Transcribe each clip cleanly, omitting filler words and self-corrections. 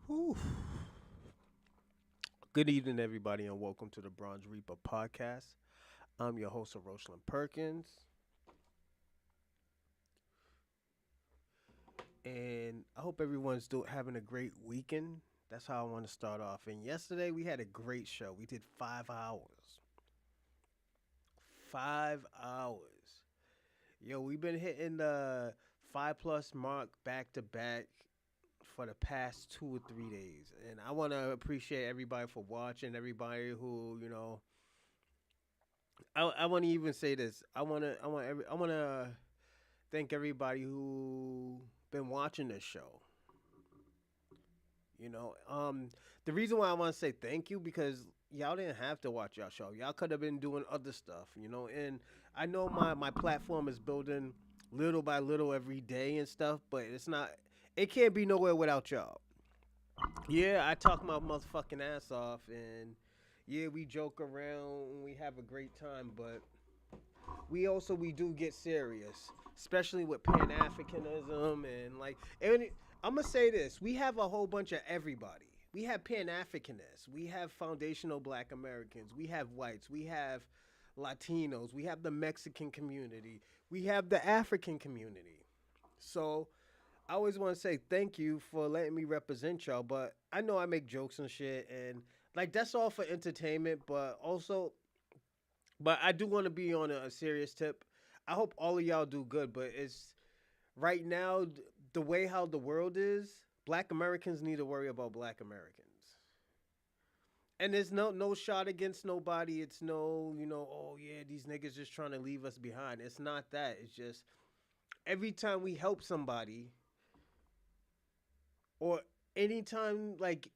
Whew. Good evening, everybody, and welcome to the Bronze Reaper podcast. I'm your host, Rosalind Perkins, and I hope everyone's having a great weekend. That's how I want to start off. And yesterday we had a great show. We did 5 hours. 5 hours. Yo, we've been hitting the 5+ mark back to back for the past 2 or 3 days, and I want to appreciate everybody for watching. Everybody who I want to even say this. I want to thank everybody who been watching this show. You know, the reason why I want to say thank you because y'all didn't have to watch y'all show. Y'all could have been doing other stuff. And I know my platform is building little by little every day and stuff, but it's not. It can't be nowhere without y'all. Yeah, I talk my motherfucking ass off, and yeah, we joke around and we have a great time, but we do get serious, especially with Pan Africanism and I'm gonna say this: we have a whole bunch of everybody. We have Pan Africanists, we have foundational Black Americans, we have whites, we have Latinos, we have the Mexican community, we have the African community. So I always want to say thank you for letting me represent y'all. But I know I make jokes and shit, and that's all for entertainment, but I do want to be on a serious tip. I hope all of y'all do good, but it's right now the way how the world is. Black Americans need to worry about Black Americans, and there's no shot against nobody. It's no oh yeah, these niggas just trying to leave us behind. It's not that. It's just every time we help somebody, or anytime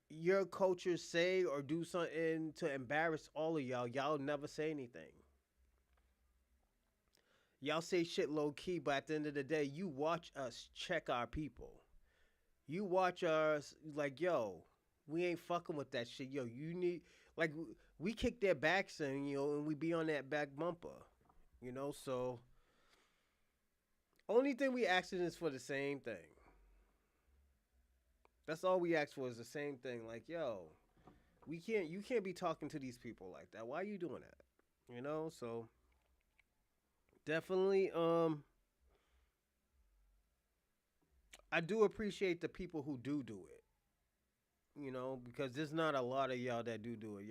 your culture say or do something to embarrass all of y'all never say anything. Y'all say shit low key, but at the end of the day, you watch us check our people. You watch us yo, we ain't fucking with that shit. Yo, you need like we kick their backs and and we be on that back bumper. So only thing we asking is for the same thing. That's all we ask for is the same thing. Yo, you can't be talking to these people like that. Why are you doing that? So definitely I do appreciate the people who do it. Because there's not a lot of y'all that do it.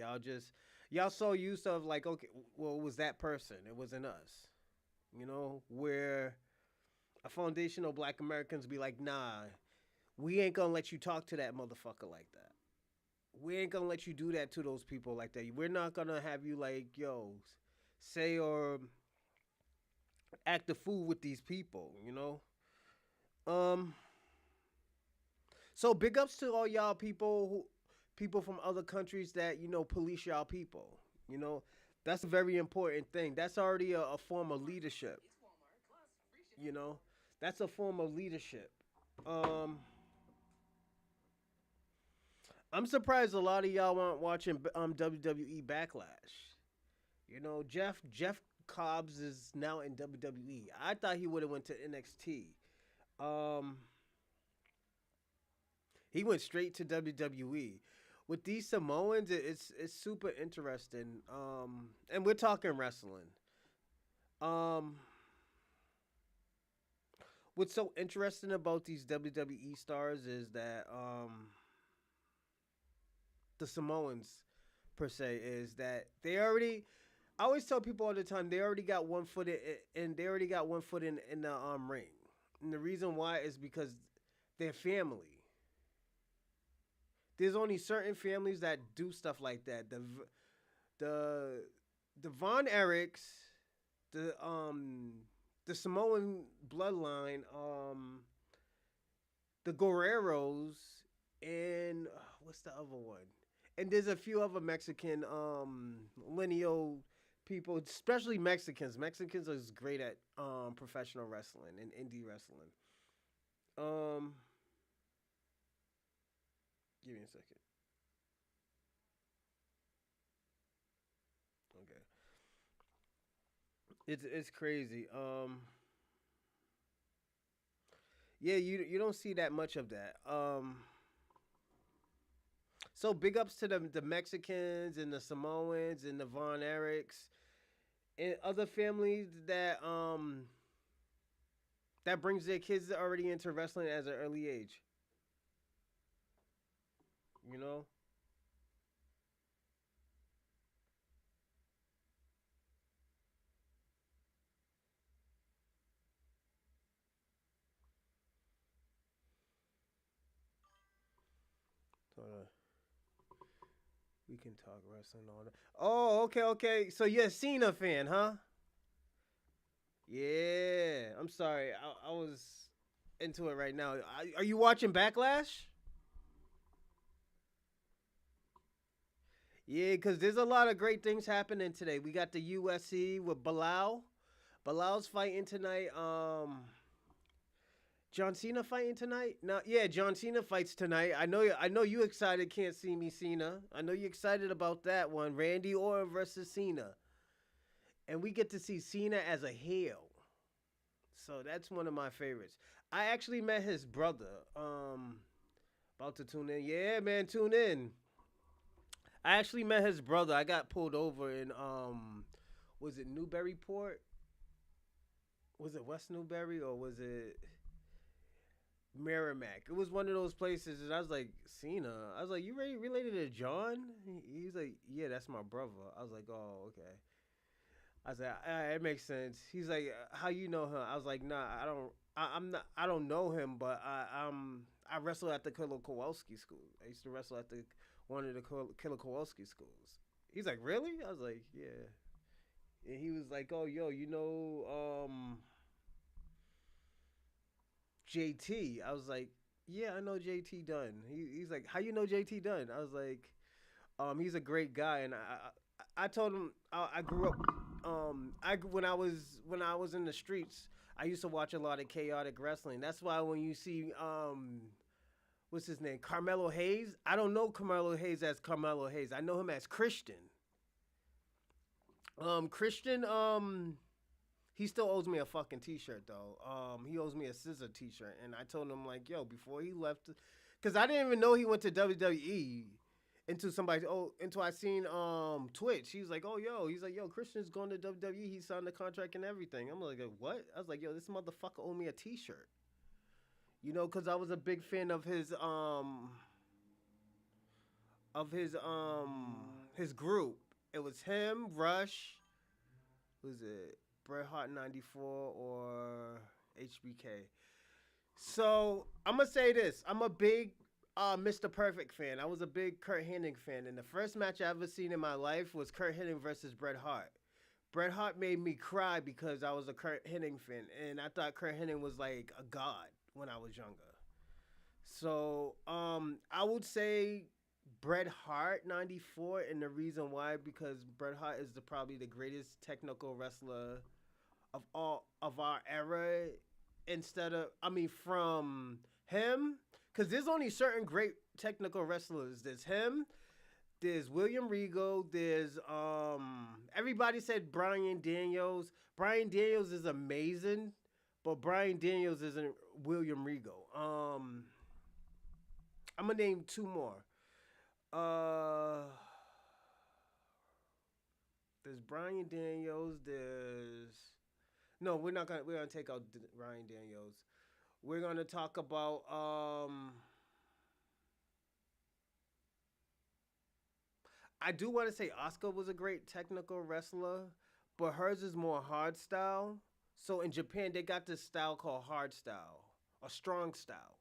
Y'all so used to okay, well, it was that person. It wasn't us. Where a foundational Black Americans be like, nah, we ain't gonna let you talk to that motherfucker like that. We ain't gonna let you do that to those people like that. We're not gonna have you yo, say or act a fool with these people. Um so big ups to all y'all people from other countries that, police y'all people. You know, that's a very important thing. That's already a form of leadership. You know, that's a form of leadership. Um I'm surprised a lot of y'all weren't watching WWE Backlash. Jeff Cobbs is now in WWE. I thought he would have went to NXT. Um, he went straight to WWE. With these Samoans, it's super interesting. And we're talking wrestling. Um, what's so interesting about these WWE stars is that the Samoans per se is that they already. I always tell people all the time they already got one foot in they already got one foot in the ring, and the reason why is because they're family. There's only certain families that do stuff like that. The the Von Erichs, the Samoan bloodline, the Guerreros, and what's the other one? And there's a few other Mexican lineal people, especially Mexicans. Mexicans are great at professional wrestling and indie wrestling. Um, Give me a second. Okay, it's crazy. Yeah, you don't see that much of that. So big ups to the Mexicans and the Samoans and the Von Erichs and other families that brings their kids already into wrestling at an early age. You know. Uh, we can talk wrestling on. Oh, okay, okay. So you're a Cena fan, huh? Yeah. I'm sorry. I was into it right now. Are you watching Backlash? Yeah, because there's a lot of great things happening today. We got the USC with Bilal. Bilal's fighting tonight. John Cena fighting tonight? No, yeah, John Cena fights tonight. I know you excited. Can't see me, Cena. I know you excited about that one. Randy Orton versus Cena, and we get to see Cena as a heel. So that's one of my favorites. I actually met his brother. About to tune in. Yeah, man, tune in. I actually met his brother. I got pulled over in was it Newburyport? Was it West Newbury or was it Merrimack? It was one of those places, and I was like, Cena. I was like, you related to John? He's like, yeah, that's my brother. I was like, oh, okay. I was like, it makes sense. He's like, how you know him? I was like, nah, I don't. I'm not. I don't know him, but I wrestle at the Killer Kowalski school. I used to wrestle at the one of the Killer Kowalski schools. He's like, really? I was like, yeah. And he was like, oh, yo, you know, JT. I was like, yeah, I know JT Dunn. He's like, how you know JT Dunn? I was like, he's a great guy, and I told him I grew up. I when I was in the streets, I used to watch a lot of chaotic wrestling. That's why when you see what's his name, Carmelo Hayes, I don't know Carmelo Hayes as Carmelo Hayes. I know him as Christian. Christian, he still owes me a fucking T-shirt though. He owes me a scissor T-shirt, and I told him like, yo, before he left, because I didn't even know he went to WWE until I seen Twitch. He was like, oh yo, he's like, yo, Christian's going to WWE. He signed the contract and everything. I'm like, what? I was like, yo, this motherfucker owe me a T-shirt. You know, because I was a big fan of his group. It was him, Rush, who's it? Bret Hart 94 or HBK. So I'm gonna say this. I'm a big Mr. Perfect fan. I was a big Kurt Hennig fan, and the first match I ever seen in my life was Kurt Hennig versus Bret Hart. Bret Hart made me cry because I was a Kurt Hennig fan, and I thought Kurt Hennig was like a god when I was younger. So I would say Bret Hart 94, and the reason why because Bret Hart is probably the greatest technical wrestler of all of our era. Instead of from him, because there's only certain great technical wrestlers. There's him. There's William Regal. There's everybody said Brian Daniels. Brian Daniels is amazing, but Brian Daniels isn't William Regal. I'm gonna name two more. Uh, there's Brian Daniels. There's no, we're gonna take out Brian Daniels. We're gonna talk about I do want to say Oscar was a great technical wrestler, but hers is more hard style. So in Japan they got this style called hard style or strong style.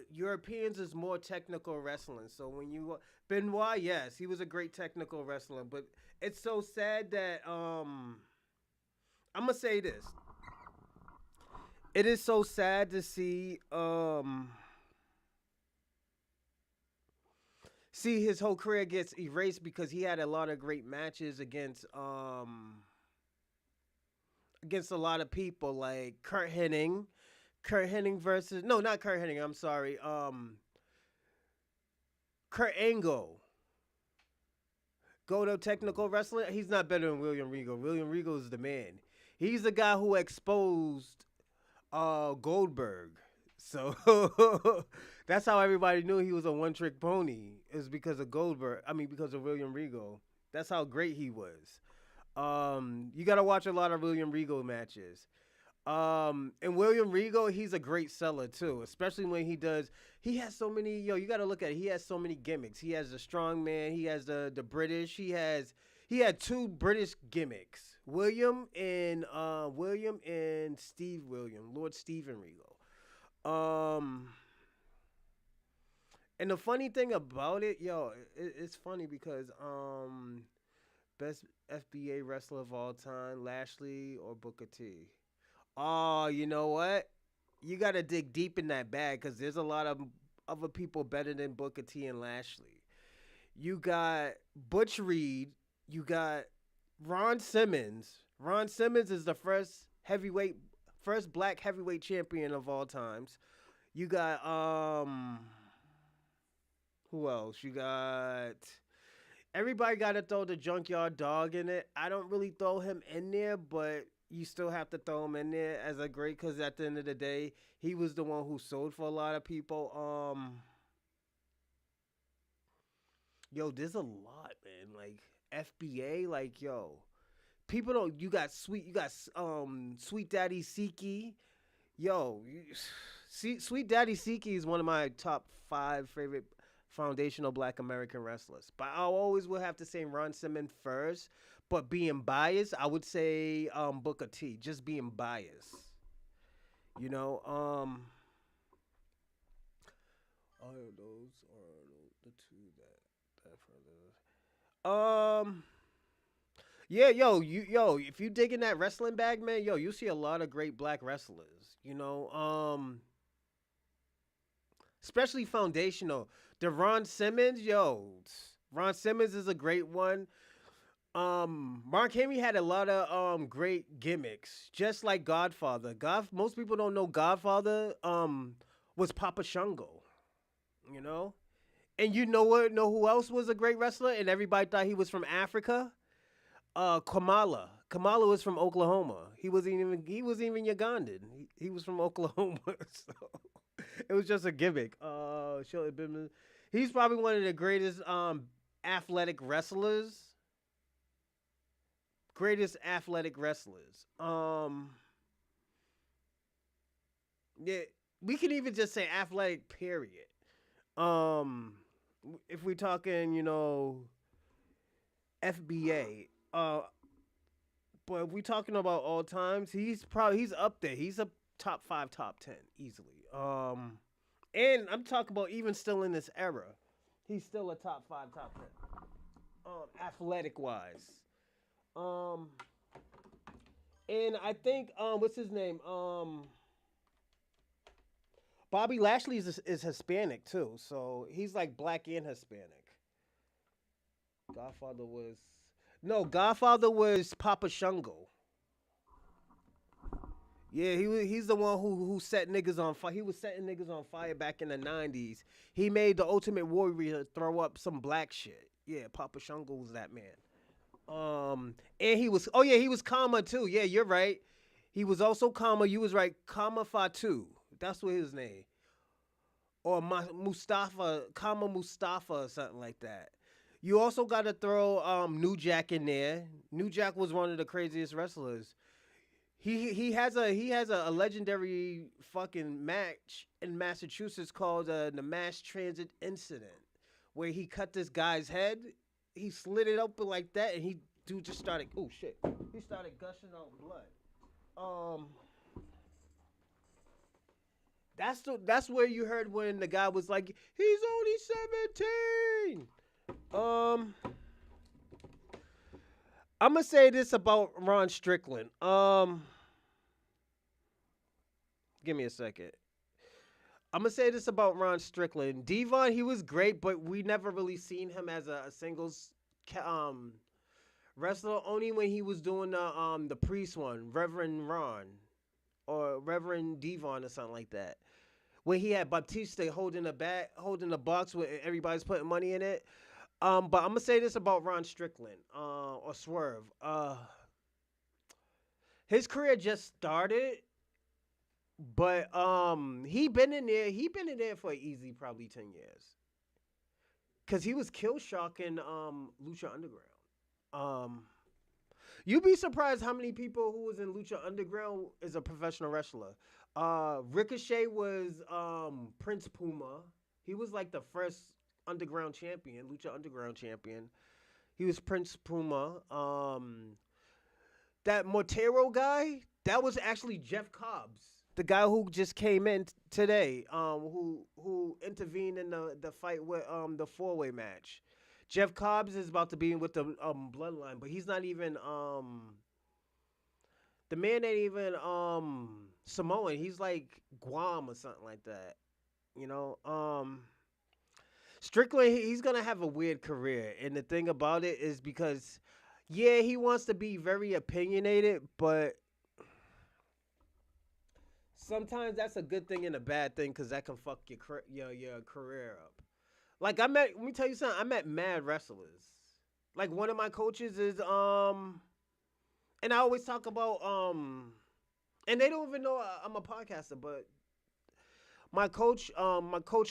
Europeans is more technical wrestling. So when you Benoit, yes, he was a great technical wrestler, but it's so sad that I'm gonna say this. It is so sad to see his whole career gets erased because he had a lot of great matches against a lot of people like Kurt Hennig. Kurt Hennig versus no, not Kurt Hennig. I'm sorry. Kurt Angle. Go to technical wrestling. He's not better than William Regal. William Regal is the man. He's the guy who exposed Goldberg. So that's how everybody knew he was a one trick pony. Is because of Goldberg. I mean, because of William Regal. That's how great he was. You gotta watch a lot of William Regal matches. And William Regal, he's a great seller too, especially when he does. He has so many. Yo, you gotta look at it. He has so many gimmicks. He has the strong man. He has the British. He had two British gimmicks. William and Steve William, Lord Stephen Regal. Um, and the funny thing about it, yo, it's funny because best FBA wrestler of all time, Lashley or Booker T. Oh, you know what? You got to dig deep in that bag because there's a lot of other people better than Booker T and Lashley. You got Butch Reed. You got Ron Simmons. Ron Simmons is the first black heavyweight champion of all times. You got who else? You got everybody got to throw the Junkyard Dog in it. I don't really throw him in there, but you still have to throw him in there as a great because at the end of the day, he was the one who sold for a lot of people. Yo, there's a lot, man. Like FBA, like yo, people don't. You got Sweet Daddy Siki. Yo, Sweet Daddy Siki is one of my top five favorite foundational Black American wrestlers. But I always will have to say Ron Simmons first. But being biased, I would say Booker T. Just being biased, you know. All of those are the two that further. Yeah, if you dig in that wrestling bag, man, yo, you see a lot of great black wrestlers. You know, especially foundational. The Ron Simmons, yo, Ron Simmons is a great one. Mark Henry had a lot of great gimmicks, just like Godfather. Most people don't know Godfather was Papa Shango, you know. And you know what? Know who else was a great wrestler? And everybody thought he was from Africa. Kamala. Kamala was from Oklahoma. He wasn't even Ugandan. He was from Oklahoma. So it was just a gimmick. He's probably one of the greatest athletic wrestlers. Greatest athletic wrestlers. Yeah, we can even just say athletic. Period. Um, if we're talking, FBA. But if we're talking about all times, he's up there. He's a top 5, top 10 easily. And I'm talking about even still in this era, he's still a top 5, top 10. Athletic wise. Um, and I think what's his name? Bobby Lashley is Hispanic too, so he's like black and Hispanic. Godfather was Godfather was Papa Shango. Yeah, he's the one who set niggas on fire. He was setting niggas on fire back in the '90s. He made the Ultimate Warrior throw up some black shit. Yeah, Papa Shango was that man. And he was Kama too. Yeah, you're right. He was also Kama. You was right. Kama Fatu. That's what his name. Or Mustafa, Kama Mustafa or something like that. You also got to throw New Jack in there. New Jack was one of the craziest wrestlers. He has a legendary fucking match in Massachusetts called the Mass Transit Incident, where he cut this guy's head. He slid it open like that, and dude just started. Oh shit! He started gushing out blood. Um, that's where you heard when the guy was like, "He's only 17." Um, I'm gonna say this about Ron Strickland. Give me a second. I'm gonna say this about Ron Strickland. Devon, he was great, but we never really seen him as a singles wrestler. Only when he was doing the priest one, Reverend Ron or Reverend Devon or something like that. Where he had Batista holding the box where everybody's putting money in it. But I'm gonna say this about Ron Strickland, or Swerve. His career just started, But he been in there. He been in there for easy probably 10 years. Cause he was Kill Shock in Lucha Underground. Um, you'd be surprised how many people who was in Lucha Underground is a professional wrestler. Ricochet was Prince Puma. He was like the first underground champion, Lucha Underground champion. He was Prince Puma. That Montero guy, that was actually Jeff Cobbs, the guy who just came in today. Who intervened in the fight with the 4-way match. Jeff Cobbs is about to be in with the bloodline, but he's not even the man ain't even Samoan. He's like Guam or something like that. You know, Strickland, he's gonna have a weird career, and the thing about it is because, yeah, he wants to be very opinionated, but sometimes that's a good thing and a bad thing because that can fuck your career up. Like let me tell you something. I met mad wrestlers. Like one of my coaches is and I always talk about and they don't even know I'm a podcaster, but my coach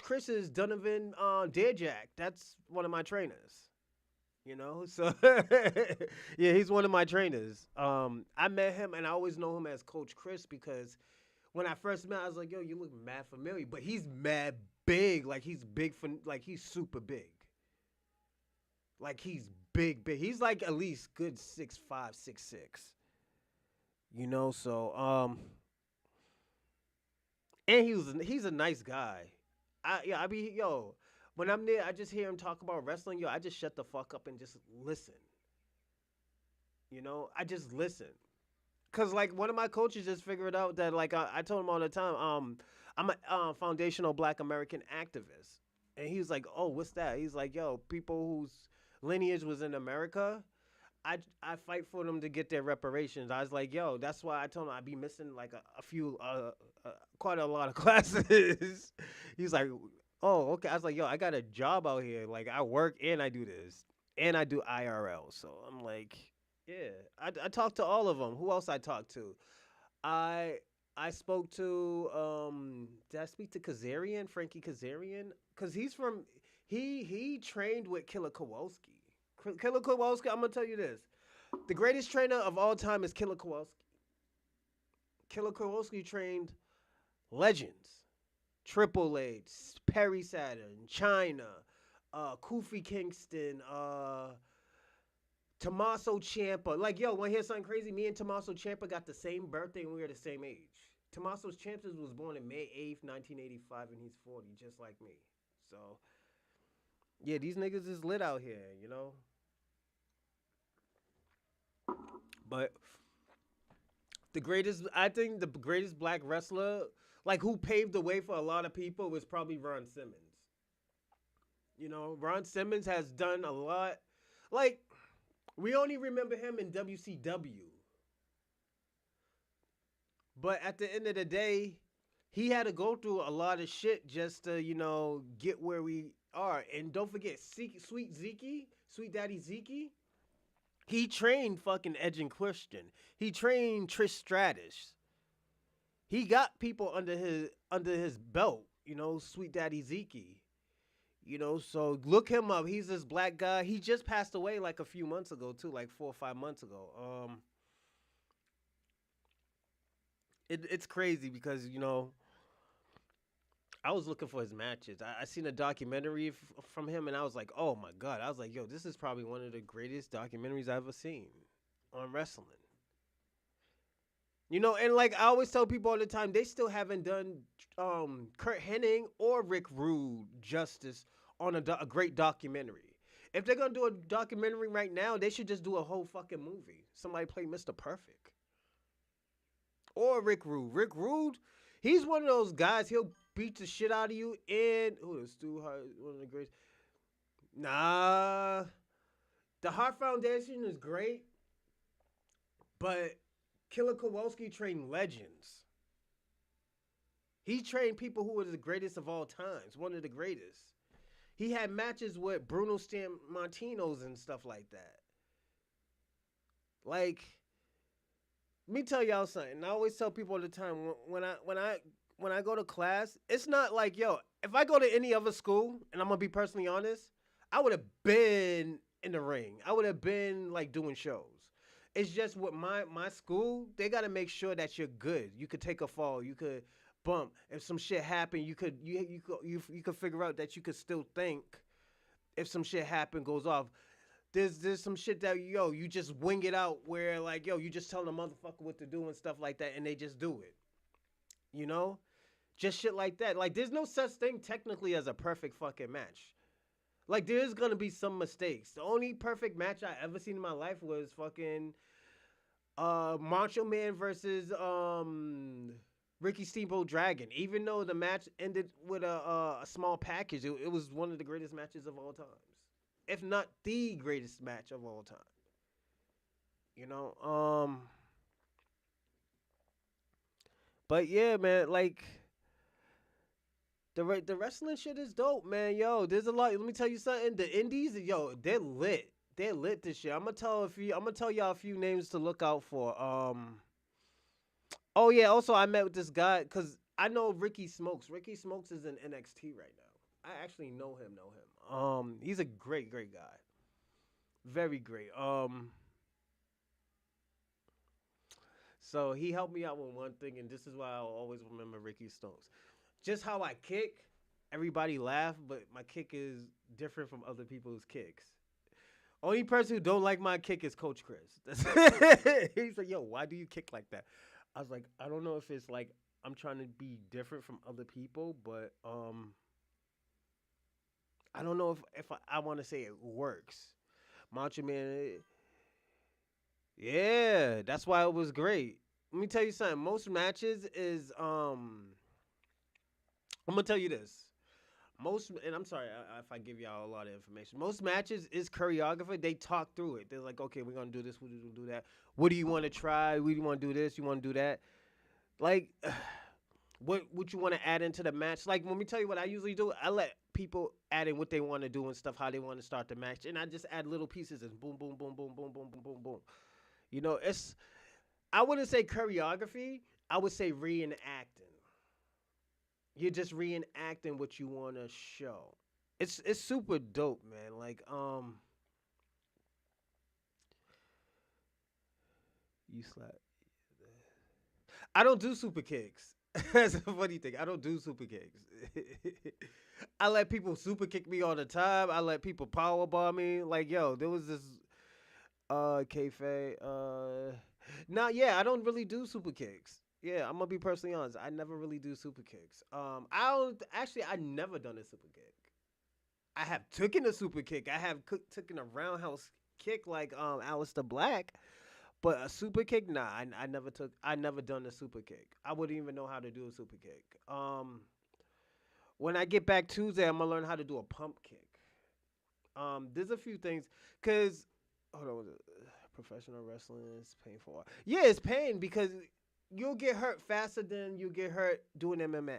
Chris is Donovan Deerjack. That's one of my trainers. You know, so yeah, he's one of my trainers. I met him, and I always know him as Coach Chris because when I first met, I was like, "Yo, you look mad familiar," but he's mad big. Like he's big for like he's super big. Like he's big, big. He's like at least good 6'5", 6'6". You know, so and he's a nice guy. I be yo. When I'm there, I just hear him talk about wrestling. Yo, I just shut the fuck up and just listen. You know, I just listen. Cause like one of my coaches just figured out that like I told him all the time, I'm a foundational Black American activist, and he was like, oh, what's that? He's like, yo, people whose lineage was in America, I fight for them to get their reparations. I was like, yo, that's why I told him I'd be missing like a few, quite a lot of classes. He's like, oh, okay. I was like, yo, I got a job out here. Like I work and I do this and I do IRL. So I'm like, yeah, I talked to all of them. Who else I talked to? I I spoke to did I speak to Kazarian, Frankie Kazarian? Cause he's from he trained with Killer Kowalski. Killer Kowalski, I'm gonna tell you this. The greatest trainer of all time is Killer Kowalski. Killer Kowalski trained legends. Triple H, Perry Saturn, China, Kofi Kingston, Tommaso Ciampa. Like, yo, wanna hear something crazy? Me and Tommaso Ciampa got the same birthday and we were the same age. Tommaso Ciampa was born in May 8th, 1985, and he's 40, just like me. So, yeah, these niggas is lit out here, you know? But I think the greatest black wrestler, like who paved the way for a lot of people, was probably Ron Simmons. You know, Ron Simmons has done a lot. Like, we only remember him in WCW. But at the end of the day, he had to go through a lot of shit just to, get where we are. And don't forget, Sweet Zeke, Sweet Daddy Zeke, he trained fucking Edge and Christian. He trained Trish Stratus. He got people under his belt, Sweet Daddy Zeke. So look him up. He's this black guy. He just passed away like a few months ago too, like 4 or 5 months ago. It's crazy because I was looking for his matches. I seen a documentary from him, and I was like, oh my god. I was like, yo, this is probably one of the greatest documentaries I've ever seen on wrestling. And like I always tell people all the time, they still haven't done Kurt Hennig or Rick Rude justice on a great documentary. If they're gonna do a documentary right now, they should just do a whole fucking movie. Somebody play Mr. Perfect or Rick Rude. Rick Rude, he's one of those guys. He'll beat the shit out of you. And who is Stu Hart? One of the greats. Nah, the Hart Foundation is great, but Killer Kowalski trained legends. He trained people who were the greatest of all times, one of the greatest. He had matches with Bruno Sammartinos and stuff like that. Like, Let me tell y'all something. I always tell people all the time when I go to class, it's not like yo. If I go to any other school, and I'm gonna be personally honest, I would have been in the ring. I would have been like doing shows. It's just with my school, they gotta make sure that you're good. You could take a fall. You could bump. If some shit happened, you could figure out that you could still think. If some shit happened, goes off. There's some shit that yo you just wing it out where like yo you just tell the motherfucker what to do and stuff like that and they just do it. You know, just shit like that. Like there's no such thing technically as a perfect fucking match. Like there's gonna be some mistakes. The only perfect match I ever seen in my life was fucking Macho Man versus Ricky Steamboat Dragon. Even though the match ended with a small package, it was one of the greatest matches of all times, if not the greatest match of all time. You know, but yeah, man, like the wrestling shit is dope, man. Yo, there's a lot. Let me tell you something. The indies, yo, they're lit. They're lit this shit. I'm gonna tell y'all a few names to look out for. Oh yeah. Also, I met with this guy because I know Ricky Smokes. Ricky Smokes is in NXT right now. I actually know him. He's a great, great guy. Very great. So he helped me out with one thing, and this is why I'll always remember Ricky Stokes. Just how I kick, everybody laugh, but my kick is different from other people's kicks. Only person who don't like my kick is Coach Chris. He's like, yo, why do you kick like that? I was like, I don't know if it's like I'm trying to be different from other people, but I don't know if I want to say it works. Macho Man, yeah, that's why it was great. Let me tell you something. Most matches is I'm gonna tell you this. Most, and I'm sorry if I give y'all a lot of information. Most matches is choreographer. They talk through it. They're like, okay, we're gonna do this. We're gonna do that. What do you want to try? We want to do this. You want to do that? Like, what you want to add into the match? Like, when we tell you what I usually do, I let people add in what they want to do and stuff, how they want to start the match, and I just add little pieces and boom, boom, boom, boom, boom, boom, boom, boom, boom. You know, it's I wouldn't say choreography. I would say reenacting. You're just reenacting what you want to show. It's super dope, man. Like you slap. I don't do super kicks. That's a funny thing. I don't do super kicks. I let people super kick me all the time. I let people power bomb me. Like yo, there was this kayfabe. Yeah, I don't really do super kicks. Yeah, I'm gonna be personally honest. I never really do super kicks. I don't actually. I never done a super kick. I have taken a super kick. I have taken a roundhouse kick like Alistair Black, but a super kick, nah. I never took. I never done a super kick. I wouldn't even know how to do a super kick. When I get back Tuesday, I'm gonna learn how to do a pump kick. There's a few things, cause hold on, professional wrestling is painful. Yeah, it's pain because you'll get hurt faster than you get hurt doing MMA.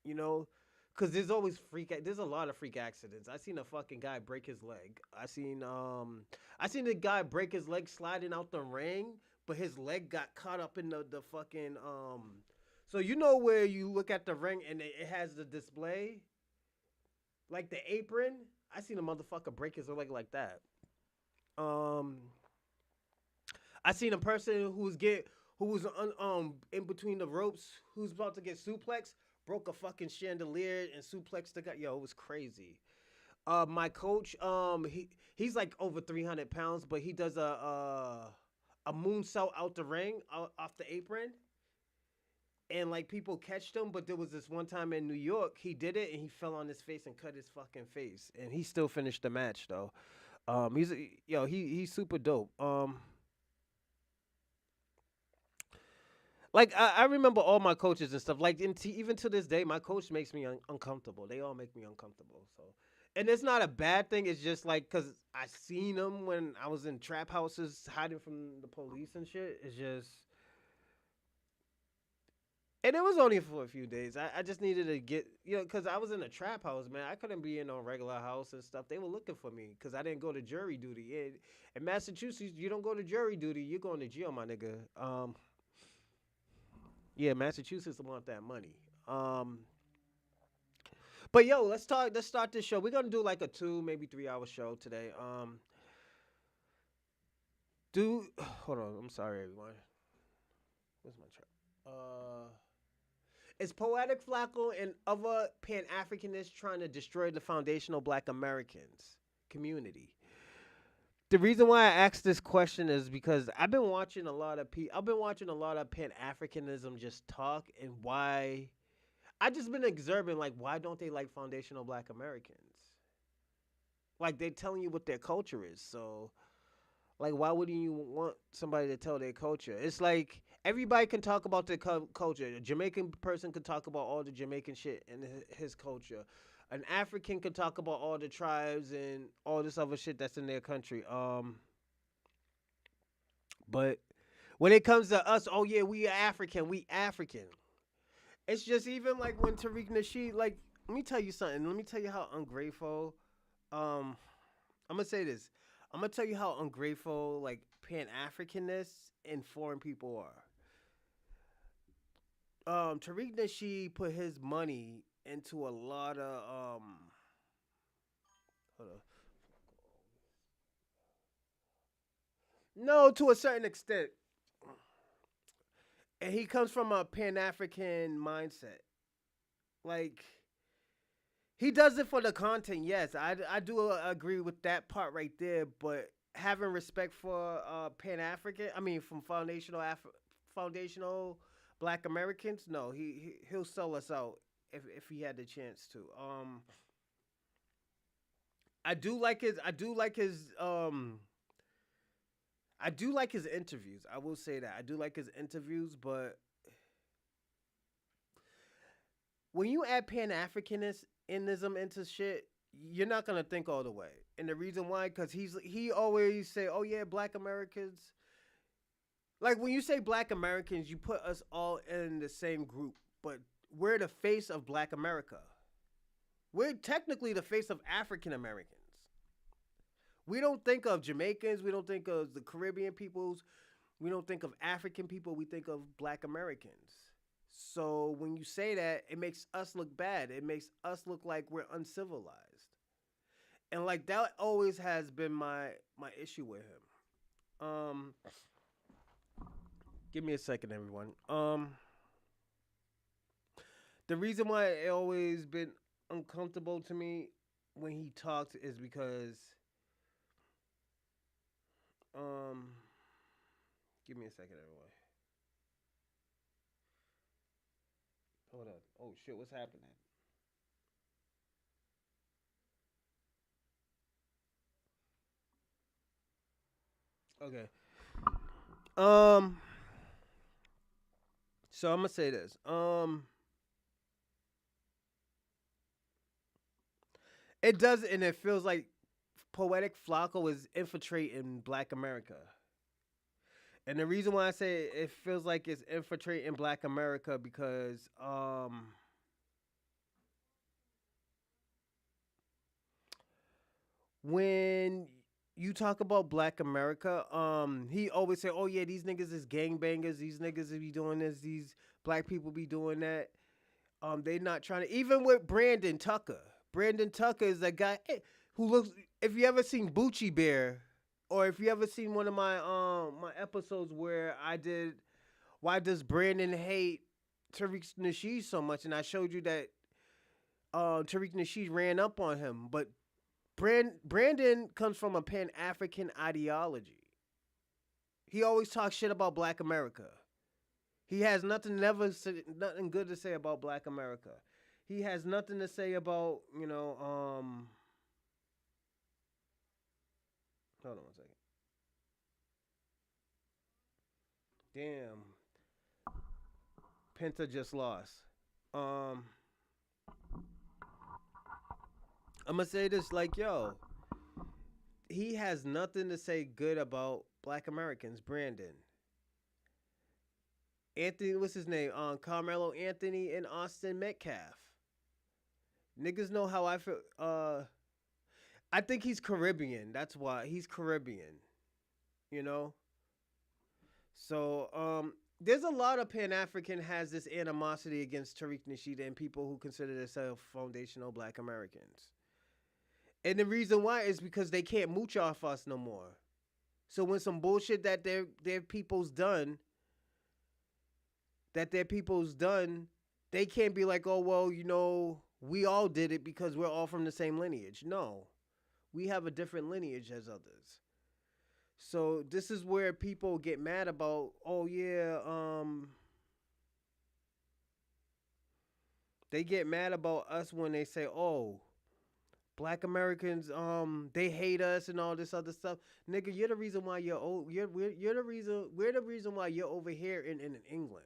You know, because there's always There's a lot of freak accidents. I seen a fucking guy break his leg. I seen the guy break his leg sliding out the ring, but his leg got caught up in the fucking So you know where you look at the ring and it has the display, like the apron. I seen a motherfucker break his leg like that. Um, I seen a person who was in between the ropes, who's about to get suplex, broke a fucking chandelier and suplexed the guy. Yo, it was crazy. My coach, he's like over 300 pounds, but he does a moonsault out the ring, off the apron, and like people catched him. But there was this one time in New York, he did it and he fell on his face and cut his fucking face, and he still finished the match though. He's super dope. Like I remember all my coaches and stuff. Like even to this day, my coach makes me uncomfortable. They all make me uncomfortable. So, and it's not a bad thing. It's just like because I seen them when I was in trap houses hiding from the police and shit. It's just And it was only for a few days. I just needed to get, because I was in a trap house, man. I couldn't be in no regular house and stuff. They were looking for me because I didn't go to jury duty. In Massachusetts, you don't go to jury duty. You're going to jail, my nigga. Yeah, Massachusetts want that money. But yo, let's talk. Let's start this show. We're gonna do like a 2, maybe 3 hour show today. Do hold on. I'm sorry, everyone. Where's my chart? Is Poetic Flakko and other Pan Africanists trying to destroy the foundational Black Americans community? The reason why I asked this question is because I've been watching a lot of Pan Africanism just talk, and why I just been observing, like, why don't they like foundational Black Americans? Like, they're telling you what their culture is, so like, why wouldn't you want somebody to tell their culture? It's like everybody can talk about their culture. A Jamaican person could talk about all the Jamaican shit in his culture. An African could talk about all the tribes and all this other shit that's in their country. But when it comes to us, oh yeah, we are African, we African. It's just even like when Tariq Nasheed, like, let me tell you something. Let me tell you how ungrateful. I'm gonna say this. I'm gonna tell you how ungrateful like Pan Africanists and foreign people are. Tariq Nasheed put his money into a lot of hold on. No, to a certain extent. And he comes from a Pan African mindset. Like, he does it for the content, yes. I do agree with that part right there, but having respect for Pan African, I mean, from foundational Black Americans, no, he'll sell us out if he had the chance to. I do like his interviews. I will say that I do like his interviews, but when you add Pan Africanism into shit, you're not gonna think all the way. And the reason why, because he always say, "Oh yeah, Black Americans." Like, when you say Black Americans, you put us all in the same group, but we're the face of Black America. We're technically the face of African Americans. We don't think of Jamaicans. We don't think of the Caribbean peoples. We don't think of African people. We think of Black Americans. So when you say that, it makes us look bad. It makes us look like we're uncivilized. And like, that always has been my issue with him. Give me a second, everyone. The reason why it always been uncomfortable to me when he talks is because um give me a second, everyone. Hold on. Oh shit, what's happening? Okay. Um so I'm gonna say this. It does, and it feels like Poetic Flacco is infiltrating Black America. And the reason why I say it feels like it's infiltrating Black America because when you talk about Black America, he always say, "Oh yeah, these niggas is gangbangers. These niggas be doing this. These black people be doing that." They not trying to. Even with Brandon Tucker. Brandon Tucker is a guy who looks. If you ever seen Bucci Bear, or if you ever seen one of my episodes where I did, why does Brandon hate Tariq Nasheed so much, and I showed you that Tariq Nasheed ran up on him, but Brandon comes from a Pan African ideology. He always talks shit about Black America. He has nothing good to say about Black America. He has nothing to say about, hold on one second. Damn, Penta just lost. Um I'm gonna say this, like, yo, he has nothing to say good about Black Americans, Brandon. Anthony, what's his name? Carmelo Anthony and Austin Metcalf. Niggas know how I feel. I think he's Caribbean. That's why he's Caribbean. You know. So there's a lot of Pan African has this animosity against Tariq Nasheed and people who consider themselves foundational Black Americans. And the reason why is because they can't mooch off us no more. So when some bullshit that their people's done, they can't be like, oh well, we all did it because we're all from the same lineage. No, we have a different lineage as others. So this is where people get mad about, oh yeah, they get mad about us when they say, oh, Black Americans, they hate us and all this other stuff. Nigga, you're the reason why you're the reason we're the reason why you're over here in England.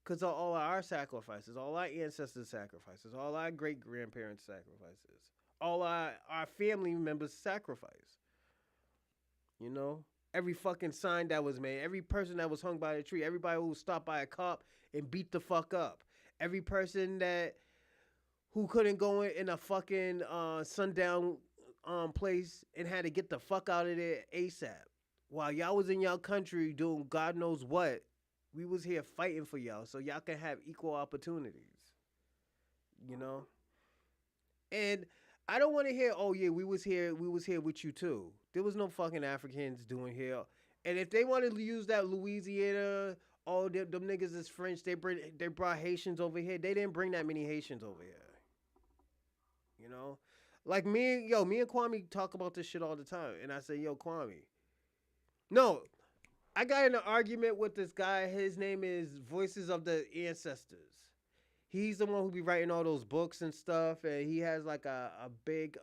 Cause of all of our sacrifices, all our ancestors' sacrifices, all our great grandparents' sacrifices, all our family members' sacrifice. You know? Every fucking sign that was made, every person that was hung by a tree, everybody who was stopped by a cop and beat the fuck up. Every person that who couldn't go in a fucking sundown place and had to get the fuck out of there ASAP. While y'all was in y'all country doing God knows what, we was here fighting for y'all so y'all can have equal opportunities. You know? And I don't want to hear, oh yeah, we was here with you too. There was no fucking Africans doing here. And if they wanted to use that Louisiana, oh them niggas is French, they brought Haitians over here. They didn't bring that many Haitians over here. You know? Like me and Kwame talk about this shit all the time. And I say, yo, Kwame. No, I got in an argument with this guy. His name is Voices of the Ancestors. He's the one who be writing all those books and stuff. And he has like a big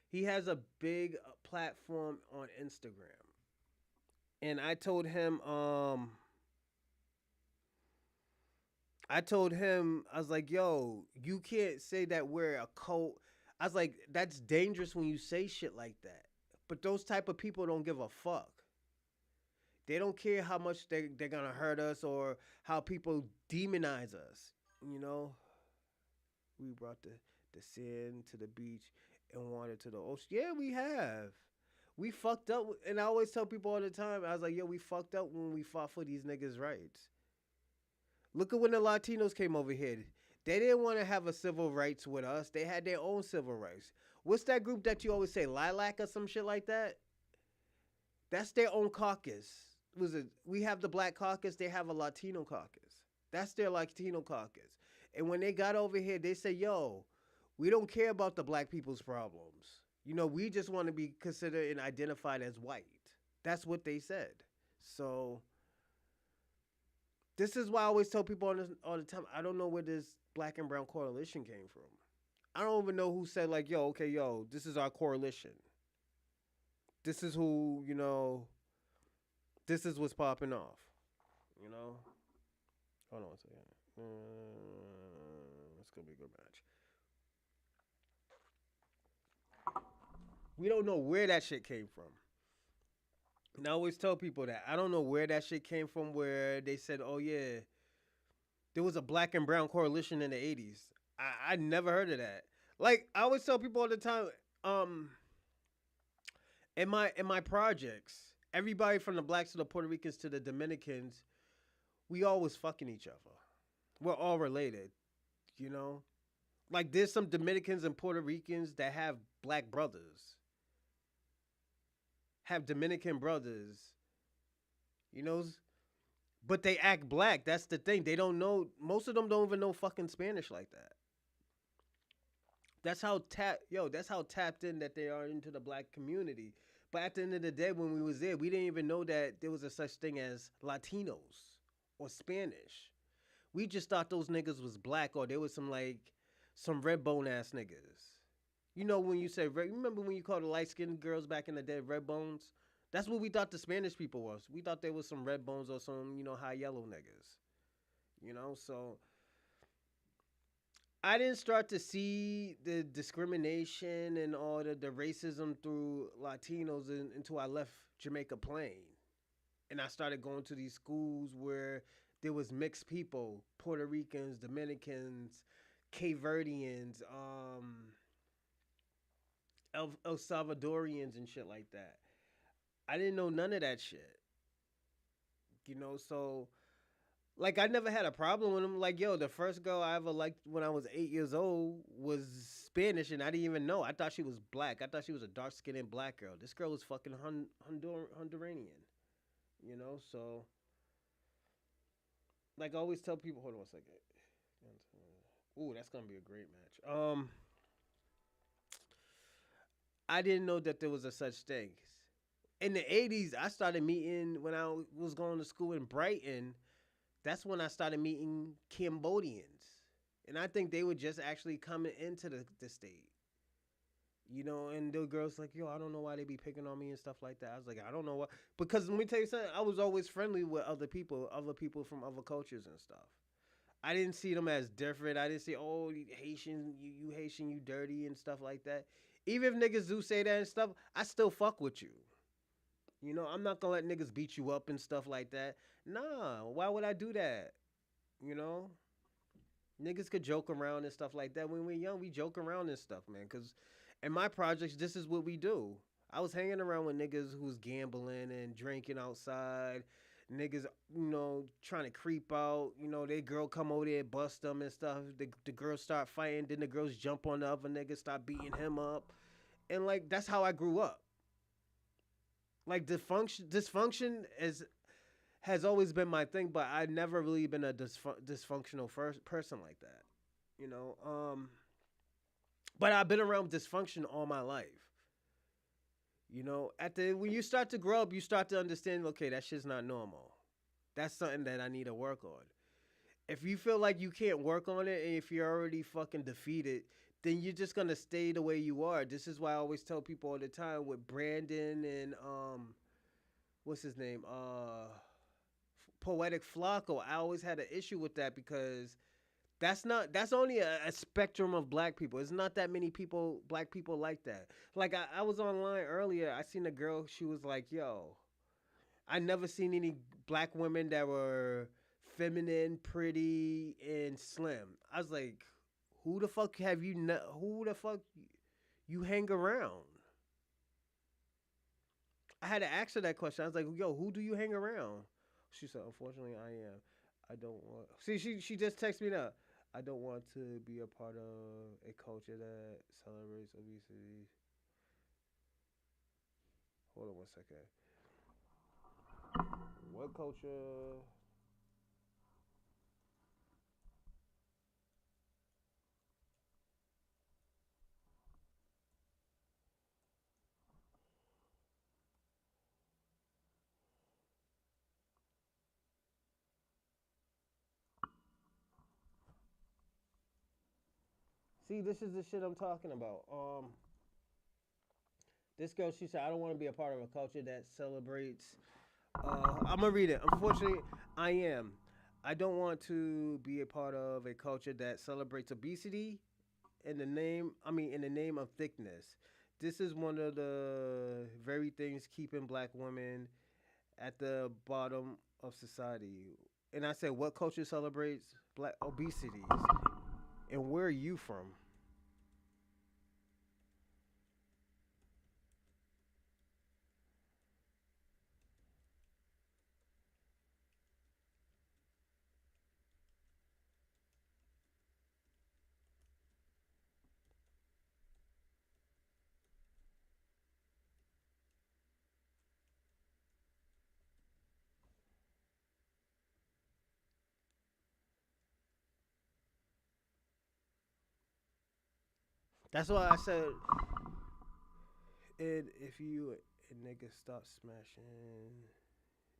he has a big platform on Instagram. And I was like, yo, you can't say that we're a cult. I was like, that's dangerous when you say shit like that. But those type of people don't give a fuck. They don't care how much they're going to hurt us or how people demonize us. You know? We brought the sand to the beach and water to the ocean. Yeah, we have. We fucked up. And I always tell people all the time, I was like, yo, we fucked up when we fought for these niggas' rights. Look at when the Latinos came over here. They didn't want to have a civil rights with us. They had their own civil rights. What's that group that you always say, Lilac or some shit like that? That's their own caucus. We have the Black Caucus. They have a Latino caucus. That's their Latino caucus. And when they got over here, they said, yo, we don't care about the black people's problems. We just want to be considered and identified as white. That's what they said. So this is why I always tell people all the time, I don't know where this black and brown coalition came from. I don't even know who said like, yo, okay, yo, this is our coalition. This is who, this is what's popping off. Hold on a second. It's going to be a good match. We don't know where that shit came from. And I always tell people that. I don't know where that shit came from where they said, oh, yeah, there was a black and brown coalition in the 80s. I never heard of that. Like, I always tell people all the time, in my projects, everybody from the blacks to the Puerto Ricans to the Dominicans, we always fucking each other. We're all related, Like, there's some Dominicans and Puerto Ricans that have black brothers. Have Dominican brothers, but they act black. That's the thing. They don't know. Most of them don't even know fucking Spanish like that. That's how tapped in that they are into the black community. But at the end of the day, when we was there, we didn't even know that there was a such thing as Latinos or Spanish. We just thought those niggas was black or there was some red bone ass niggas. When you say remember when you called the light skinned girls back in the day red bones? That's what we thought the Spanish people was. We thought there was some red bones or some, high yellow niggas. So I didn't start to see the discrimination and all the racism through Latinos until I left Jamaica Plain. And I started going to these schools where there was mixed people, Puerto Ricans, Dominicans, Cape Verdeans, El Salvadorians and shit like that. I didn't know none of that shit. So like I never had a problem with them. Like, yo, the first girl I ever liked when I was 8 years old was Spanish, and I didn't even know. I thought she was black. I thought she was a dark skinned black girl. This girl was fucking Honduranian. So like I always tell people, hold on one second. Ooh, that's gonna be a great match. I didn't know that there was a such thing. In the '80s, I started meeting when I was going to school in Brighton. That's when I started meeting Cambodians, and I think they were just actually coming into the state. And the girls like, yo, I don't know why they be picking on me and stuff like that. I was like, I don't know why, because let me tell you something. I was always friendly with other people from other cultures and stuff. I didn't see them as different. I didn't see, oh, you Haitian, you Haitian, you dirty and stuff like that. Even if niggas do say that and stuff, I still fuck with you. I'm not gonna let niggas beat you up and stuff like that. Nah, why would I do that? You know, Niggas could joke around and stuff like that. When we're young, we joke around and stuff, man. Cause in my projects, this is what we do. I was hanging around with niggas who was gambling and drinking outside. Niggas, trying to creep out. Their girl come over there, bust them and stuff. The girls start fighting. Then the girls jump on the other nigga, start beating him up. And like that's how I grew up. Like dysfunction has always been my thing, but I've never really been a dysfunctional first person like that. You know, but I've been around dysfunction all my life. At the when you start to grow up, you start to understand. Okay, that shit's not normal. That's something that I need to work on. If you feel like you can't work on it, and if you're already fucking defeated, then you're just gonna stay the way you are. This is why I always tell people all the time with Brandon and what's his name, Poetic Flakko. I always had an issue with that because that's only a spectrum of black people. It's not that many people, black people like that. Like I was online earlier. I seen a girl. She was like, "Yo, I never seen any black women that were feminine, pretty, and slim." I was like, "Who the fuck have you? Who the fuck you hang around?" I had to ask her that question. I was like, "Yo, who do you hang around?" She said, "Unfortunately, I am. I don't want." See, she just texted me now. I don't want to be a part of a culture that celebrates obesity. Hold on one second. What culture? See, this is the shit I'm talking about. This girl, she said, I don't want to be a part of a culture that celebrates. I'm gonna read it. Unfortunately, I am. I don't want to be a part of a culture that celebrates obesity in the name of thickness. This is one of the very things keeping black women at the bottom of society. And I said, what culture celebrates black obesity? And where are you from? That's why I said, and if you and niggas stop smashing,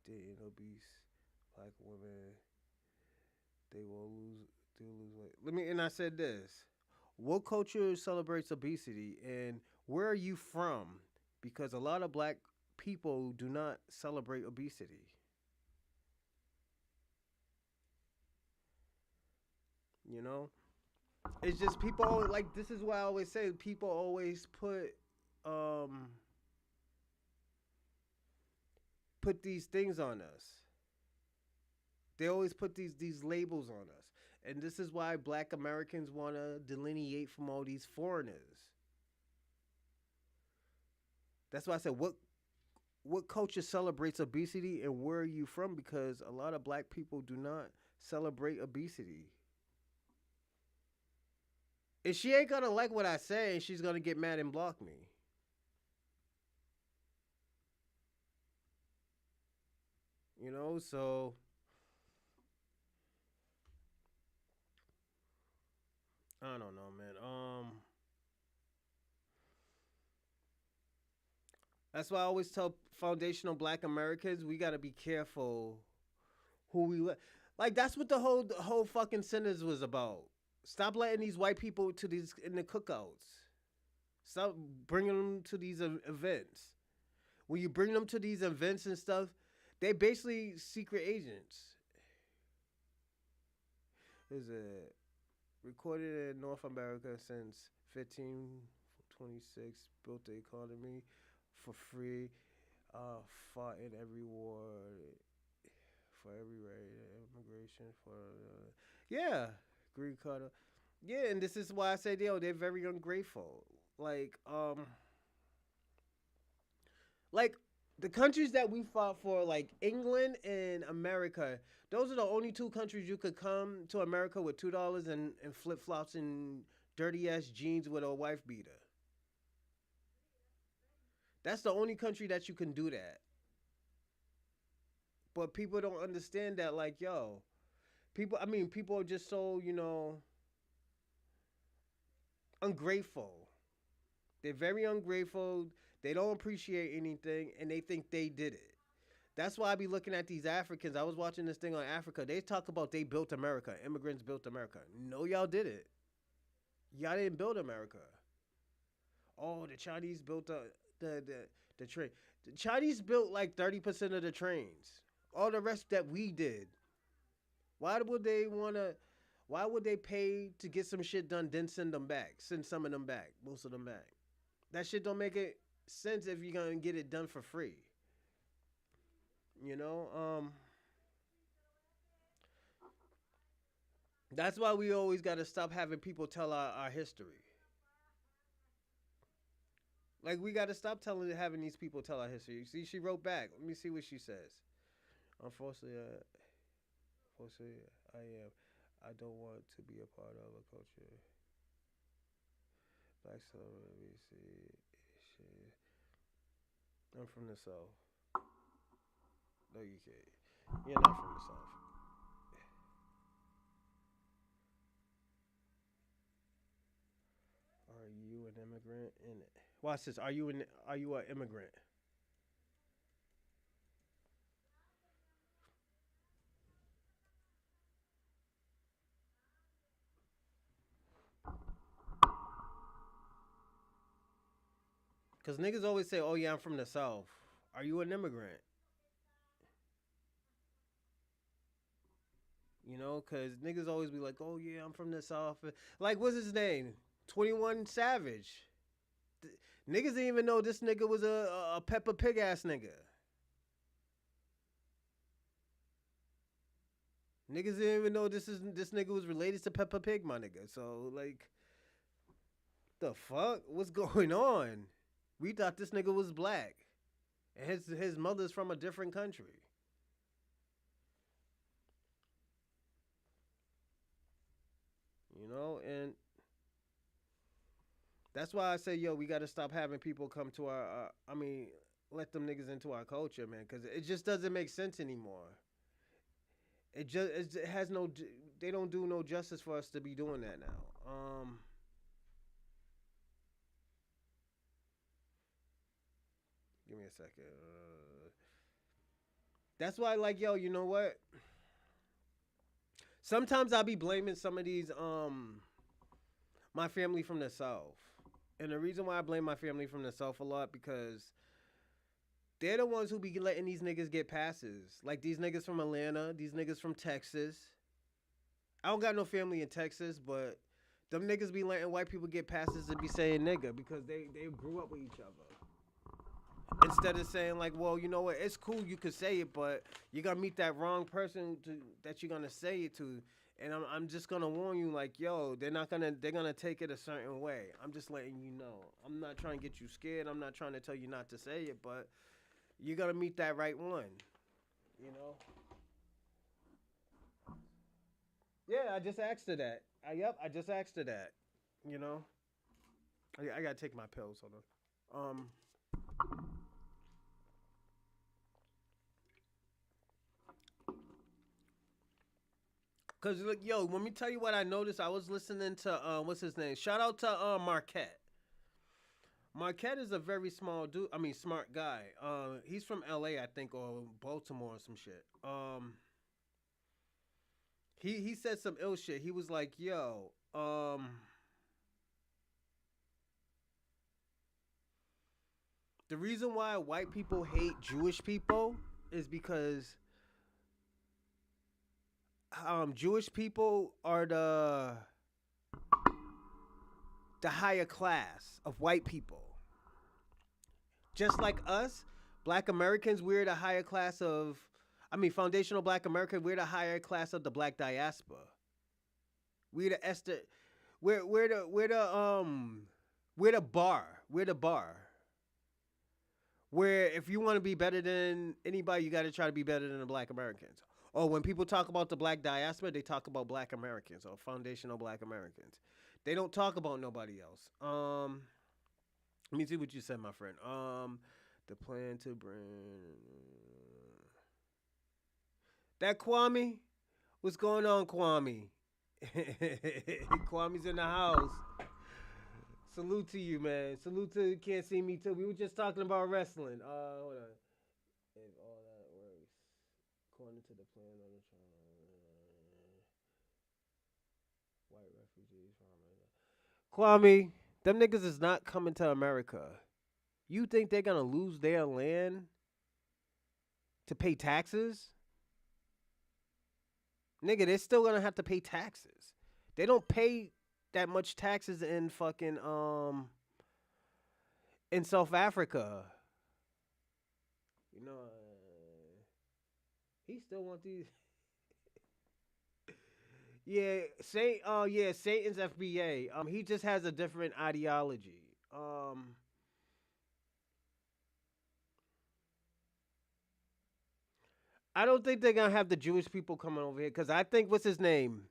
dating obese black women, they will lose. They'll lose weight. And I said this: what culture celebrates obesity, and where are you from? Because a lot of black people do not celebrate obesity. You know, It's just people like this is why I always say people always um put these things on us. They always put these labels on us. And this is why black Americans want to delineate from all these foreigners. That's why I said what culture celebrates obesity and where are you from, because a lot of black people do not celebrate obesity. If she ain't gonna like what I say, she's gonna get mad and block me. You know, so I don't know, man. That's why I always tell foundational black Americans we gotta be careful who we let. Like that's what the whole fucking sentence was about. Stop letting these white people to these in the cookouts. Stop bringing them to these events. When you bring them to these events and stuff, they basically secret agents. Is it recorded in North America since 1526? Built the economy for free. Fought in every war for every right, immigration for yeah, green card. Yeah, and this is why I say they're very ungrateful. Like the countries that we fought for, like England and America, those are the only two countries you could come to America with $2 and flip flops and dirty ass jeans with a wife beater. That's the only country that you can do that. But people don't understand that, like, yo, people are just so, ungrateful. They're very ungrateful. They don't appreciate anything and they think they did it. That's why I be looking at these Africans. I was watching this thing on Africa. They talk about they built America. Immigrants built America. No, y'all didn't. Y'all didn't build America. Oh, the Chinese built the train. The Chinese built like 30% of the trains. All the rest that we did. Why would they wanna? Why would they pay to get some shit done, then send them back? Send some of them back, most of them back. That shit don't make it sense if you're gonna get it done for free. You know, that's why we always got to stop having people tell our history. Like we got to stop having these people tell our history. See, she wrote back. Let me see what she says. Unfortunately, I am. I don't want to be a part of a culture. Black celebrity. Shit. I'm from the south. No, you can't. You're not from the south. Are you an immigrant? And watch this. Are you an immigrant? Cause niggas always say, "Oh yeah, I'm from the south." Are you an immigrant? Cause niggas always be like, "Oh yeah, I'm from the south." Like, what's his name? 21 Savage. Niggas didn't even know this nigga was a Peppa Pig ass nigga. Niggas didn't even know this nigga was related to Peppa Pig, my nigga. So like, the fuck, what's going on? We thought this nigga was black, and his mother's from a different country. And that's why I say, yo, we got to stop having people come to I mean, let them niggas into our culture, man, because it just doesn't make sense anymore. It has no. They don't do no justice for us to be doing that now. Give me a second. That's why, like, yo, you know what? Sometimes I'll be blaming some of these my family from the south, and the reason why I blame my family from the south a lot because they're the ones who be letting these niggas get passes. Like these niggas from Atlanta, these niggas from Texas. I don't got no family in Texas, but Them niggas be letting white people get passes to be saying nigga because they grew up with each other. Instead of saying like, well, you know what, it's cool you could say it, but you're gonna meet that wrong person that you're gonna say it to. And I'm just gonna warn you, like, yo, they're gonna take it a certain way. I'm just letting you know. I'm not trying to get you scared. I'm not trying to tell you not to say it, but you're gonna meet that right one. You know? Yeah, I just asked her that. Yep, I just asked her that. You know? I gotta take my pills. Hold on. Cause look, yo, let me tell you what I noticed. I was listening to what's his name? Shout out to Marquette. Marquette is a very small dude. I mean, smart guy. He's from L.A. I think, or Baltimore or some shit. He said some ill shit. He was like, yo, the reason why white people hate Jewish people is because Jewish people are the higher class of white people. Just like us, black Americans, we're the higher class of, I mean, foundational black America, we're the higher class of the black diaspora. We're the Esther, we're the bar. We're the bar. Where if you want to be better than anybody, you got to try to be better than the black Americans. Or when people talk about the black diaspora, they talk about black Americans or foundational black Americans. They don't talk about nobody else. Let me see what you said, my friend. The plan to bring that Kwame. What's going on, Kwame? Kwame's in the house. Salute to you, man. Salute to Can't See Me Too. We were just talking about wrestling. Hold on. If all that works, according to the plan on the white refugees from Kwame, them niggas is not coming to America. You think they're gonna lose their land to pay taxes? Nigga, they're still gonna have to pay taxes. They don't pay that much taxes in fucking in South Africa. You know, he still want these. Yeah, Satan's FBA. He just has a different ideology. I don't think they're gonna have the Jewish people coming over here because I think what's his name,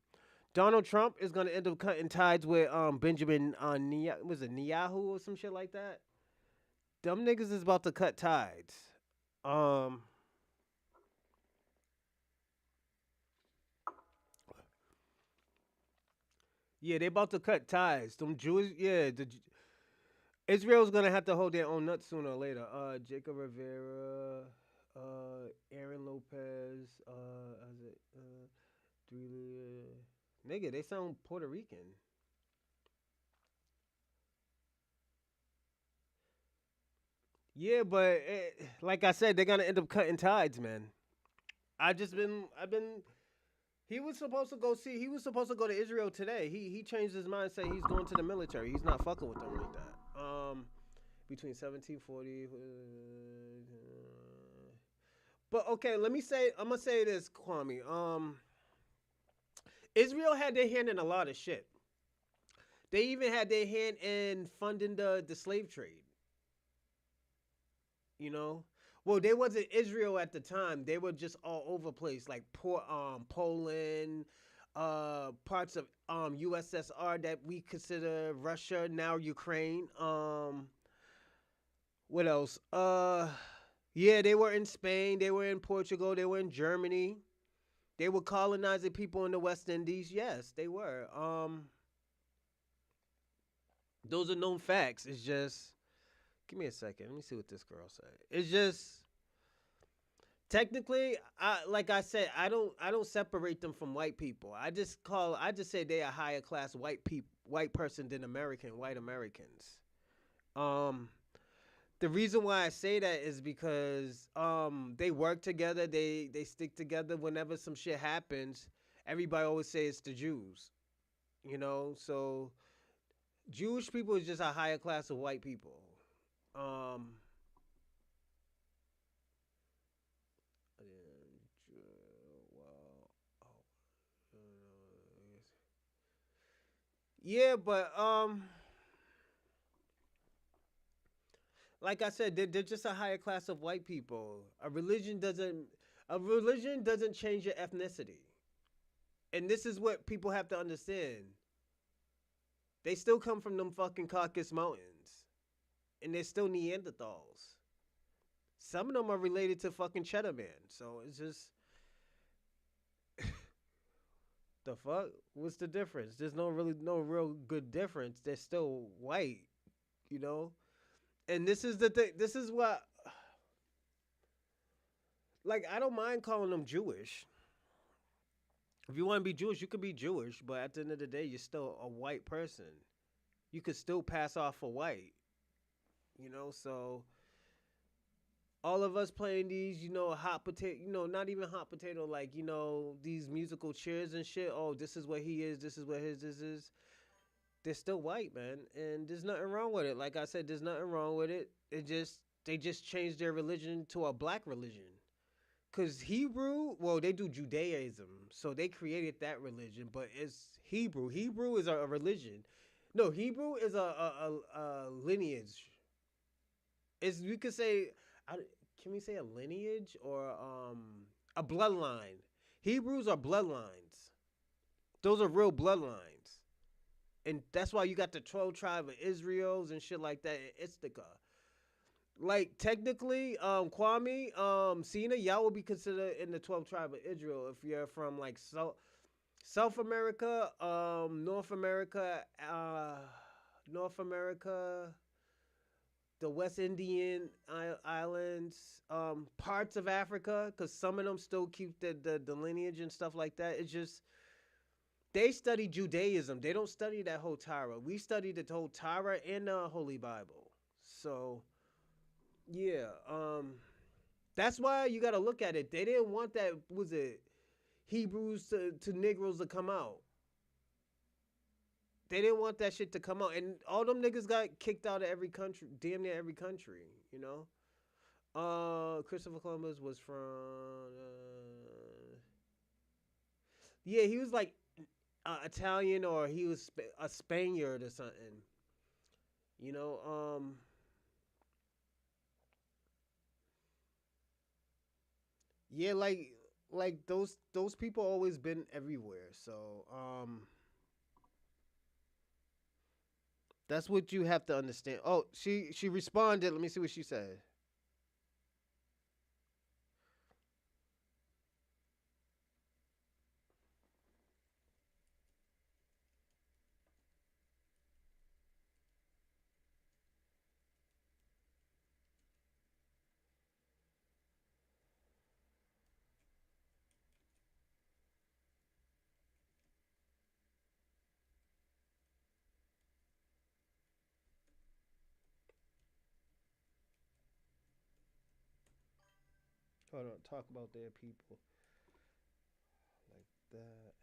Donald Trump is gonna end up cutting ties with Benjamin was it Netanyahu or some shit like that. Them niggas is about to cut ties. Um, yeah, they about to cut ties. Them Jewish, yeah, Israel's gonna have to hold their own nuts sooner or later. Jacob Rivera, Aaron Lopez, is it, nigga, they sound Puerto Rican. Yeah, but like I said, they're gonna end up cutting ties, man. I've been. He was supposed to go see. He was supposed to go to Israel today. He changed his mind, say he's going to the military. He's not fucking with them like that. Between 1740. But okay, let me say. I'm gonna say this, Kwame. Israel had their hand in a lot of shit. They even had their hand in funding the slave trade. You know, well, they wasn't Israel at the time. They were just all over the place, like Poland, parts of USSR that we consider Russia, now Ukraine. What else? Yeah, they were in Spain. They were in Portugal. They were in Germany. They were colonizing people in the West Indies. Yes, they were. Those are known facts. It's just, give me a second. Let me see what this girl said. It's just technically, like I said, I don't separate them from white people. I just say they are higher class white person than white Americans. Um, the reason why I say that is because they work together, they stick together. Whenever some shit happens, everybody always say it's the Jews. You know, so Jewish people is just a higher class of white people. Um, well, yeah, but like I said, they're just a higher class of white people. A religion doesn't change your ethnicity, and this is what people have to understand. They still come from them fucking Caucasus Mountains, and they're still Neanderthals. Some of them are related to fucking Cheddar Man, so it's just the fuck. What's the difference? There's no real good difference. They're still white, you know. And this is the thing. This is what, like, I don't mind calling them Jewish. If you want to be Jewish, you could be Jewish, but at the end of the day, you're still a white person. You could still pass off for white, you know. So all of us playing these, hot potato, not even hot potato, like, these musical chairs and shit. Oh, this is what he is. This is what his this is. They're still white, man, and there's nothing wrong with it. Like I said, there's nothing wrong with it. They just changed their religion to a black religion. Cause Hebrew, well, they do Judaism, so they created that religion, but it's Hebrew. Hebrew is a religion. No, Hebrew is a lineage. Is we could say, I, can we say a lineage or a bloodline? Hebrews are bloodlines. Those are real bloodlines, and that's why you got the 12 tribe of Israel's and shit like that. Istika. Like technically, Kwame, Cena, y'all will be considered in the 12 tribe of Israel if you're from like South America, North America, the West Indian islands, parts of Africa, because some of them still keep the lineage and stuff like that. It's just they study Judaism. They don't study that whole Torah. We study the whole Torah and the Holy Bible. So yeah, that's why you got to look at it. They didn't want that. Was it Hebrews to Negroes to come out? They didn't want that shit to come out, and all them niggas got kicked out of every country, damn near every country. You know. Christopher Columbus was from. Yeah, he was like Italian, or he was a Spaniard or something. You know. Yeah, like those people always been everywhere. So that's what you have to understand. Oh, she responded. Let me see what she said. Hold on, talk about their people like that.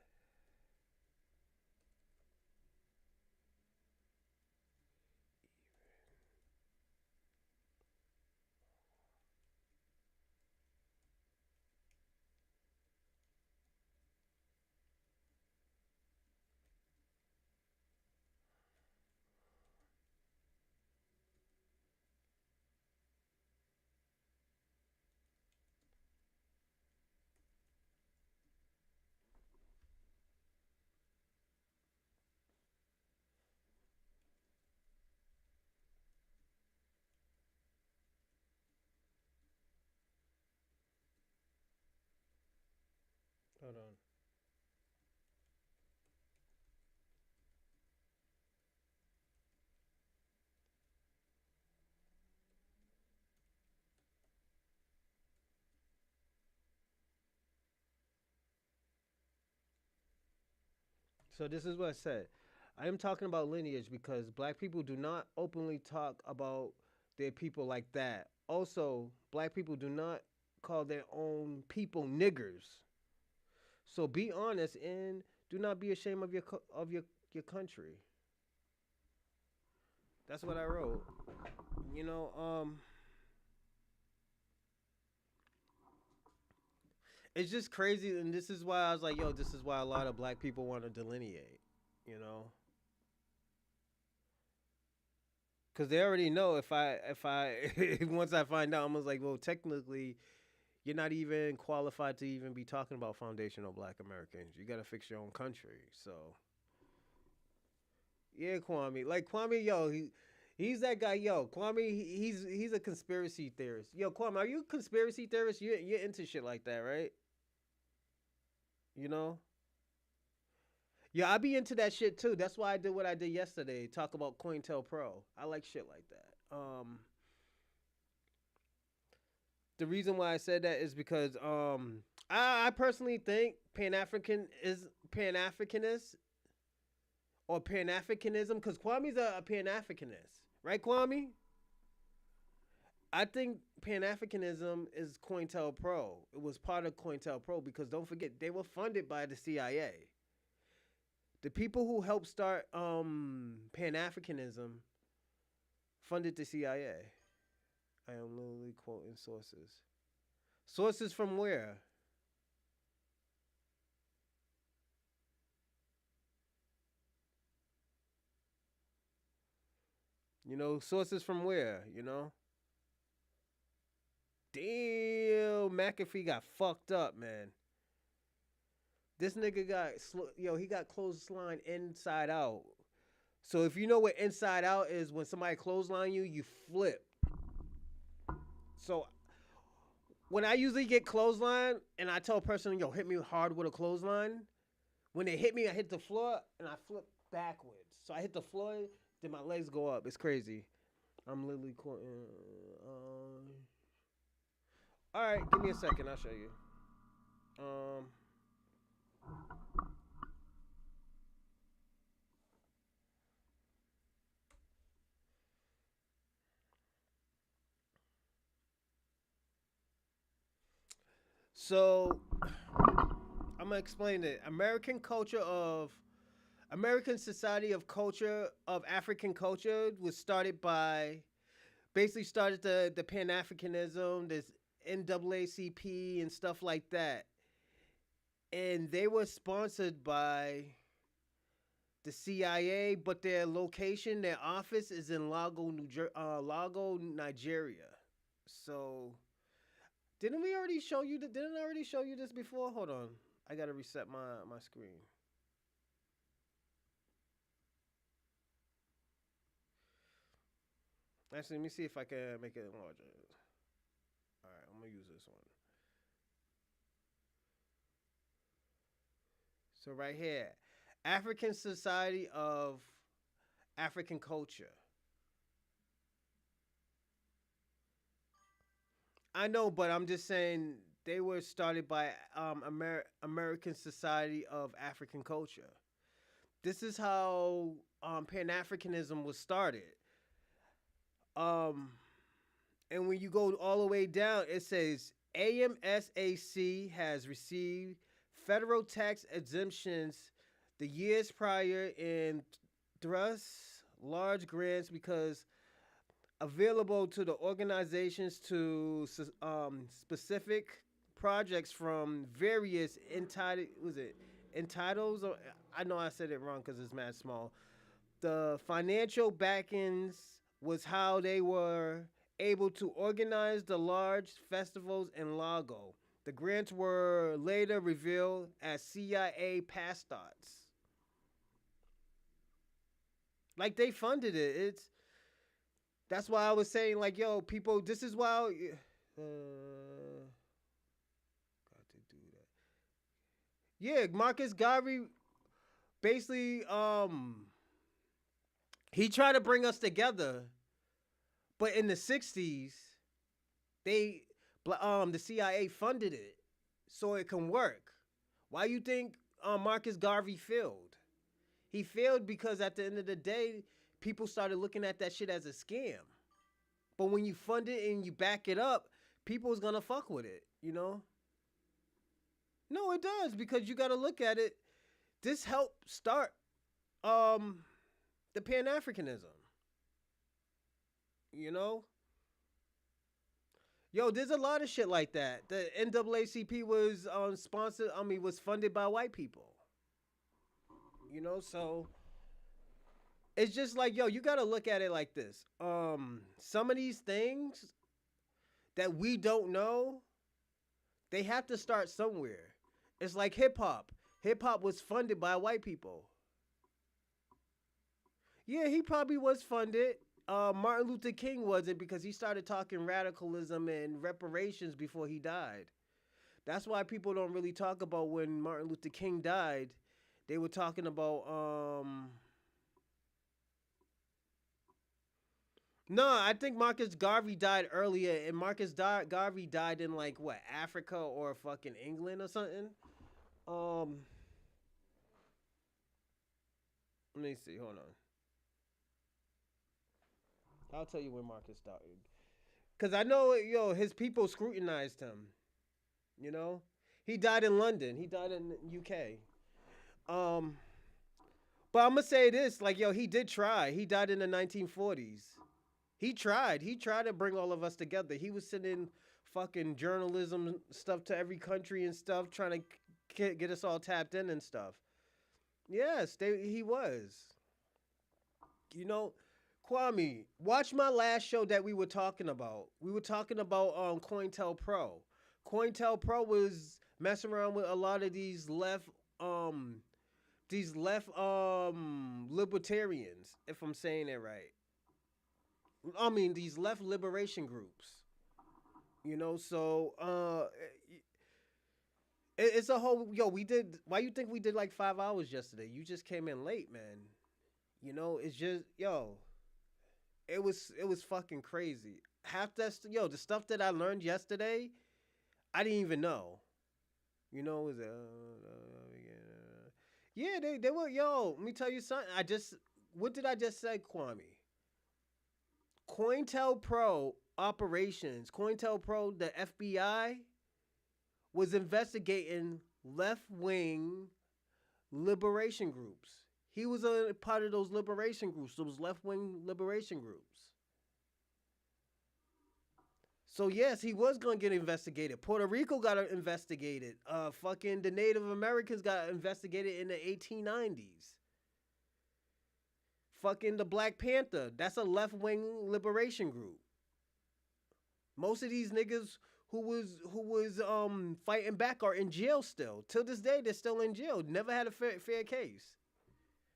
Hold on. So this is what I said. I am talking about lineage because black people do not openly talk about their people like that. Also, black people do not call their own people niggers. So be honest and Do not be ashamed of your country. That's what I wrote. You know, it's just crazy, and this is why I was like, yo, this is why a lot of black people want to delineate. You know, because they already know if I once I find out, I'm just like, well, technically, you're not even qualified to even be talking about foundational Black Americans. You got to fix your own country. So yeah, Kwame, like Kwame, yo, he's that guy, yo. Kwame, he's a conspiracy theorist. Yo, Kwame, are you a conspiracy theorist? You're into shit like that, right? You know. Yeah, I be into that shit too. That's why I did what I did yesterday. Talk about COINTELPRO. I like shit like that. The reason why I said that is because I personally think Pan Africanist or Pan Africanism because Kwame's a Pan Africanist, right, Kwame? I think Pan Africanism is COINTELPRO. It was part of COINTELPRO because don't forget they were funded by the CIA. The people who helped start Pan Africanism funded the CIA. I am literally quoting sources. Sources from where? You know, sources from where? You know? Damn, McAfee got fucked up, man. This nigga he got clothesline inside out. So if you know what inside out is, when somebody clothesline you, you flip. So when I usually get clothesline and I tell a person, yo, hit me hard with a clothesline, when they hit me, I hit the floor and I flip backwards. So I hit the floor, then my legs go up. It's crazy. I'm literally quoting. All right, give me a second. I'll show you. Um, so I'm gonna explain it. American Society of Culture of African Culture was started by basically started the Pan Africanism, this NAACP and stuff like that, and they were sponsored by the CIA, but their office is in Lago, Nigeria. So, Didn't I already show you this before? Hold on, I gotta reset my screen. Actually, let me see if I can make it larger. All right, I'm gonna use this one. So right here, African Society of African Culture. I know, but I'm just saying they were started by American Society of African Culture. This is how Pan Africanism was started. Um, and when you go all the way down, it says AMSAC has received federal tax exemptions the years prior and thus large grants because available to the organizations to specific projects from various entitles, or I know I said it wrong because it's mad small. The financial backings was how they were able to organize the large festivals in Lago. The grants were later revealed as CIA past thoughts. Like they funded it. That's why I was saying, like, yo, people, this is why got to do that. Yeah, Marcus Garvey basically he tried to bring us together, but in the 60s, they the CIA funded it so it can work. Why you think Marcus Garvey failed? He failed because at the end of the day, people started looking at that shit as a scam. But when you fund it and you back it up, people's gonna fuck with it, you know? No, it does, because you gotta look at it. This helped start um the Pan Africanism. You know, yo, there's a lot of shit like that. The NAACP was sponsored. I mean, was funded by white people. You know, so it's just like, yo, you got to look at it like this. Some of these things that we don't know, they have to start somewhere. It's like hip hop. Hip hop was funded by white people. Yeah, he probably was funded. Martin Luther King wasn't because he started talking radicalism and reparations before he died. That's why people don't really talk about when Martin Luther King died. They were talking about no, I think Marcus Garvey died earlier, and Garvey died in like what, Africa or fucking England or something. Um, Let me see. Hold on. I'll tell you when Marcus died. Cause I know, yo, his people scrutinized him. You know, he died in London. He died in UK. Um, but I'm gonna say this, like, yo, he did try. He died in the 1940s. He tried. He tried to bring all of us together. He was sending fucking journalism stuff to every country and stuff, trying to get us all tapped in and stuff. Yes, he was. You know, Kwame, watch my last show that we were talking about. We were talking about COINTELPRO. COINTELPRO was messing around with a lot of these left libertarians, if I'm saying it right. I mean these left liberation groups. You know, so it's a whole, yo, we did, why you think we did like 5 hours yesterday? You just came in late, man. You know, it's just, yo, it was fucking crazy. Half that, yo, the stuff that I learned yesterday, I didn't even know. You know, it was yeah, they were, yo. Let me tell you something. What did I just say, Kwame? COINTELPRO operations, COINTELPRO, the FBI was investigating left wing liberation groups. He was a part of those liberation groups, those left wing liberation groups. So yes, he was gonna get investigated. Puerto Rico got investigated. Fucking the Native Americans got investigated in the 1890s. Fucking the Black Panther, that's a left wing liberation group. Most of these niggas who was fighting back are in jail still. Till this day, they're still in jail. Never had a fair case.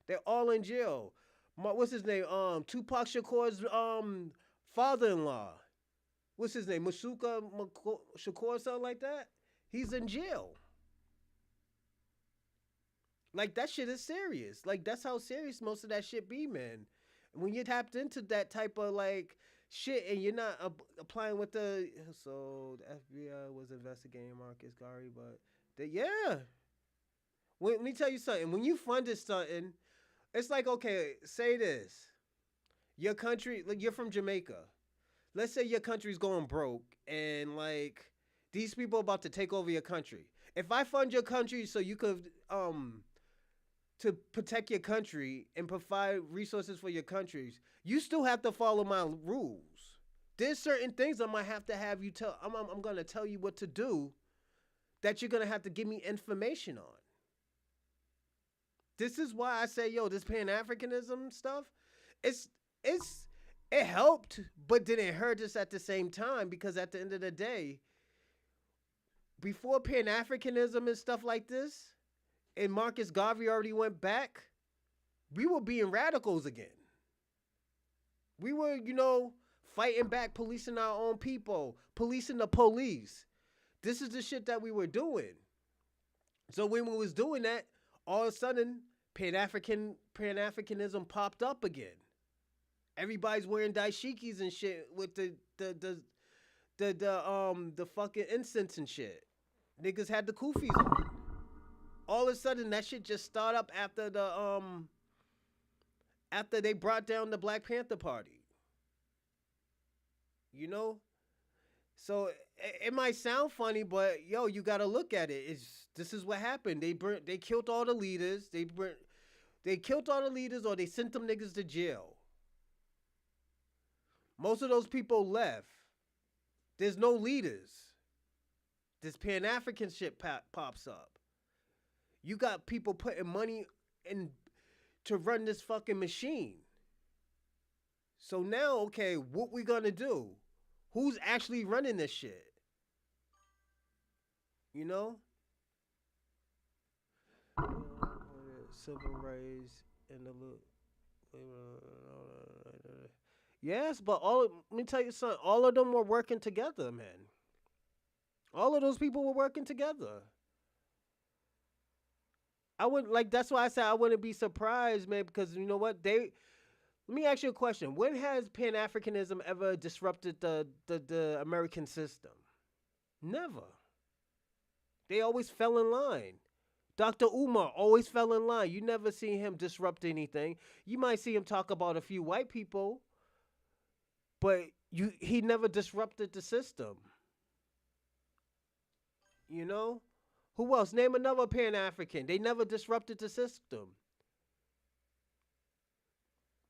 They're all in jail. What's his name? Tupac Shakur's father-in-law. What's his name? Masuka Shakur, something like that. He's in jail. Like, that shit is serious. Like, that's how serious most of that shit be, man. When you tapped into that type of like shit and you're not applying with so the FBI was investigating Marcus Garvey, but yeah. Let me tell you something. When you funded something, it's like, okay, say this. Your country, like, you're from Jamaica. Let's say your country's going broke and like these people are about to take over your country. If I fund your country so you could to protect your country and provide resources for your countries, you still have to follow my rules. There's certain things I might have to have you tell. I'm gonna tell you what to do that you're gonna have to give me information on. This is why I say, yo, this Pan-Africanism stuff, it helped, but didn't hurt us at the same time, because at the end of the day, before Pan-Africanism and stuff like this, and Marcus Garvey already went back, we were being radicals again. We were, fighting back, policing our own people, policing the police. This is the shit that we were doing. So when we was doing that, all of a sudden, Pan-Africanism popped up again. Everybody's wearing dashikis and shit with the fucking incense and shit. Niggas had the kufis on. All of a sudden, that shit just started up after they brought down the Black Panther Party. So it might sound funny, but yo, you gotta look at it. This is what happened. They killed all the leaders. They killed all the leaders, or they sent them niggas to jail. Most of those people left. There's no leaders. This Pan African shit pops up. You got people putting money in to run this fucking machine. So now, okay, what we gonna do? Who's actually running this shit? You know? Civil rights and the look. Yes, but let me tell you something. All of them were working together, man. All of those people were working together. I wouldn't like. That's why I said I wouldn't be surprised, man. Because you know what? Let me ask you a question. When has Pan Africanism ever disrupted the American system? Never. They always fell in line. Dr. Umar always fell in line. You never see him disrupt anything. You might see him talk about a few white people, but he never disrupted the system. You know? Who else? Name another Pan-African. They never disrupted the system.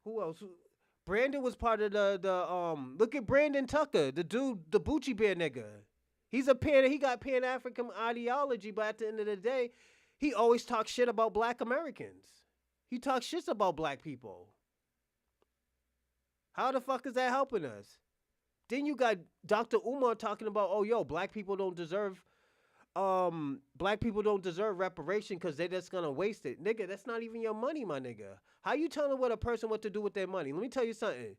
Who else? Brandon was part of the look at Brandon Tucker, the dude, the Bucci Bear nigga. He got Pan-African ideology, but at the end of the day, he always talks shit about black Americans. He talks shit about black people. How the fuck is that helping us? Then you got Dr. Umar talking about, oh yo, black people don't deserve reparation because they're just gonna waste it. Nigga, that's not even your money, my nigga. How you telling what a person what to do with their money? Let me tell you something.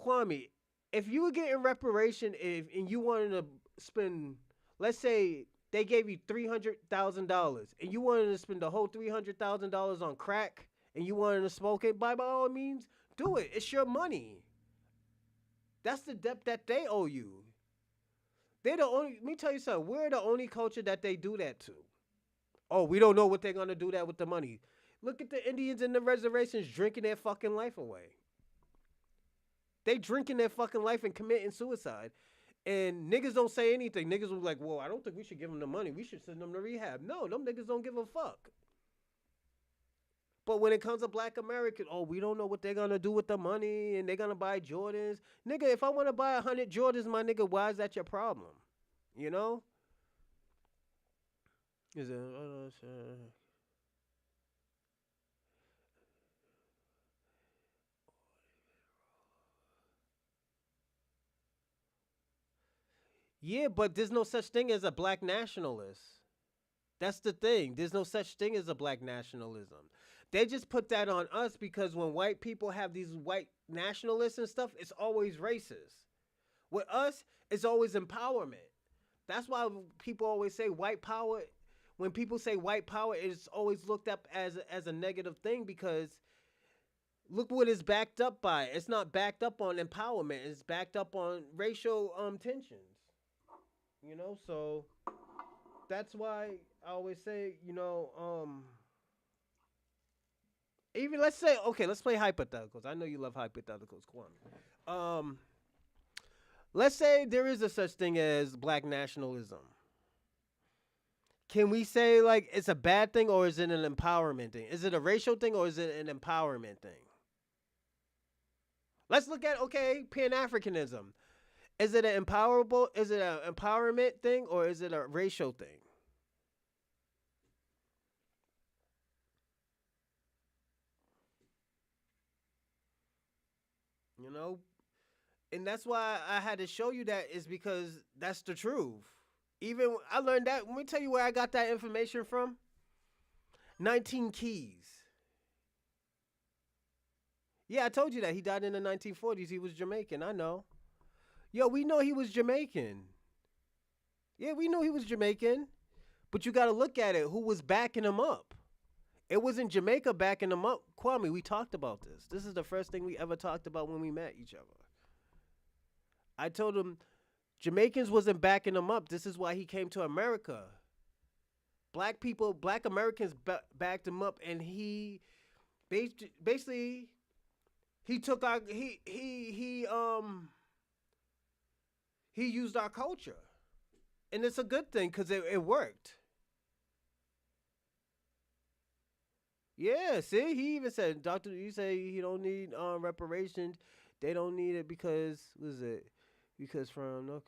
Kwame, if you were getting reparation and you wanted to spend, let's say they gave you $300,000 and you wanted to spend the whole $300,000 on crack and you wanted to smoke it, by all means, do it. It's your money. That's the debt that they owe you. Let me tell you something. We're the only culture that they do that to. Oh, we don't know what they're going to do that with the money. Look at the Indians in the reservations drinking their fucking life away. They drinking their fucking life and committing suicide. And niggas don't say anything. Niggas will be like, well, I don't think we should give them the money. We should send them to rehab. No, them niggas don't give a fuck. But when it comes to black American, oh, we don't know what they're going to do with the money and they're going to buy Jordans. Nigga, if I want to buy 100 Jordans, my nigga, why is that your problem? You know? Is it? Yeah, but there's no such thing as a black nationalist. That's the thing. There's no such thing as a black nationalism. They just put that on us because when white people have these white nationalists and stuff, it's always racist. With us, it's always empowerment. That's why people always say white power. When people say white power, it's always looked up as a negative thing because look what it's backed up by. It's not backed up on empowerment. It's backed up on racial tensions. You know, so that's why I always say, you know, even let's say, okay, let's play hypotheticals. I know you love hypotheticals, Kwame. Let's say there is a such thing as black nationalism. Can we say like it's a bad thing or is it an empowerment thing? Is it a racial thing or is it an empowerment thing? Let's look at, okay, Pan-Africanism. Is it an empowerment thing or is it a racial thing? You know? And that's why I had to show you that is because that's the truth. Even I learned that. Let me tell you where I got that information from. 19 Keys. Yeah, I told you that. He died in the 1940s. He was Jamaican. I know. Yo, we know he was Jamaican. Yeah, we know he was Jamaican. But you got to look at it. Who was backing him up? It wasn't Jamaica backing him up. Kwame, we talked about this. This is the first thing we ever talked about when we met each other. I told him Jamaicans wasn't backing him up. This is why he came to America. Black people, black Americans backed him up, and he basically he took our he He used our culture, and it's a good thing because it worked. Yeah, see, he even said, Doctor, you say he don't need reparations. They don't need it because what is it? Because from no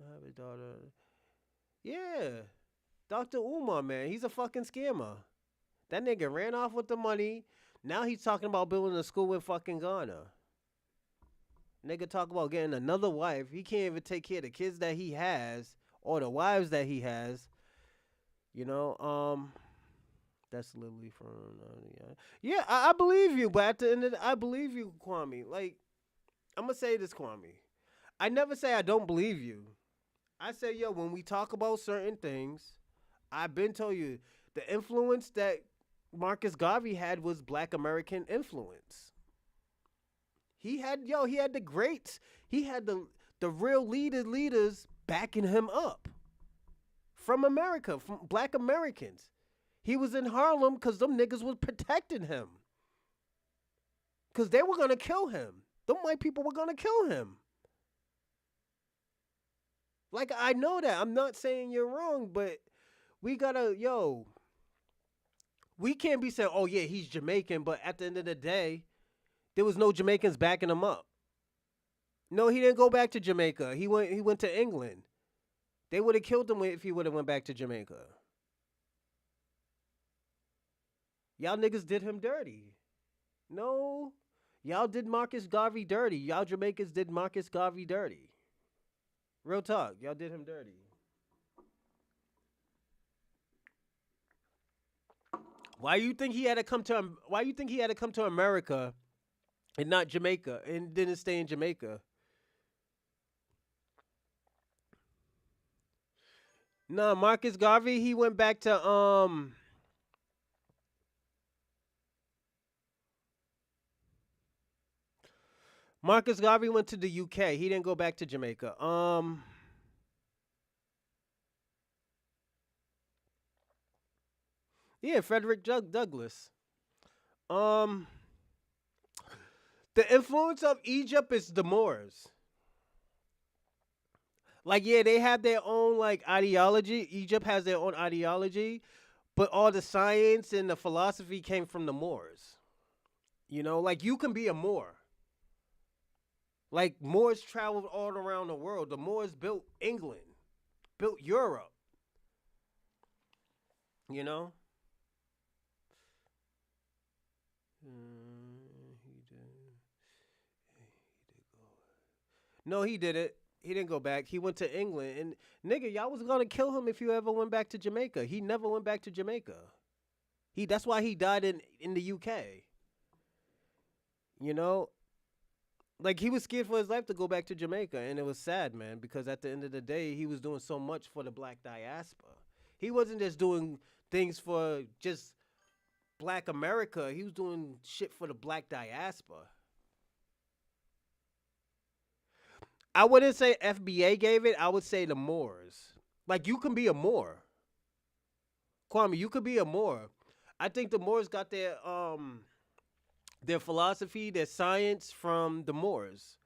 have a daughter. Yeah, Doctor Umar, man, he's a fucking scammer. That nigga ran off with the money. Now he's talking about building a school in fucking Ghana. Nigga talk about getting another wife. He can't even take care of the kids that he has or the wives that he has. You know, that's literally from. Yeah, I believe you, but at the end of I believe you, Kwame. Like, I'm gonna say this, Kwame. I never say I don't believe you. I say, yo, when we talk about certain things, I've been told you the influence that Marcus Garvey had was Black American influence. He had the greats. He had the real leaders backing him up from America, from Black Americans. He was in Harlem because them niggas was protecting him. Because they were going to kill him. Them white people were going to kill him. Like, I know that. I'm not saying you're wrong, but we got to, we can't be saying, oh, yeah, he's Jamaican, but at the end of the day, there was no Jamaicans backing him up. No, he didn't go back to Jamaica. He went to England. They would have killed him if he would have went back to Jamaica. Y'all niggas did him dirty. No, y'all did Marcus Garvey dirty. Y'all Jamaicans did Marcus Garvey dirty. Real talk, y'all did him dirty. Why you think he had to come to? Why you think he had to come to America and not Jamaica and didn't stay in Jamaica? No, Marcus Garvey, he went back to Marcus Garvey went to the UK. He didn't go back to Jamaica. Yeah, Frederick Douglass. Um the influence of Egypt is the Moors. Like, yeah, they have their own like ideology. Egypt has their own ideology, but all the science and the philosophy came from the Moors. You know, like you can be a Moor. Like Moors traveled all around the world. The Moors built England, built Europe. You know. He did. He did go. No, he did it. He didn't go back. He went to England, and nigga, y'all was gonna kill him if you ever went back to Jamaica. He never went back to Jamaica. That's why he died in the UK. You know, like he was scared for his life to go back to Jamaica, and it was sad, man, because at the end of the day, he was doing so much for the Black diaspora. He wasn't just doing things for just Black America. He was doing shit for the Black diaspora. I wouldn't say FBA gave it. I would say the Moors. Like you can be a Moor, Kwame. You could be a Moor. I think the Moors got their philosophy, their science from the Moors.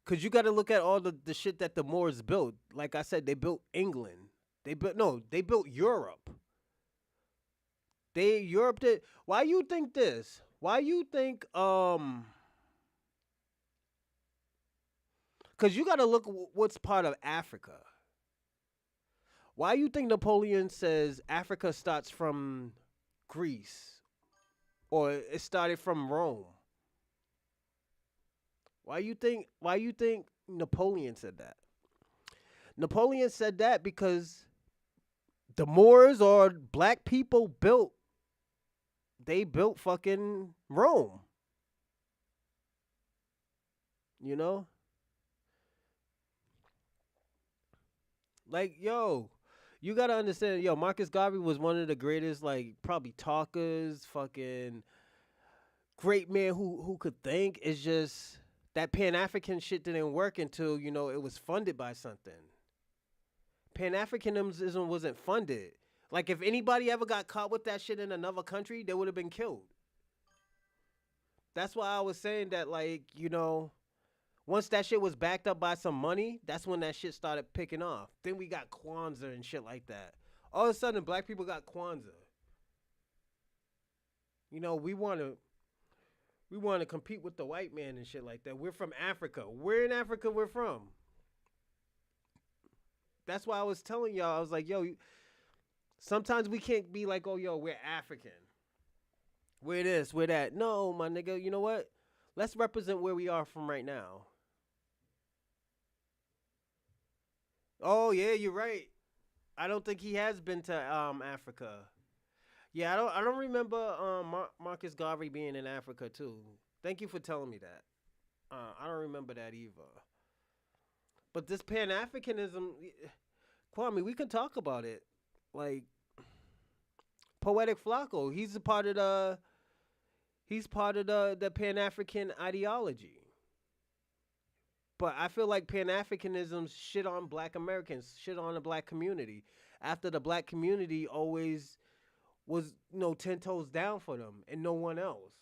Cause you got to look at all the shit that the Moors built. Like I said, they built England. They built Europe. Europe did. Why you think this? Why you think Cause you got to look what's part of Africa. Why you think Napoleon says Africa starts from Greece or it started from Rome? Why you think Napoleon said that? Napoleon said that because the Moors or black people built fucking Rome. You know? Like, yo, you gotta understand, yo, Marcus Garvey was one of the greatest, like, probably talkers, fucking great man who could think. It's just that Pan-African shit didn't work until, it was funded by something. Pan-Africanism wasn't funded. Like, if anybody ever got caught with that shit in another country, they would have been killed. That's why I was saying that, like, Once that shit was backed up by some money, that's when that shit started picking off. Then we got Kwanzaa and shit like that. All of a sudden, black people got Kwanzaa. You know, we want to compete with the white man and shit like that. We're from Africa. Where in Africa we're from? That's why I was telling y'all. I was like, yo, sometimes we can't be like, oh, yo, we're African. We're this, we're that. No, my nigga, you know what? Let's represent where we are from right now. Oh yeah, you're right. I don't think he has been to Africa. Yeah, I don't remember Marcus Garvey being in Africa too. Thank you for telling me that. I don't remember that either. But this Pan Africanism, Kwame, we can talk about it. Like Poetik Flakko, he's part of the Pan African ideology. But I feel like Pan Africanism shit on Black Americans, shit on the Black community. After the Black community always was, 10 toes down for them and no one else.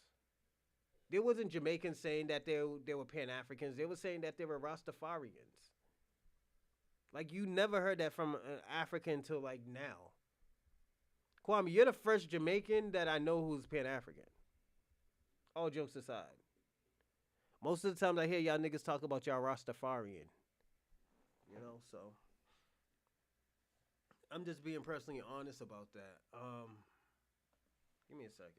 There wasn't Jamaicans saying that they were Pan Africans. They were saying that they were Rastafarians. Like you never heard that from an African until like now. Kwame, you're the first Jamaican that I know who's Pan African. All jokes aside. Most of the time I hear y'all niggas talk about y'all Rastafarian. So I'm just being personally honest about that. Give me a second.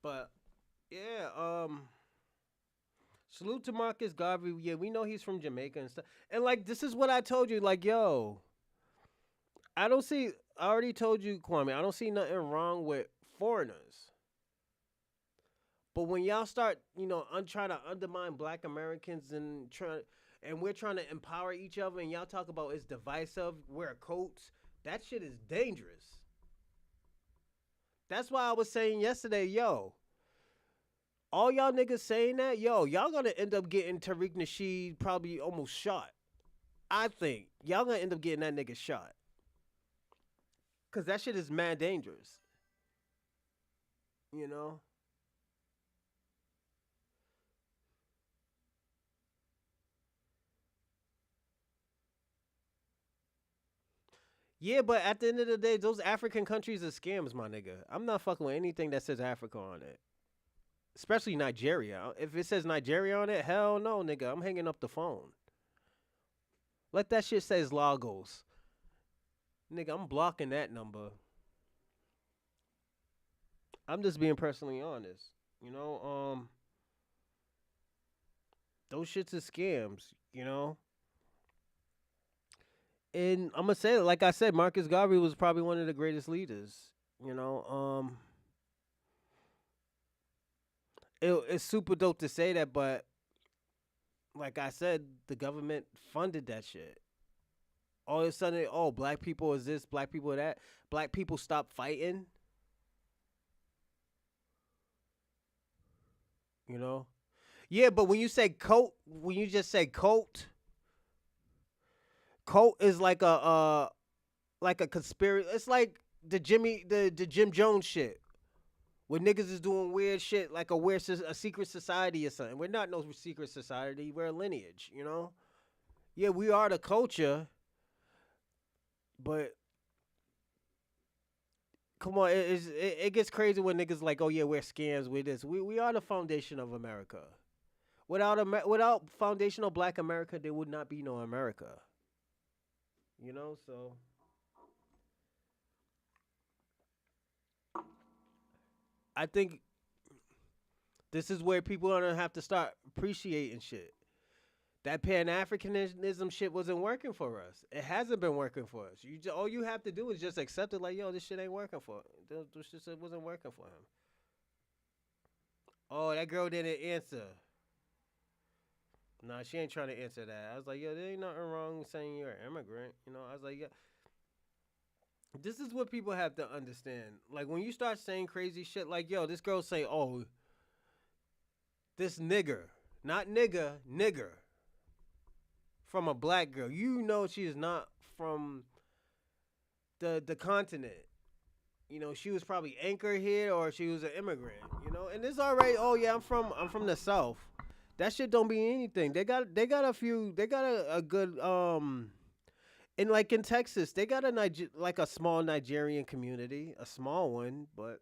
But yeah, salute to Marcus Garvey. Yeah, we know he's from Jamaica and stuff. And like this is what I told you, like, yo, I don't see I already told you, Kwame, I don't see nothing wrong with foreigners. But when y'all start, trying to undermine Black Americans and we're trying to empower each other, and y'all talk about it's divisive, wear coats, that shit is dangerous. That's why I was saying yesterday, yo, all y'all niggas saying that, yo, y'all gonna end up getting Tariq Nasheed probably almost shot. I think y'all gonna end up getting that nigga shot. Cause that shit is mad dangerous. You know? Yeah, but at the end of the day, those African countries are scams, my nigga. I'm not fucking with anything that says Africa on it. Especially Nigeria. If it says Nigeria on it, hell no, nigga. I'm hanging up the phone. Let that shit says Lagos. Nigga, I'm blocking that number. I'm just being personally honest. Those shits are scams. And I'm gonna say it, like I said, Marcus Garvey was probably one of the greatest leaders. You know, it's super dope to say that, but like I said, the government funded that shit. All of a sudden, oh, black people is this, black people are that. Black people stop fighting. You know, yeah, but when you say coat, when you just say cult is like a conspiracy. It's like the Jim Jones shit. Where niggas is doing weird shit like a secret society or something. We're not no secret society. We're a lineage. Yeah, we are the culture, but come on, it gets crazy when niggas like, oh yeah, we're scams with this. We are the foundation of America. Without foundational Black America, there would not be no America. So I think this is where people are gonna have to start appreciating shit. That Pan Africanism shit wasn't working for us. It hasn't been working for us. All you have to do is just accept it, like, yo, this shit ain't working for him. This shit wasn't working for him. Oh, that girl didn't answer. Nah, she ain't trying to answer that. I was like, yo, there ain't nothing wrong saying you're an immigrant. I was like, yeah. This is what people have to understand. Like, when you start saying crazy shit, like, yo, this girl say, oh, this nigger, not nigger, from a black girl. You know she is not from the continent. She was probably anchored here or she was an immigrant. And it's all right. Oh yeah, I'm from the South. That shit don't mean anything. They got a good and like in Texas, they got like a small Nigerian community, a small one, but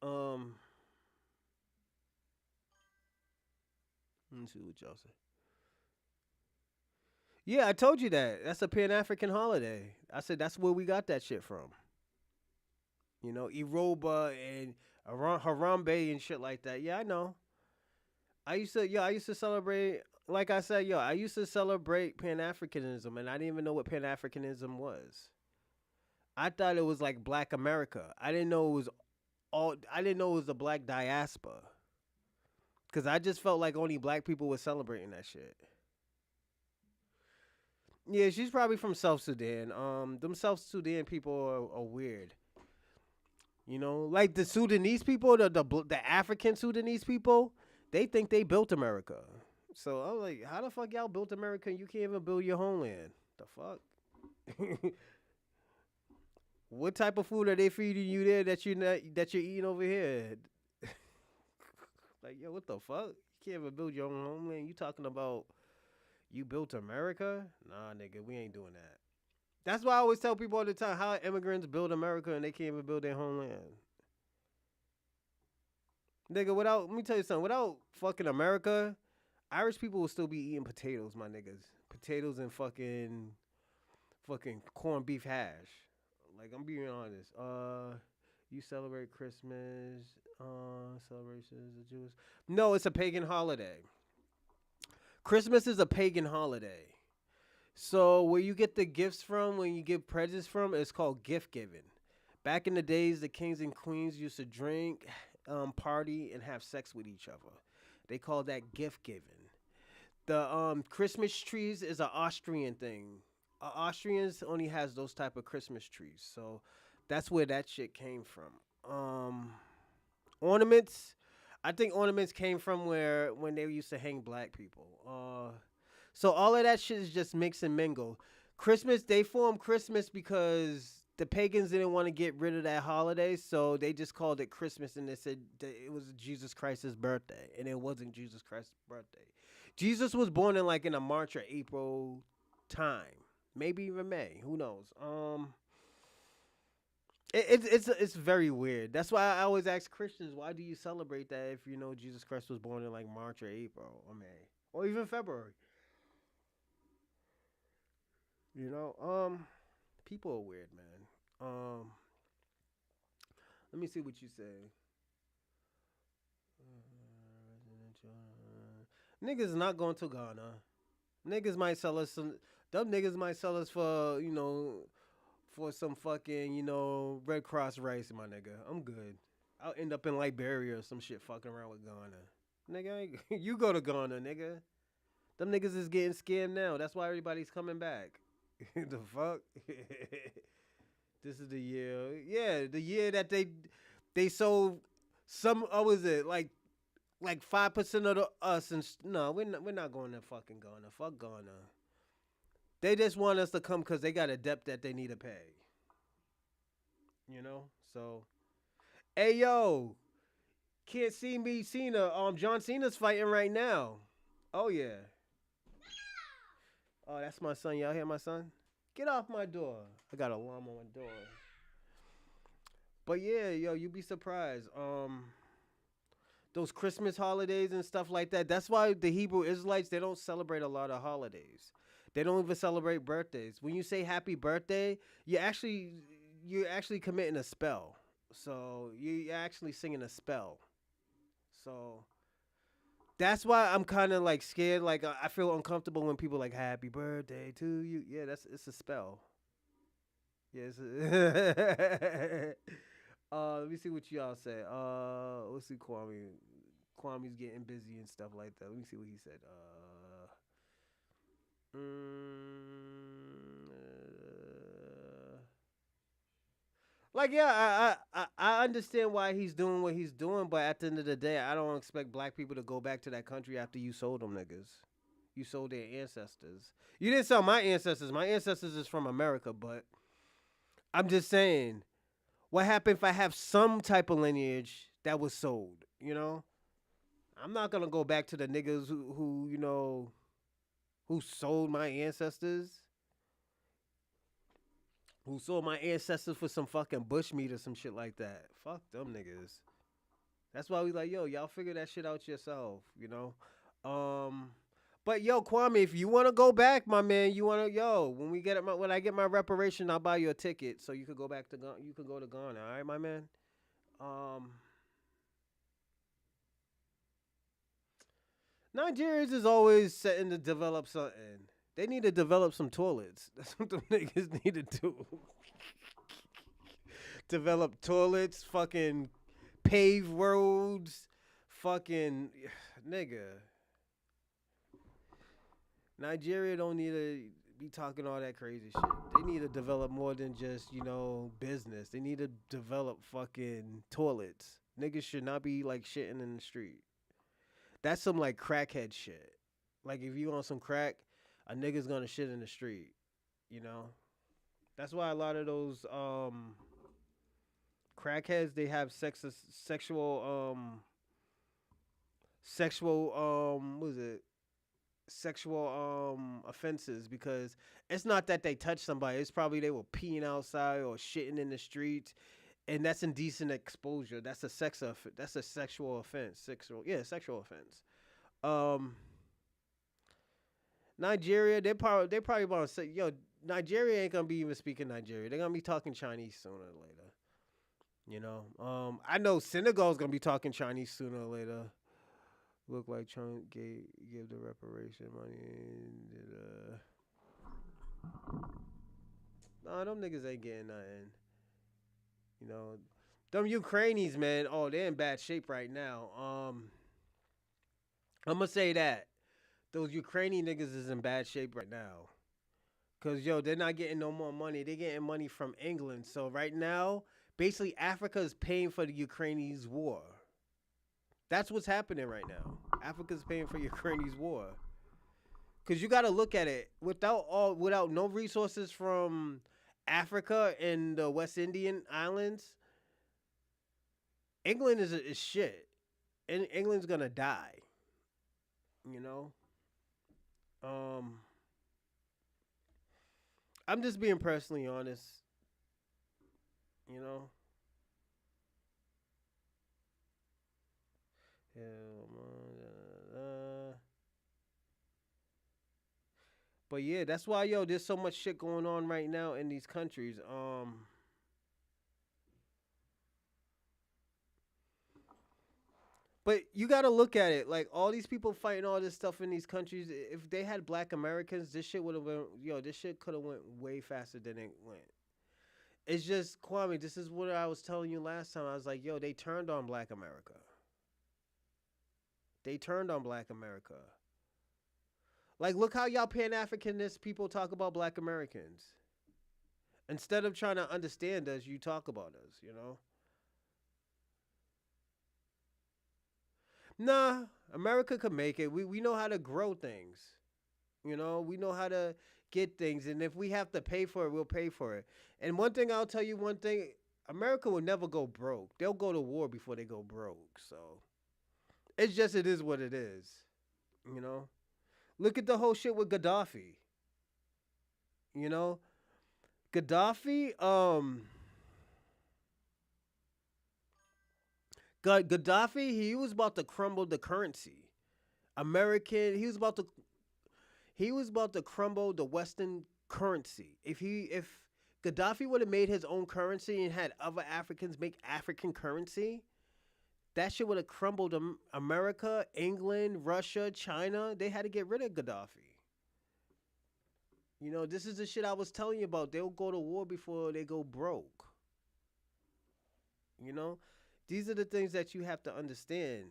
um let me see what y'all say. Yeah, I told you that. That's a Pan African holiday. I said that's where we got that shit from. Iroba and Harambe and shit like that. Yeah, I know. I used to celebrate. Like I said, I used to celebrate Pan Africanism, and I didn't even know what Pan Africanism was. I thought it was like Black America. I didn't know it was all. I didn't know it was the Black diaspora. Cause I just felt like only Black people were celebrating that shit. Yeah, she's probably from South Sudan. Them South Sudan people are weird. Like the Sudanese people, the African Sudanese people, they think they built America. So I'm like, how the fuck y'all built America and you can't even build your homeland? The fuck? What type of food are they feeding you there that you're eating over here? Like, yo, what the fuck? You can't even build your own homeland. You talking about you built America? Nah, nigga, we ain't doing that. That's why I always tell people all the time how immigrants build America and they can't even build their homeland. Nigga, let me tell you something, without fucking America, Irish people will still be eating potatoes, my niggas. Potatoes and fucking corned beef hash. Like, I'm being honest. You celebrate Christmas, celebrations of Jews. No, it's a pagan holiday. Christmas is a pagan holiday. So where you get the gifts from, when you give presents from, it's called gift giving. Back in the days, the kings and queens used to drink, party, and have sex with each other. They call that gift giving. The Christmas trees is an Austrian thing. Austrians only has those type of Christmas trees, so that's where that shit came from. Ornaments, I think ornaments came from where when they used to hang black people. So all of that shit is just mix and mingle. Christmas, they formed Christmas because the pagans didn't want to get rid of that holiday, so they just called it Christmas, and they said that it was Jesus Christ's birthday, and it wasn't Jesus Christ's birthday. Jesus was born in a March or April time, maybe even May. Who knows? It's very weird. That's why I always ask Christians, why do you celebrate that if you know Jesus Christ was born in like March or April or May or even February? People are weird, man. Let me see what you say. Niggas not going to Ghana. Niggas might sell us some. Them niggas might sell us for some fucking Red Cross rice, my nigga. I'm good. I'll end up in Liberia or some shit fucking around with Ghana. Nigga, you go to Ghana, nigga. Them niggas is getting scared now. That's why everybody's coming back. The fuck? This is the year. Yeah, the year that they sold some. What was it like 5% of us? And no, we're not going to fucking Ghana. Fuck Ghana. They just want us to come because they got a debt that they need to pay. So hey yo, can't see me, Cena. John Cena's fighting right now. Oh yeah. Oh, that's my son. Y'all hear my son? Get off my door. I got an alarm on my door. But yeah, yo, you'd be surprised. Those Christmas holidays and stuff like that. That's why the Hebrew Israelites, they don't celebrate a lot of holidays. They don't even celebrate birthdays. When you say happy birthday, you're actually committing a spell. So you're actually singing a spell. So that's why I'm kind of like scared. Like I feel uncomfortable when people like happy birthday to you. Yeah, it's a spell. Yes. Let me see what y'all say. Let's see Kwame. Kwame's getting busy and stuff like that. Let me see what he said. Like yeah, I understand why he's doing what he's doing, but at the end of the day, I don't expect black people to go back to that country after you sold them niggas. You sold their ancestors. You didn't sell my ancestors. My ancestors is from America, but I'm just saying, what happened if I have some type of lineage that was sold? You know, I'm not gonna go back to the niggas who who sold my ancestors, who sold my ancestors for some fucking bushmeat or some shit like that. Fuck them niggas. That's why we like, yo, y'all figure that shit out yourself, you know. Um, but yo, Kwame, if you wanna go back, my man, you wanna when we get when I get my reparation, I'll buy you a ticket so you could go back to you could go to Ghana, all right, my man. Um, Nigerians is always setting to develop something. They need to develop some toilets. That's what the niggas need to do. Develop toilets, fucking pave roads, fucking nigga. Nigeria don't need to be talking all that crazy shit. They need to develop more than just, business. They need to develop fucking toilets. Niggas should not be like shitting in the street. That's some like crackhead shit. Like if you on some crack, a nigga's gonna shit in the street, you know? That's why a lot of those crackheads they have sexual what is it? Sexual offenses because it's not that they touch somebody, it's probably they were peeing outside or shitting in the streets, and that's indecent exposure. That's that's a sexual offense. Sexual offense. Um Nigeria, they probably want to say, yo, Nigeria ain't gonna be even speaking Nigeria. They're gonna be talking Chinese sooner or later. You know, I know Senegal's gonna be talking Chinese sooner or later. Look like Trump give the reparation money. And, nah, them niggas ain't getting nothing. You know, them Ukrainians, man. Oh, they're in bad shape right now. I'm gonna say that those Ukrainian niggas is in bad shape right now. Cause yo, they're not getting no more money. They're getting money from England. So right now, basically, Africa is paying for the Ukrainians' war. That's what's happening right now. Africa's paying for Ukraine's war. Cause you got to look at it without no resources from Africa and the West Indian islands. England is shit, and England's gonna die. You know. Um, I'm just being personally honest. You know. But yeah, that's why there's so much shit going on right now in these countries. But you got to look at it like all these people fighting all this stuff in these countries. If they had Black Americans, this shit would have been this shit could have went way faster than it went. It's just Kwame. This is what I was telling you last time. I was like, they turned on Black America. They turned on Black America. Like, look how y'all Pan-Africanist people talk about Black Americans. Instead of trying to understand us, you talk about us. You know. Nah, America could make it. We know how to grow things. You know, we know how to get things, and if we have to pay for it, we'll pay for it. And one thing I'll tell you, one thing, America will never go broke. They'll go to war before they go broke. So it is what it is. You know, look at the whole shit with Gaddafi. You know, Gaddafi, Gaddafi, he was about to crumble the currency. American, he was about to crumble the Western currency. If Gaddafi would have made his own currency and had other Africans make African currency, that shit would have crumbled America, England, Russia, China. They had to get rid of Gaddafi. You know, this is the shit I was telling you about. They'll go to war before they go broke. You know, these are the things that you have to understand.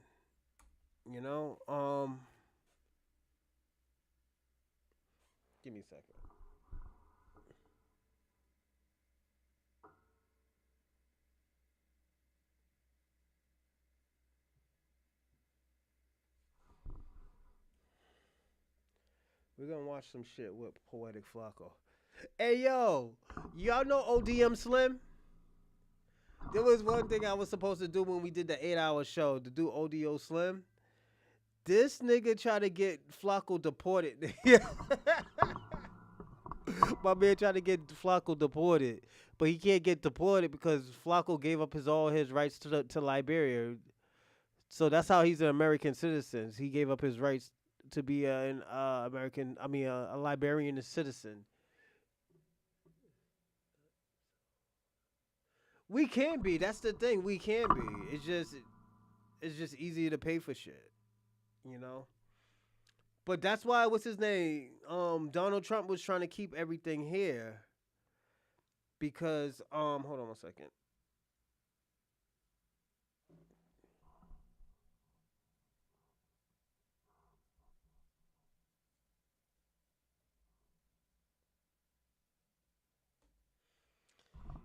You know, give me a second. We're gonna watch some shit with Poetik Flakko. Hey yo, y'all know ODM Slim? There was one thing I was supposed to do when we did the 8 hour show to do ODO Slim. This nigga tried to get Flacco deported. My man tried to get Flacco deported, but he can't get deported because Flacco gave up all his rights to Liberia. So that's how he's an American citizen. He gave up his rights to be an American. I mean, a Liberian citizen. We can be. That's the thing. We can be. It's just easier to pay for shit. You know. But that's why what's his name? Donald Trump was trying to keep everything here because hold on one second.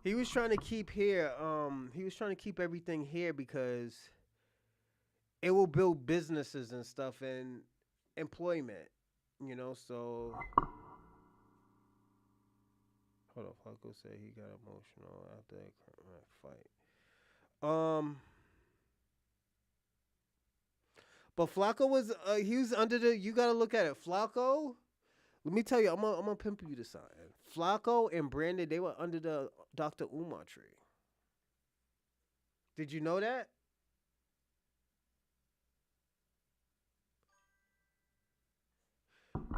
He was trying to keep here. He was trying to keep everything here because it will build businesses and stuff and employment. So hold on. Flacco said he got emotional after that fight. But Flacco was he was under the. You gotta look at it. Flacco. Let me tell you, I'm gonna pimp you to something. Flacco and Brandon, they were under the Dr. Umar tree. Did you know that?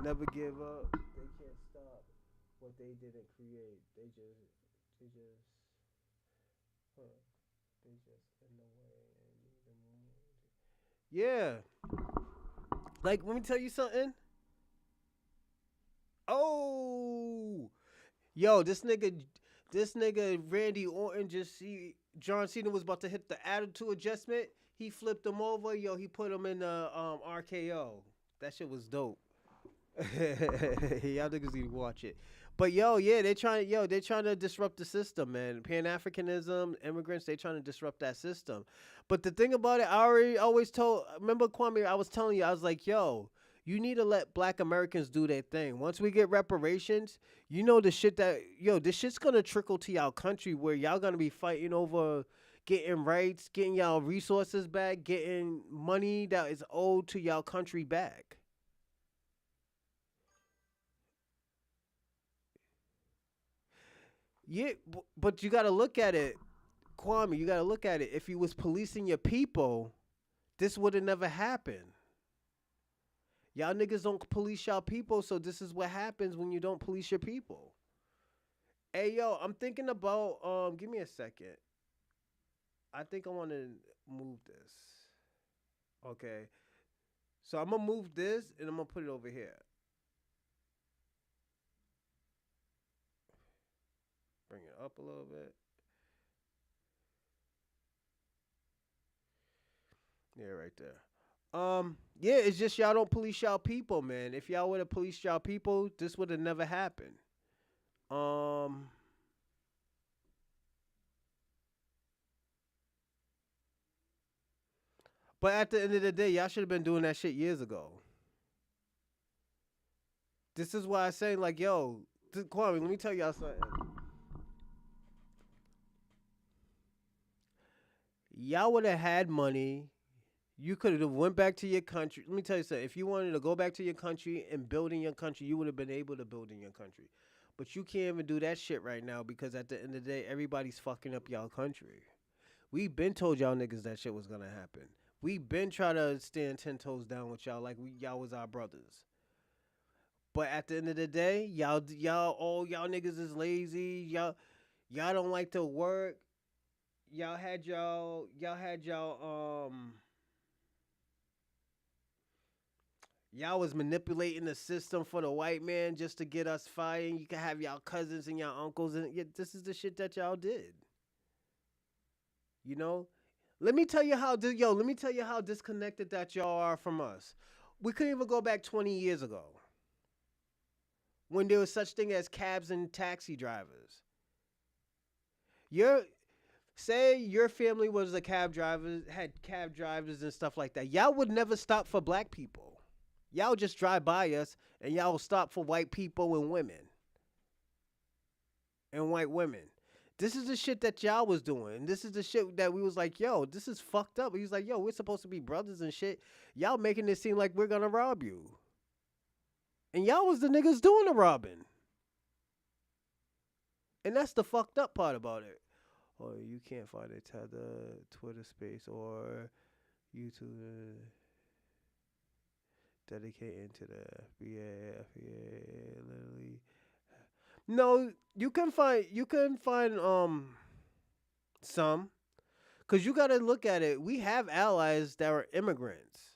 Never give up. They can't stop what they didn't create. Huh, they just in the way and need to move. Yeah. Like, let me tell you something. Oh, yo, this nigga Randy Orton just see John Cena was about to hit the attitude adjustment. He flipped him over. Yo, he put him in the RKO. That shit was dope. Y'all niggas need to watch it. But yo, yeah, they trying to disrupt the system, man. Pan Africanism, immigrants, they trying to disrupt that system. But the thing about it, I already always told. Remember Kwame? I was telling you, I was like, yo, you need to let Black Americans do their thing. Once we get reparations, the shit that this shit's gonna trickle to y'all country where y'all gonna be fighting over getting rights, getting y'all resources back, getting money that is owed to y'all country back. Yeah, but you got to look at it, Kwame. You got to look at it. If you was policing your people, this would have never happened. Y'all niggas don't police y'all people, so this is what happens when you don't police your people. Hey yo, I'm thinking about give me a second. I think I want to move this. Okay. So I'm gonna move this and I'm gonna put it over here. Bring it up a little bit. Yeah, right there. Yeah, it's just y'all don't police y'all people, man. If y'all would have policed y'all people, this would have never happened. Um, but at the end of the day, y'all should have been doing that shit years ago. This is why I say, like, yo, Kwame, let me tell y'all something. Y'all would have had money. You could have went back to your country. Let me tell you something. If you wanted to go back to your country and build in your country, you would have been able to build in your country. But you can't even do that shit right now because at the end of the day, everybody's fucking up y'all country. We been told y'all niggas that shit was gonna happen. We been trying to stand 10 toes down with y'all like y'all was our brothers. But at the end of the day, all y'all niggas is lazy. Y'all don't like to work. Y'all was manipulating the system for the white man just to get us fighting. You can have y'all cousins and y'all uncles, and this is the shit that y'all did. You know, let me tell you how. Let me tell you how disconnected that y'all are from us. We couldn't even go back 20 years ago when there was such thing as cabs and taxi drivers. Your Say your family was a cab driver, had cab drivers and stuff like that. Y'all would never stop for black people. Y'all just drive by us and y'all stop for white people and women. and white women. This is the shit that y'all was doing. This is the shit that we was like, yo, this is fucked up. He was like, yo, we're supposed to be brothers and shit. Y'all making it seem like we're gonna rob you. And y'all was the niggas doing the robbing. And that's the fucked up part about it. Or you can't find a Tether, Twitter space, or YouTube dedicating to the FBA, FBA, literally. No, you can find some, cause you gotta look at it. We have allies that are immigrants.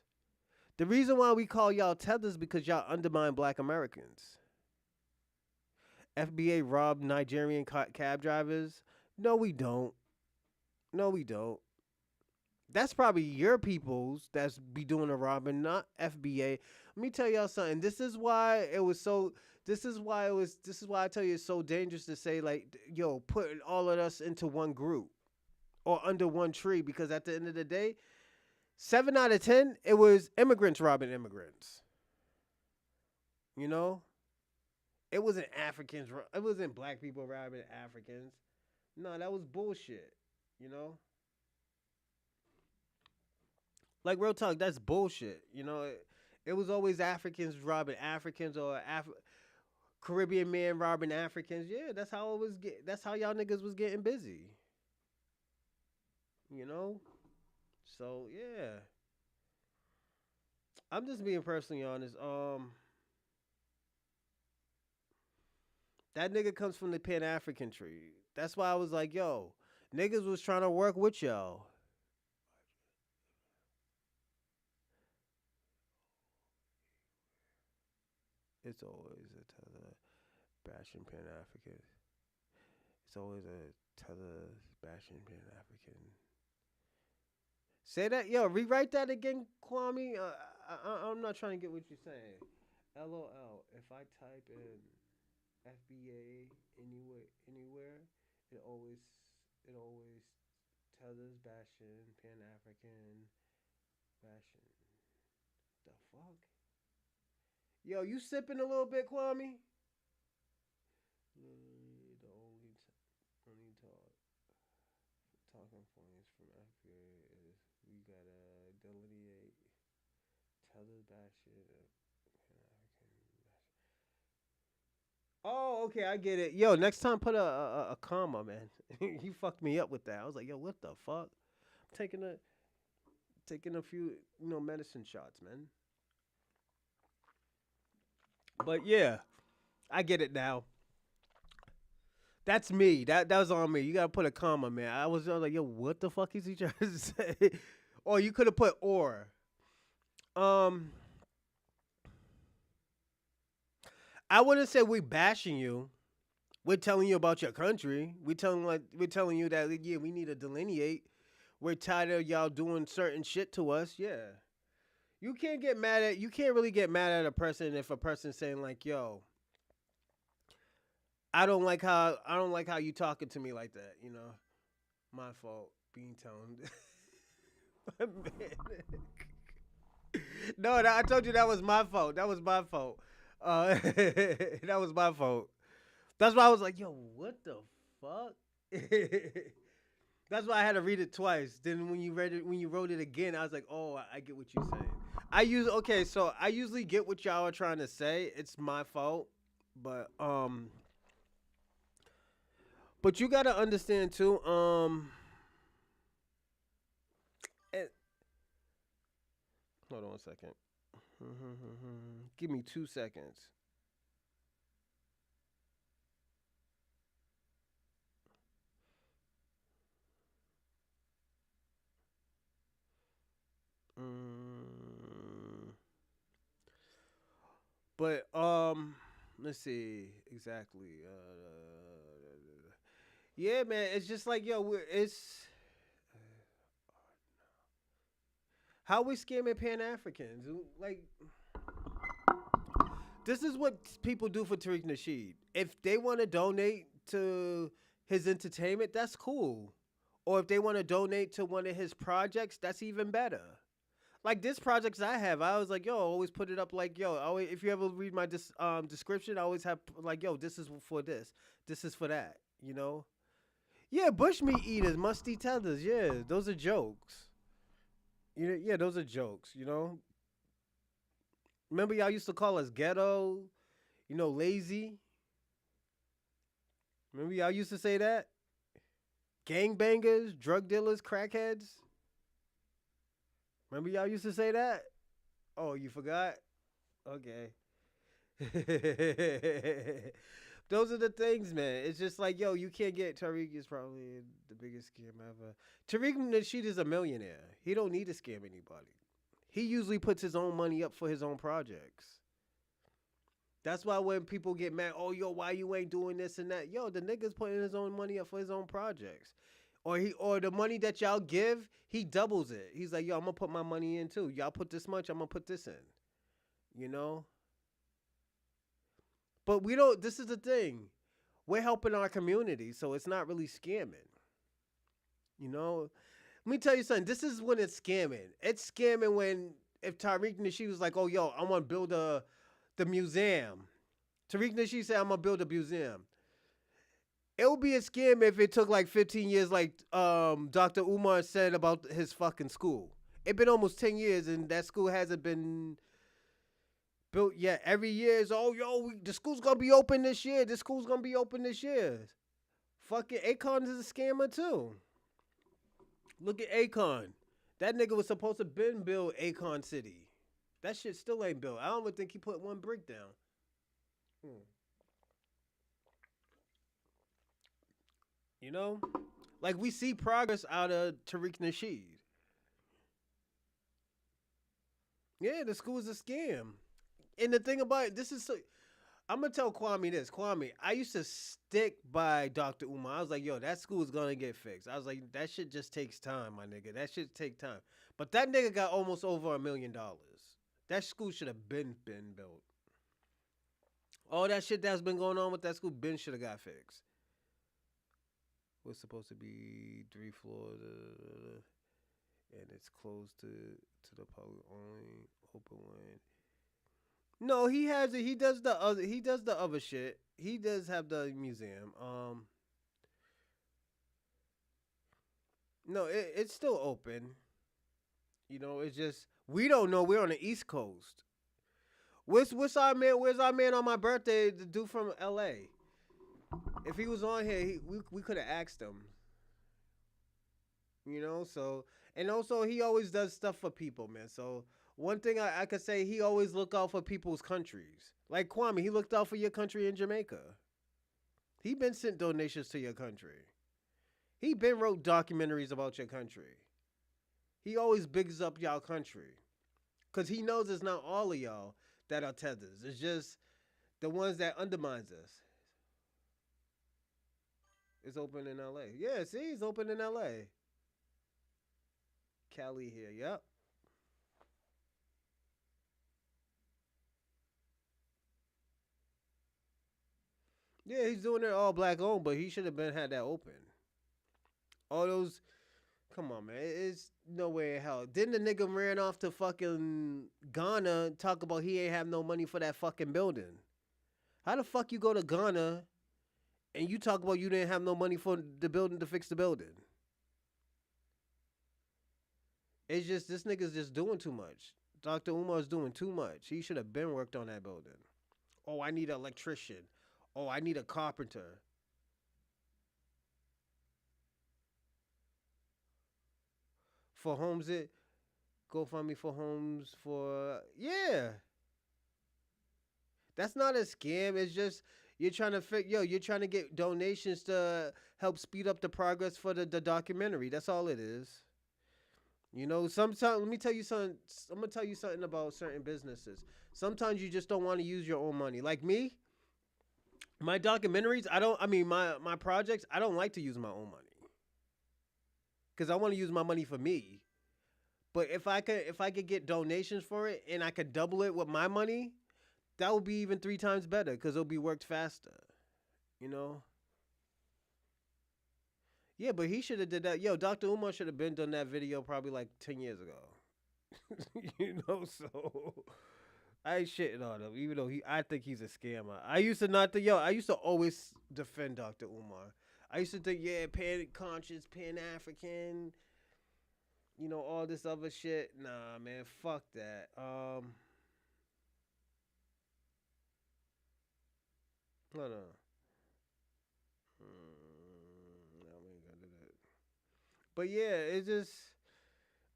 The reason why we call y'all tethers because y'all undermine Black Americans. FBA robbed Nigerian cab drivers. No, we don't. No, we don't. That's probably your peoples that's be doing the robbing, not FBA. Let me tell y'all something. This is why it was so. This is why it was. This is why I tell you it's so dangerous to say like, yo, putting all of us into one group or under one tree because at the end of the day, 7 out of 10 it was immigrants robbing immigrants. You know, it wasn't Africans. It wasn't Black people robbing Africans. No, that was bullshit. You know. Like real talk, that's bullshit. You know, it was always Africans robbing Africans or Caribbean men robbing Africans. Yeah, that's how it was. That's how y'all niggas was getting busy. You know. So yeah, I'm just being personally honest. That nigga comes from the Pan African tree. That's why I was like, yo, niggas was trying to work with y'all. It's always a tether bashing Pan African. It's always a tether bashing Pan African. Say that, yo. Rewrite that again, Kwame. I'm not trying to get what you're saying. LOL. If I type in FBA anywhere, it always tethers bashing Pan African bashing. The fuck? Yo, you sipping a little bit, Kwame? Literally the only talking points from FBA is we gotta delineate tether bashing. Oh, okay, I get it. Yo, next time put a comma, man. You fucked me up with that. I was like, yo, what the fuck? Taking a taking a few, medicine shots, man. But yeah, I get it now. That's me. That was on me. You gotta put a comma, man. I was like, yo, what the fuck is he trying to say? Or you could have put or. Um, I wouldn't say we bashing you. We're telling you about your country. We're telling you that yeah, we need to delineate. We're tired of y'all doing certain shit to us. Yeah. You can't really get mad at a person if a person's saying like, yo, I don't like how you talking to me like that. My fault being toned. My man. No, I told you that was my fault. That was my fault. That was my fault. That's why I was like, yo, what the fuck? That's why I had to read it twice. Then when you wrote it again, I was like, oh, I get what you're saying. So I usually get what y'all are trying to say. It's my fault, but you gotta understand too. Eh, hold on a second. Give me 2 seconds. Mm, but let's see exactly. Yeah, man, it's just like yo, it's how we scamming Pan Africans. Like this is what people do for Tariq Nasheed. If they want to donate to his entertainment, that's cool. Or if they want to donate to one of his projects, that's even better. Like this projects I have, I was like, yo, always put it up like, yo, always, if you ever read my description, I always have like, yo, this is for this is for that, you know. Yeah, bushmeat eaters, musty tethers. Yeah, those are jokes. You know, yeah, those are jokes. You know, remember y'all used to call us ghetto, you know, lazy. Remember y'all used to say that? Gangbangers, drug dealers, crackheads. Remember y'all used to say that? Oh, you forgot? Okay. Those are the things, man. It's just like, yo, you can't get Tariq is probably the biggest scam ever. Tariq Nasheed is a millionaire. He don't need to scam anybody. He usually puts his own money up for his own projects. That's why when people get mad, oh yo, why you ain't doing this and that? Yo, the nigga's putting his own money up for his own projects. Or the money that y'all give, he doubles it. He's like, yo, I'm gonna put my money in too. Y'all put this much, I'm gonna put this in. You know? But we don't this is the thing. We're helping our community, so it's not really scamming. You know? Let me tell you something. This is when it's scamming. It's scamming when if Tariq Nasheed was like, oh yo, I wanna build the museum. Tariq Nasheed said, I'm gonna build a museum. It would be a scam if it took like 15 years, like Dr. Umar said about his fucking school. It's been almost 10 years and that school hasn't been built yet. Every year is, oh, yo, the school's gonna be open this year. The school's gonna be open this year. Fucking Akon is a scammer too. Look at Akon. That nigga was supposed to been build Akon City. That shit still ain't built. I don't even think he put one brick down. Hmm. You know? Like we see progress out of Tariq Nasheed. Yeah, the school is a scam. And the thing about it, this is so I'm gonna tell Kwame this. Kwame, I used to stick by Dr. Umar. I was like, yo, that school is gonna get fixed. I was like, that shit just takes time, my nigga. That shit take time. But that nigga got almost over $1 million. That school should have been built. All that shit that's been going on with that school, Ben should have got fixed. Was supposed to be 3 floors, and it's closed to the public only. Open when. No, he has it. He does the other. He does the other shit. He does have the museum. No, it's still open. You know, it's just we don't know. We're on the East Coast. What's our man? Where's our man on my birthday? The dude from L.A. If he was on here, we could have asked him. You know, so and also he always does stuff for people, man. So one thing I could say, he always look out for people's countries. Like Kwame, he looked out for your country in Jamaica. He been sent donations to your country. He been wrote documentaries about your country. He always bigs up y'all country. Cause he knows it's not all of y'all that are tethers. It's just the ones that undermines us. It's open in LA. Yeah, see, it's open in LA. Cali here, yep. Yeah, he's doing it all black owned, but he should have been had that open. All those, come on, man, it's no way in hell. Then the nigga ran off to fucking Ghana, talk about he ain't have no money for that fucking building. How the fuck you go to Ghana and you talk about you didn't have no money for the building to fix the building? It's just this nigga's just doing too much. Dr. Umar's doing too much. He should have been worked on that building. Oh, I need an electrician. Oh, I need a carpenter. For homes it go find me for homes for yeah. That's not a scam. It's just you're trying to you're trying to get donations to help speed up the progress for the documentary. That's all it is. You know, sometimes let me tell you something. I'm gonna tell you something about certain businesses. Sometimes you just don't want to use your own money. Like me, my documentaries. I don't. I mean, my projects. I don't like to use my own money because I want to use my money for me. But if I could get donations for it and I could double it with my money, that would be even 3 times better because it'll be worked faster. You know. Yeah, but he should have did that. Yo, Dr. Umar should have been done that video probably like 10 years ago. So I ain't shitting on him, even though I think he's a scammer. I used to not think, yo, I used to always defend Dr. Umar. I used to think, yeah, pan conscious, pan African, all this other shit. Nah, man, fuck that. No, no. No, we ain't gonna do that. But yeah, it's just,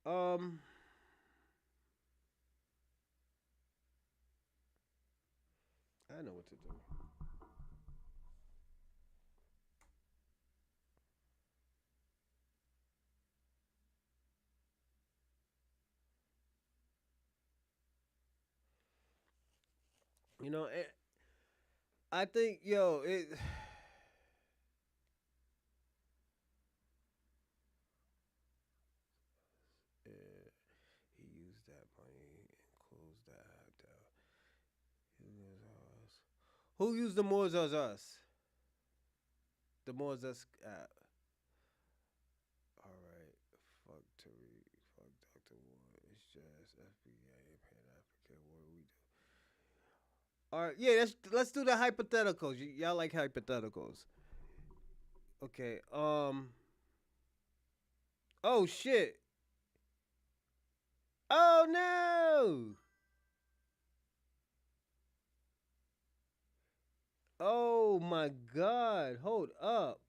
um, I know what to do. You know, I think, yo, uh, he used that money and closed that down. He was us. Who used the Moors as us? The Moors us app. All right. Fuck Tariq. Fuck Dr. Ward. It's just FBA and Pan African. What do we do? All right. Yeah, let's do the hypotheticals. Y'all like hypotheticals. Okay. Oh shit. Oh no. Oh my god. Hold up.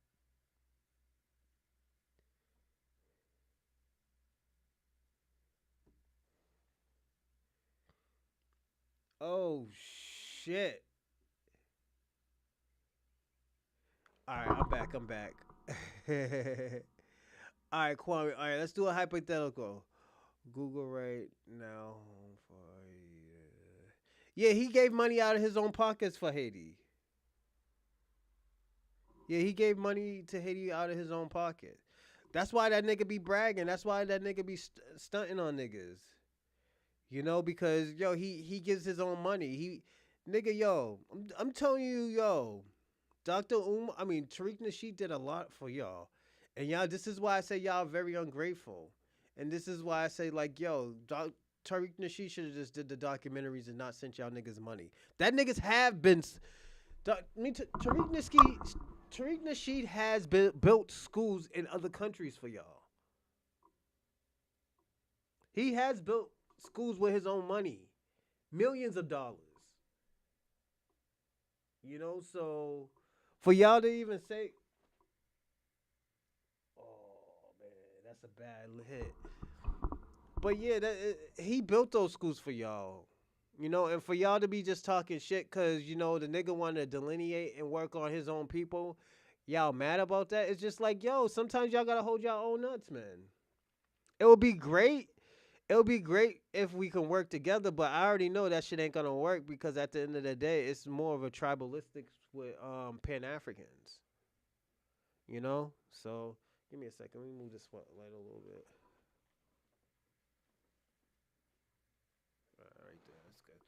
Oh shit. All right, I'm back. I'm back. All right, Kwame. All right, let's do a hypothetical. Google right now. Yeah, he gave money out of his own pockets for Haiti. Yeah, he gave money to Haiti out of his own pocket. That's why that nigga be bragging. That's why that nigga be stunting on niggas. Because yo, he gives his own money. Nigga, yo, I'm telling you, yo, Tariq Nasheed did a lot for y'all, and y'all. This is why I say y'all very ungrateful, and this is why I say like, yo, Tariq Nasheed should have just did the documentaries and not sent y'all niggas money. That niggas have been. Tariq Nasheed has built schools in other countries for y'all. He has built schools with his own money, millions of dollars. So for y'all to even say, oh man, that's a bad hit. But yeah, he built those schools for y'all. And for y'all to be just talking shit because the nigga wanted to delineate and work on his own people, y'all mad about that? It's just like, yo, sometimes y'all gotta hold y'all own nuts, man. It would be great. It would be great if we can work together, but I already know that shit ain't gonna work because at the end of the day, it's more of a tribalistic with Pan Africans. So give me a second. Let me move this light a little bit. Right there, that's good.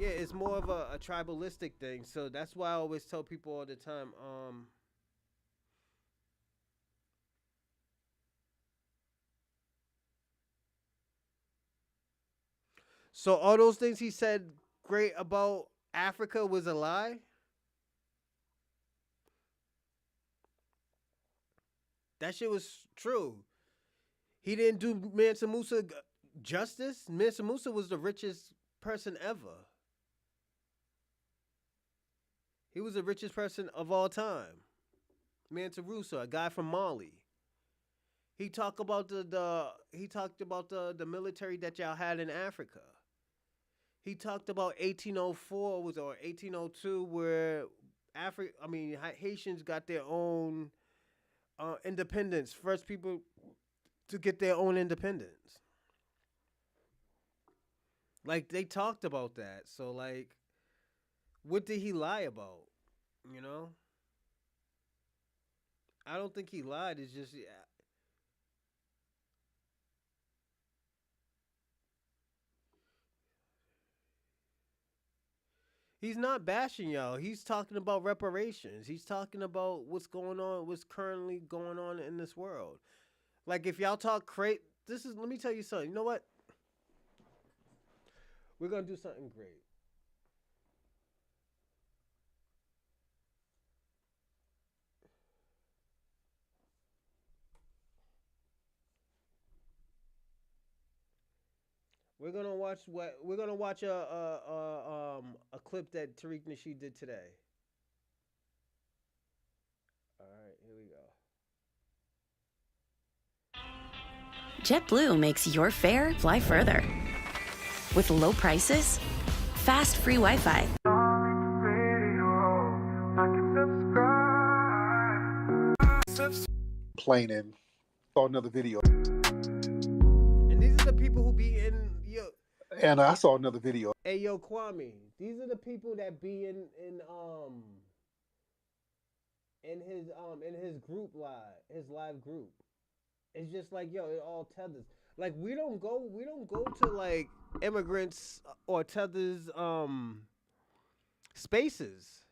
Yeah, it's more of a tribalistic thing. So that's why I always tell people all the time. So all those things he said great about Africa was a lie. That shit was true. He didn't do Mansa Musa justice. Mansa Musa was the richest person ever. He was the richest person of all time. Mansa Musa, a guy from Mali. He talked about the military that y'all had in Africa. He talked about 1804 was or 1802 where Haitians got their own independence. First people to get their own independence. Like they talked about that. So like, what did he lie about? You know, I don't think he lied. It's just he's not bashing y'all. He's talking about reparations. He's talking about what's going on, what's currently going on in this world. Like if y'all talk crate, this is let me tell you something. You know what? We're gonna do something great. We're gonna watch a clip that Tariq Nasheed did today. All right, here we go. JetBlue makes your fare fly further. With low prices, fast free Wi-Fi, Complaining. Saw another video, And these are the people who be in yo. and I saw another video. Hey yo, Kwame. These are the people that be in his group his live group. It's just like yo, it all tethers. Like we don't go to like immigrants or tethers spaces.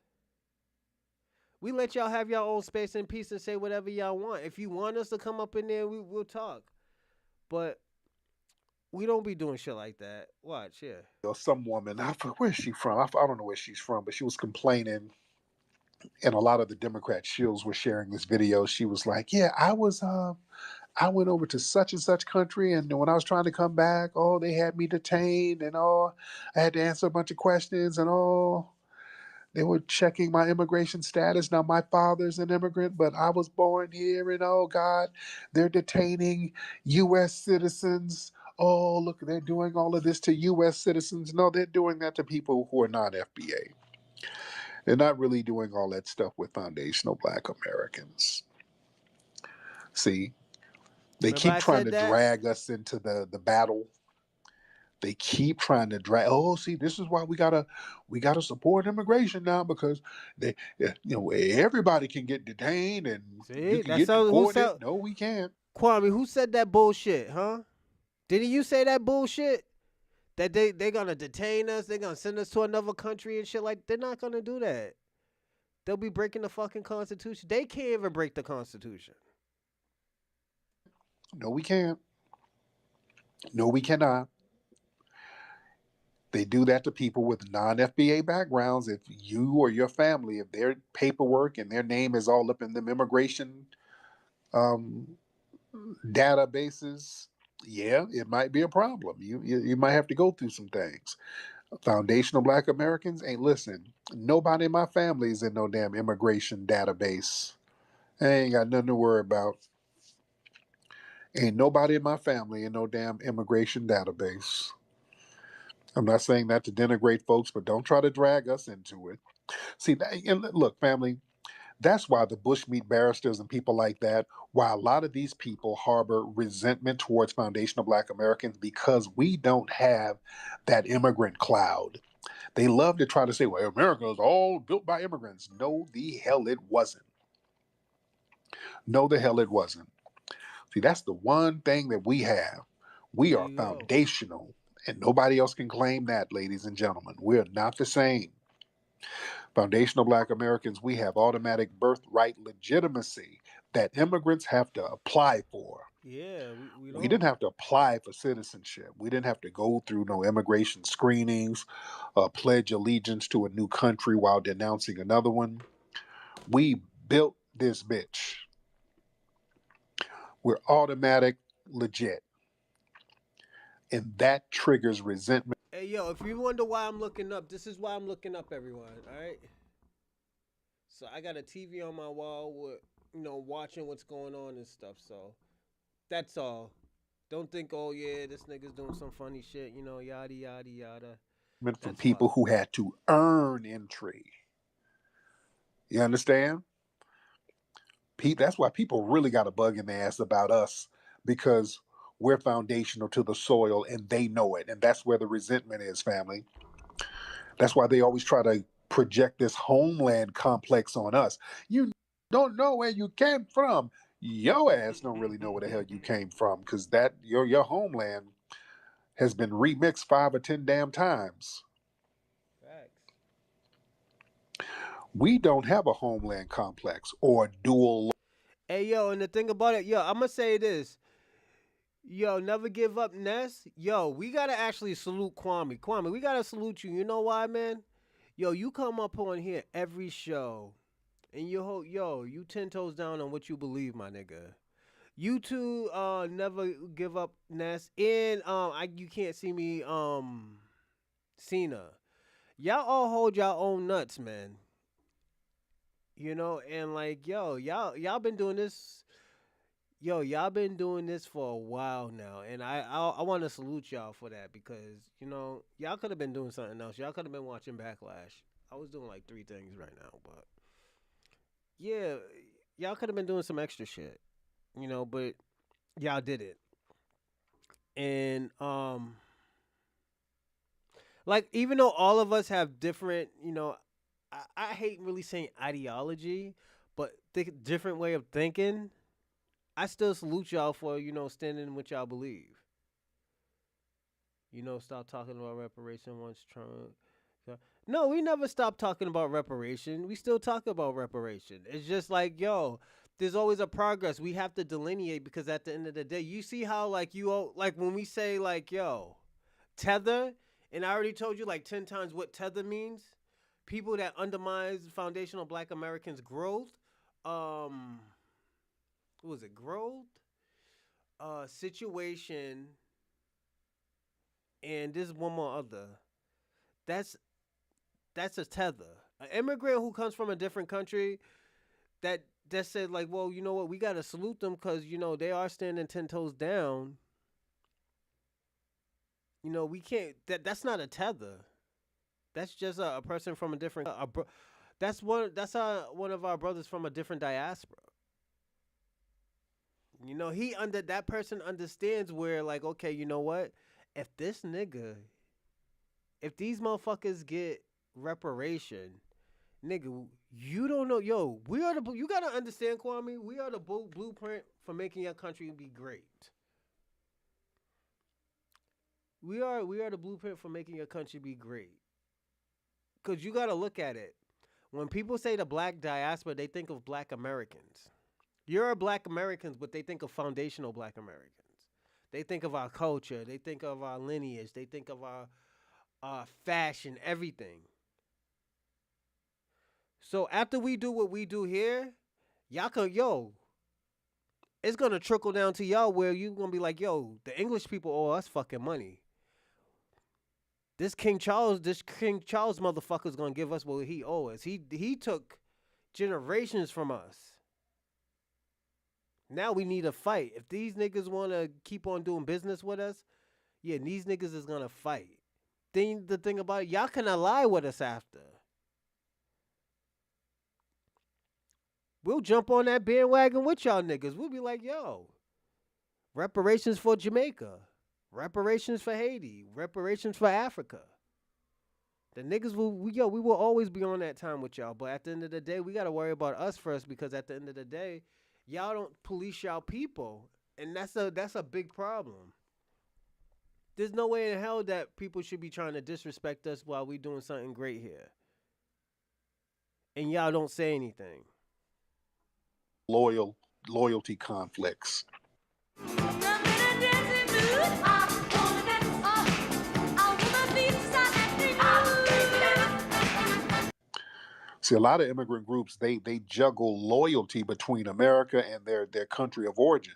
We let y'all have your own space and peace and say whatever y'all want. If you want us to come up in there, we'll talk. But we don't be doing shit like that. Watch, yeah. Some woman, where's she from? I don't know where she's from, but she was complaining, and a lot of the Democrat shills were sharing this video. She was like, "Yeah, I went over to such and such country, and when I was trying to come back, oh, they had me detained, and all, I had to answer a bunch of questions, and all." They were checking my immigration status. Now, my father's an immigrant, but I was born here, and oh, God, they're detaining U.S. citizens. Oh, look, they're doing all of this to U.S. citizens. No, they're doing that to people who are not FBA. They're not really doing all that stuff with foundational Black Americans. See, they Remember keep I trying said to that? drag us into the battle. They keep trying to drag. Oh, see, this is why we gotta support immigration now, because everybody can get detained and you See, can that's get who deported. said No, we can't. Kwame. Who said that bullshit? Huh? Didn't you say that bullshit? That they gonna detain us? They gonna send us to another country and shit like? They're not gonna do that. They'll be breaking the fucking Constitution. They can't even break the Constitution. No, we can't. No, we cannot. They do that to people with non-FBA backgrounds. If you or your family, if their paperwork and their name is all up in them immigration um, databases, yeah, it might be a problem. You might have to go through some things. Foundational Black Americans ain't listen. Nobody in my family is in no damn immigration database. I ain't got nothing to worry about. Ain't nobody in my family in no damn immigration database. I'm not saying that to denigrate folks, but don't try to drag us into it. See, and look, family, that's why the bushmeat barristers and people like that, why a lot of these people harbor resentment towards foundational Black Americans, because we don't have that immigrant cloud. They love to try to say, well, America is all built by immigrants. No, the hell it wasn't. No, the hell it wasn't. See, that's the one thing that we have. We There are you go. foundational, and nobody else can claim that, ladies and gentlemen. We're not the same. Foundational Black Americans, we have automatic birthright legitimacy that immigrants have to apply for. Yeah, we We don't. didn't have to apply for citizenship. We didn't have to go through no immigration screenings, pledge allegiance to a new country while denouncing another one. We built this bitch. We're automatic, legit. And that triggers resentment Hey yo, if you wonder why I'm looking up, this is why I'm looking up, everyone. All right. So I got a TV on my wall with watching what's going on and stuff. So that's all. Don't think, oh yeah, this nigga's doing some funny shit, yada yada yada. from That's why. people who had to earn entry. You understand? That's why people really got a bug in their ass about us, because we're foundational to the soil and they know it. And that's where the resentment is, family. That's why they always try to project this homeland complex on us. You don't know where you came from. Your ass don't really know where the hell you came from, because that your homeland has been remixed 5 or 10 damn times. Facts. We don't have a homeland complex or dual. Hey yo, and the thing about it, yo, I'm gonna say this. Yo, never give up, Ness. Yo, we gotta actually salute Kwame. Kwame, we gotta salute you. You know why, man? Yo, you come up on here every show, and you 10 toes down on what you believe, my nigga. You two, never give up, Ness. And you can't see me, Cena. Y'all all hold y'all own nuts, man. And like, y'all been doing this. Yo, y'all been doing this for a while now, and I want to salute y'all for that because y'all could have been doing something else. Y'all could have been watching Backlash. I was doing like three things right now, but yeah, y'all could have been doing some extra shit, but y'all did it, and like even though all of us have different, I hate really saying ideology, but different way of thinking. I still salute y'all for, standing with y'all believe. Stop talking about reparation once Trump. No, we never stopped talking about reparation. We still talk about reparation. It's just like, there's always a progress. We have to delineate because at the end of the day, you see how like like when we say like, tether, and I already told you like 10 times what tether means. People that undermines foundational Black Americans' growth, what was it? Growth, situation, and there's one more other. That's a tether. An immigrant who comes from a different country that said like, well, you know what, we gotta salute them because they are standing 10 toes down. We can't. That's not a tether. That's just a person from a different. That's one. That's one of our brothers from a different diaspora. That person understands where like, okay, you know what? If this nigga, if these motherfuckers get reparation, nigga, you don't know. Yo, you gotta understand, Kwame. We are the blueprint for making your country be great. We are the blueprint for making your country be great. Cause you gotta look at it. When people say the Black diaspora, they think of Black Americans. You're Black Americans, but they think of foundational Black Americans. They think of our culture. They think of our lineage. They think of our fashion, everything. So after we do what we do here, y'all can, it's going to trickle down to y'all where you going to be like, the English people owe us fucking money. This King Charles motherfucker's going to give us what he owes us. He took generations from us. Now we need a fight. If these niggas want to keep on doing business with us, these niggas is going to fight. The thing about it, y'all can ally with us after. We'll jump on that bandwagon with y'all niggas. We'll be like, reparations for Jamaica. Reparations for Haiti. Reparations for Africa. The niggas we will always be on that time with y'all. But at the end of the day, we got to worry about us first because at the end of the day, y'all don't police y'all people, and that's a big problem. There's no way in hell that people should be trying to disrespect us while we doing something great here, and y'all don't say anything. Loyalty conflicts. See, a lot of immigrant groups, they juggle loyalty between America and their country of origin.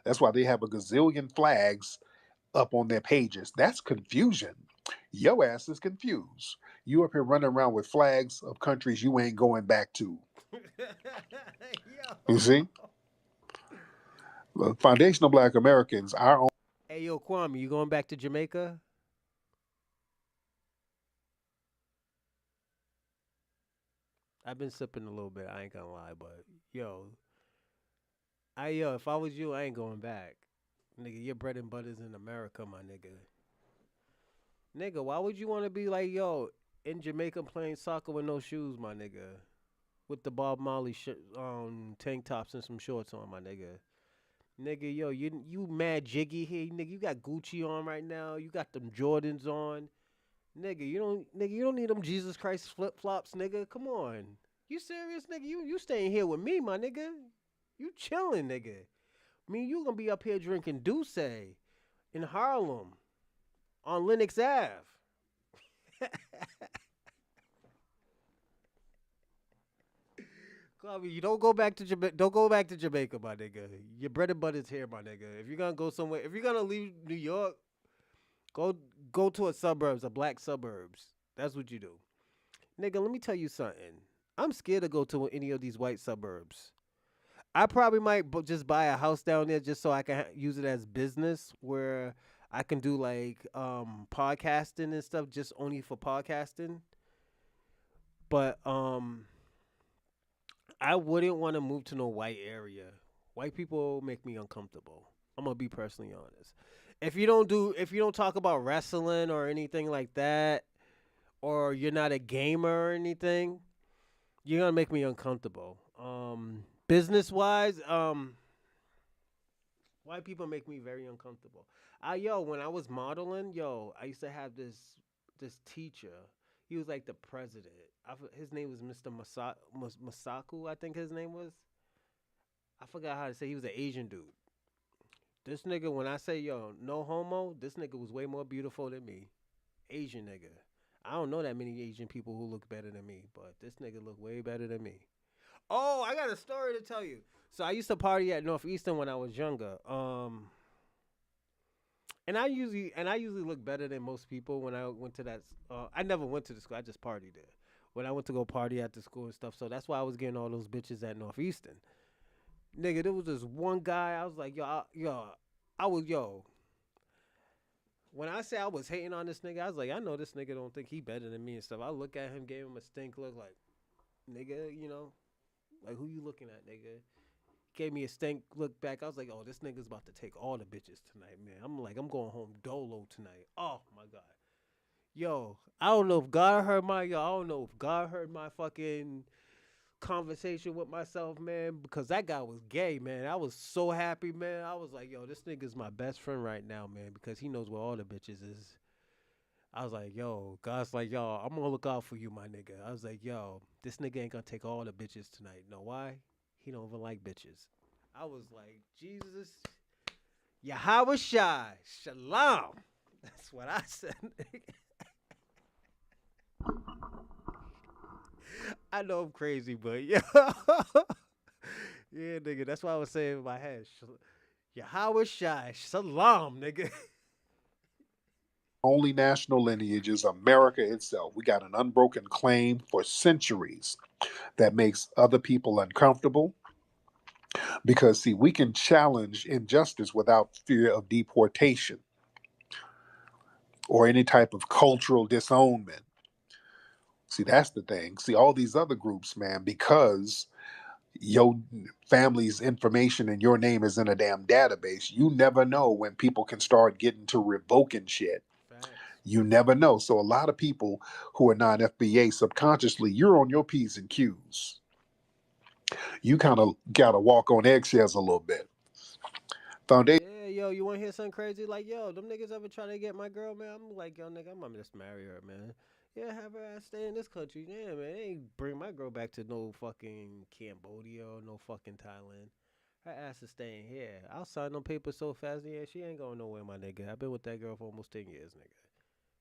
That's why they have a gazillion flags up on their pages. That's confusion. Yo ass is confused. You up here running around with flags of countries you ain't going back to. You see? Foundational Black Americans, our own. Hey, yo, Kwame, you going back to Jamaica? I've been sipping a little bit. I ain't gonna lie, but if I was you, I ain't going back. Nigga, your bread and butter's in America, my nigga. Nigga, why would you want to be like, in Jamaica playing soccer with no shoes, my nigga? With the Bob Marley tank tops and some shorts on, my nigga. Nigga, you mad jiggy here, nigga. You got Gucci on right now. You got them Jordans on. Nigga, you don't need them Jesus Christ flip-flops, nigga. Come on. You serious, nigga? You staying here with me, my nigga. You chilling, nigga. Me and you gonna be up here drinking Douce in Harlem on Lenox Ave. Chloe, you don't go back to Jamaica. Don't go back to Jamaica, my nigga. Your bread and butter's here, my nigga. If you're gonna go somewhere, if you're gonna leave New York, go go to a suburbs, a black suburbs. That's what you do, nigga. Let me tell you something. I'm scared to go to any of these white suburbs. I probably might just buy a house down there just so I can use it as business where I can do like podcasting and stuff just only for podcasting. But I wouldn't want to move to no white area. White people make me uncomfortable. I'm gonna be personally honest. If you don't talk about wrestling or anything like that, or you're not a gamer or anything, you're gonna make me uncomfortable. Business wise, white people make me very uncomfortable. When I was modeling, I used to have this teacher. He was like the president. His name was Mr. Masaku, I think his name was. I forgot how to say. He was an Asian dude. This nigga, when I say no homo, this nigga was way more beautiful than me. Asian nigga. I don't know that many Asian people who look better than me, but this nigga look way better than me. Oh, I got a story to tell you. So I used to party at Northeastern when I was younger. And I usually look better than most people when I went to that. I never went to the school. I just partied there. When I went to go party at the school and stuff, so that's why I was getting all those bitches at Northeastern. Nigga, there was this one guy. I was like, I was When I say I was hating on this nigga, I was like, I know this nigga don't think he better than me and stuff. I look at him, gave him a stink look, like, nigga, like who you looking at, nigga? Gave me a stink look back. I was like, oh, this nigga's about to take all the bitches tonight, man. I'm like, I'm going home dolo tonight. Oh my god. I don't know if God heard I don't know if God heard my fucking conversation with myself, man, because that guy was gay, man. I was so happy, man. I was like, this nigga's my best friend right now, man, because he knows where all the bitches is. I was like, God's like, I'm gonna look out for you, my nigga. I was like, this nigga ain't gonna take all the bitches tonight. Know why? He don't even like bitches. I was like, Jesus, Yahweh Shai, Shalom. That's what I said. I know I'm crazy, but yeah, yeah, nigga. That's what I was saying in my head. Yahweh Shai, Shalom, nigga. Only national lineage is America itself. We got an unbroken claim for centuries that makes other people uncomfortable because, see, we can challenge injustice without fear of deportation or any type of cultural disownment. See, that's the thing. See, all these other groups, man, because your family's information and your name is in a damn database, you never know when people can start getting to revoking shit. Facts. You never know. So a lot of people who are not FBA, subconsciously, you're on your P's and Q's. You kind of got to walk on eggshells a little bit. Foundation. Yeah, you want to hear something crazy? Like, them niggas ever try to get my girl, man? I'm like, nigga, I'm gonna just marry her, man. Yeah, have her ass stay in this country. Yeah, man. They ain't bring my girl back to no fucking Cambodia or no fucking Thailand. Her ass is staying here. I'll sign them papers so fast, yeah, she ain't going nowhere, my nigga. I've been with that girl for almost 10 years, nigga.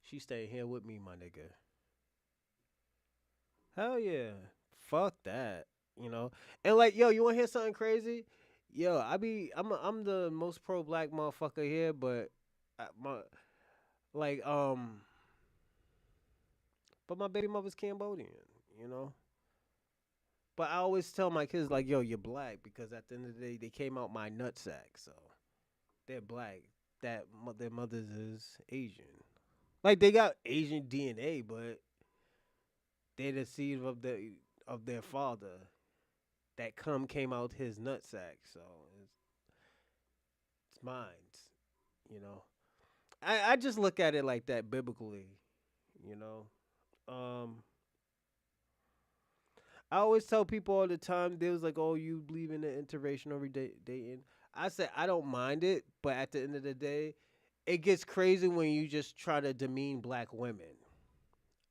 She staying here with me, my nigga. Hell yeah. Fuck that. And like, you wanna hear something crazy? I'm the most pro black motherfucker here, but my like but my baby mother's Cambodian, you know. But I always tell my kids like, you're black because at the end of the day they came out my nutsack, so they're black. Their mothers is Asian. Like they got Asian DNA, but they're the seed of their father that came out his nutsack, so it's mine, you know. I just look at it like that biblically, you know. Um, I always tell people all the time, they was like, "Oh, you believe in the interracial dating?" I said I don't mind it, but at the end of the day, it gets crazy when you just try to demean black women.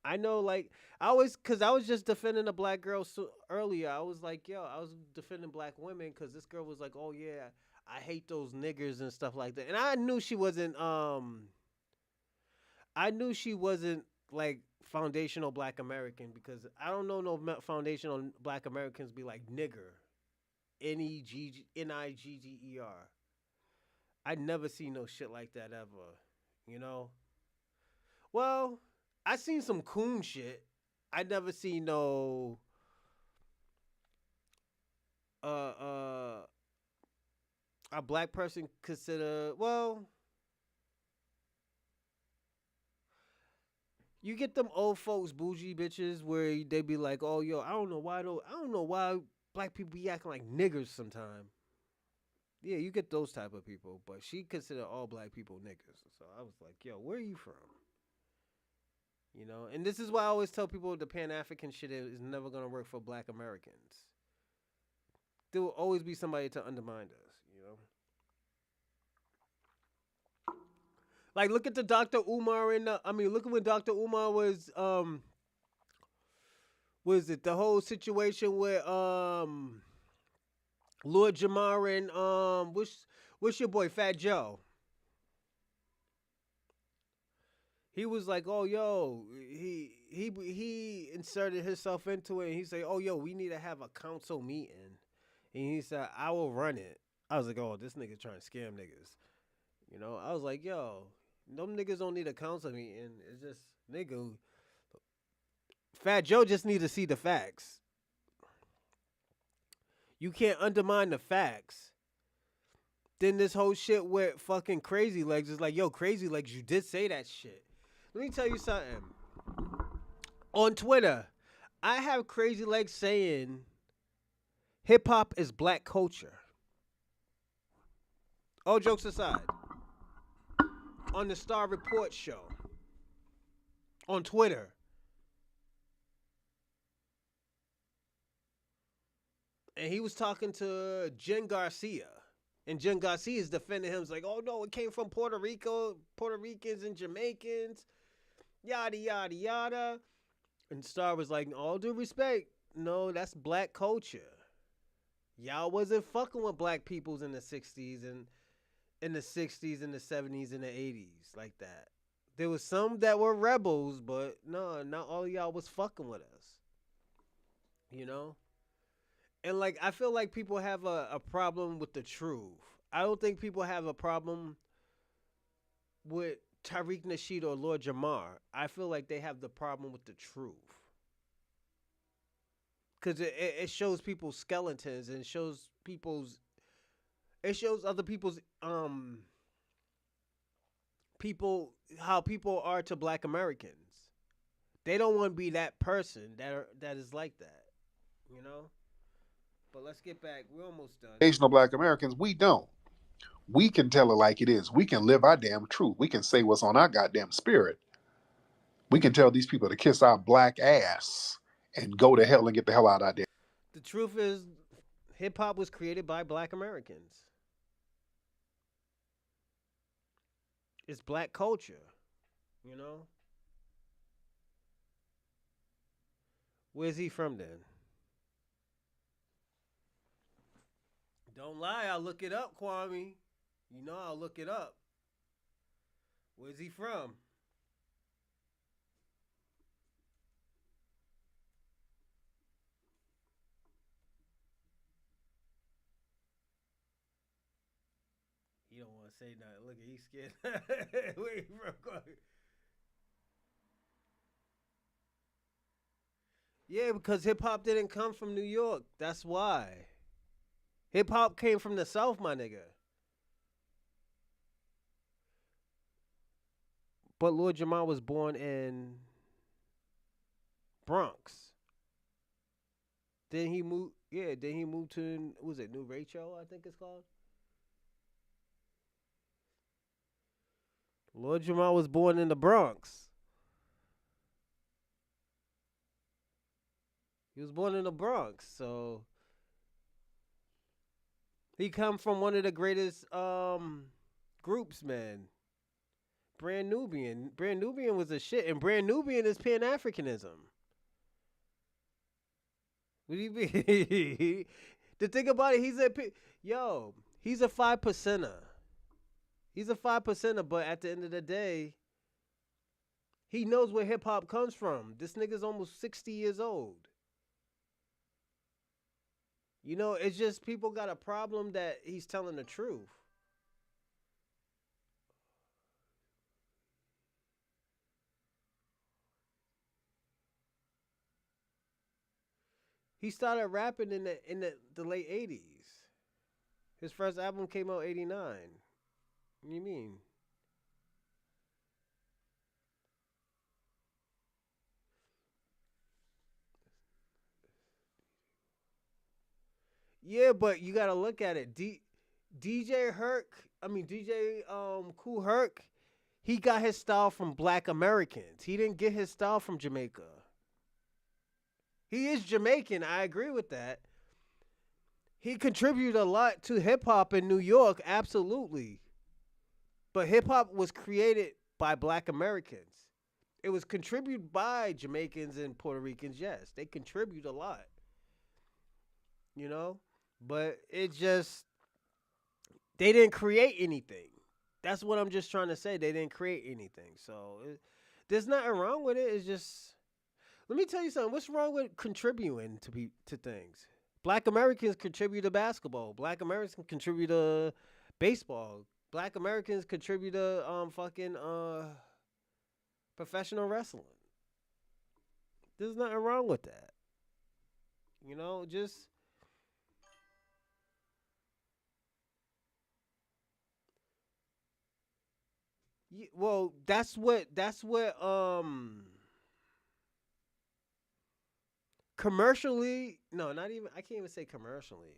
I know, like cause I was just defending a black girl earlier. I was like, I was defending black women because this girl was like, "Oh yeah, I hate those niggers and stuff like that. And I knew she wasn't. I knew she wasn't like foundational Black American because I don't know no foundational Black Americans be like nigger, Nigger. I never seen no shit like that ever. You know. Well, I seen some coon shit. I never seen no uh a black person consider well you get them old folks bougie bitches where they be like, oh yo, I don't know why black people be acting like niggers sometime. Yeah, you get those type of people, but she considered all black people niggers. So I was like, yo, where are you from? You know, and this is why I always tell people the Pan-African shit is never gonna work for Black Americans. There will always be somebody to undermine us. You know, like look at the Dr. Umar and look at when Dr. Umar was it the whole situation with Lord Jamar and what's your boy Fat Joe? He was like, "Oh, yo," he inserted himself into it. And he said, "Oh, yo, we need to have a council meeting." And he said, "I will run it." I was like, "Oh, this nigga trying to scam niggas." You know, I was like, "Yo, them niggas don't need a council meeting. It's just nigga. Fat Joe just need to see the facts. You can't undermine the facts." Then this whole shit with fucking Crazy Legs is like, yo, Crazy Legs, you did say that shit. Let me tell you something. On Twitter, I have Crazy Legs saying hip hop is black culture. All jokes aside, on the Star Report show, on Twitter. And he was talking to Jen Garcia. And Jen Garcia is defending him. It's like, oh no, it came from Puerto Rico, Puerto Ricans and Jamaicans, yada, yada, yada. And Star was like, all due respect, no, that's black culture. Y'all wasn't fucking with black peoples in the 60s and in the 60s and the 70s and the 80s like that. There was some that were rebels, but no, not all of y'all was fucking with us. You know? And like I feel like people have a problem with the truth. I don't think people have a problem with Tariq Nasheed or Lord Jamar. I feel like they have the problem with the truth. Because it shows people's skeletons and it shows other people's people how people are to black Americans. They don't want to be that person that is like that. You know? But let's get back. We're almost done. Foundational Black Americans, we don't. We can tell it like it is. We can live our damn truth. We can say what's on our goddamn spirit. We can tell these people to kiss our black ass and go to hell and get the hell out of there. The truth is, hip hop was created by black Americans. It's black culture, you know? Where's he from then? Don't lie, I'll look it up, Kwame. You know I'll look it up. Where's he from? He don't want to say nothing. Look, he's scared. Where he from, Kwame? Yeah, because hip hop didn't come from New York. That's why. Hip hop came from the South, my nigga. But Lord Jamar was born in Bronx. Then he moved. Yeah, then he moved to what was it New Rachel? I think it's called. Lord Jamar was born in the Bronx. He was born in the Bronx, so he come from one of the greatest groups, man. Brand Nubian. Brand Nubian was a shit, and Brand Nubian is Pan-Africanism. What do you mean? The thing about it, yo, He's a 5%er. He's a 5%er, but at the end of the day, he knows where hip hop comes from. This nigga's almost 60 years old. You know, it's just people got a problem that he's telling the truth. He started rapping in the late 80s. His first album came out 89. What do you mean? Yeah, but you gotta look at it. DJ Herc, DJ Kool Herc, he got his style from Black Americans. He didn't get his style from Jamaica. He is Jamaican, I agree with that. He contributed a lot to hip hop in New York, absolutely. But hip hop was created by Black Americans. It was contributed by Jamaicans and Puerto Ricans, yes. They contribute a lot. You know? But it just, they didn't create anything. That's what I'm just trying to say. They didn't create anything. So there's nothing wrong with it. It's just, let me tell you something. What's wrong with contributing to things? Black Americans contribute to basketball. Black Americans contribute to baseball. Black Americans contribute to professional wrestling. There's nothing wrong with that. You know, just well, that's what commercially, no, not even, I can't even say commercially.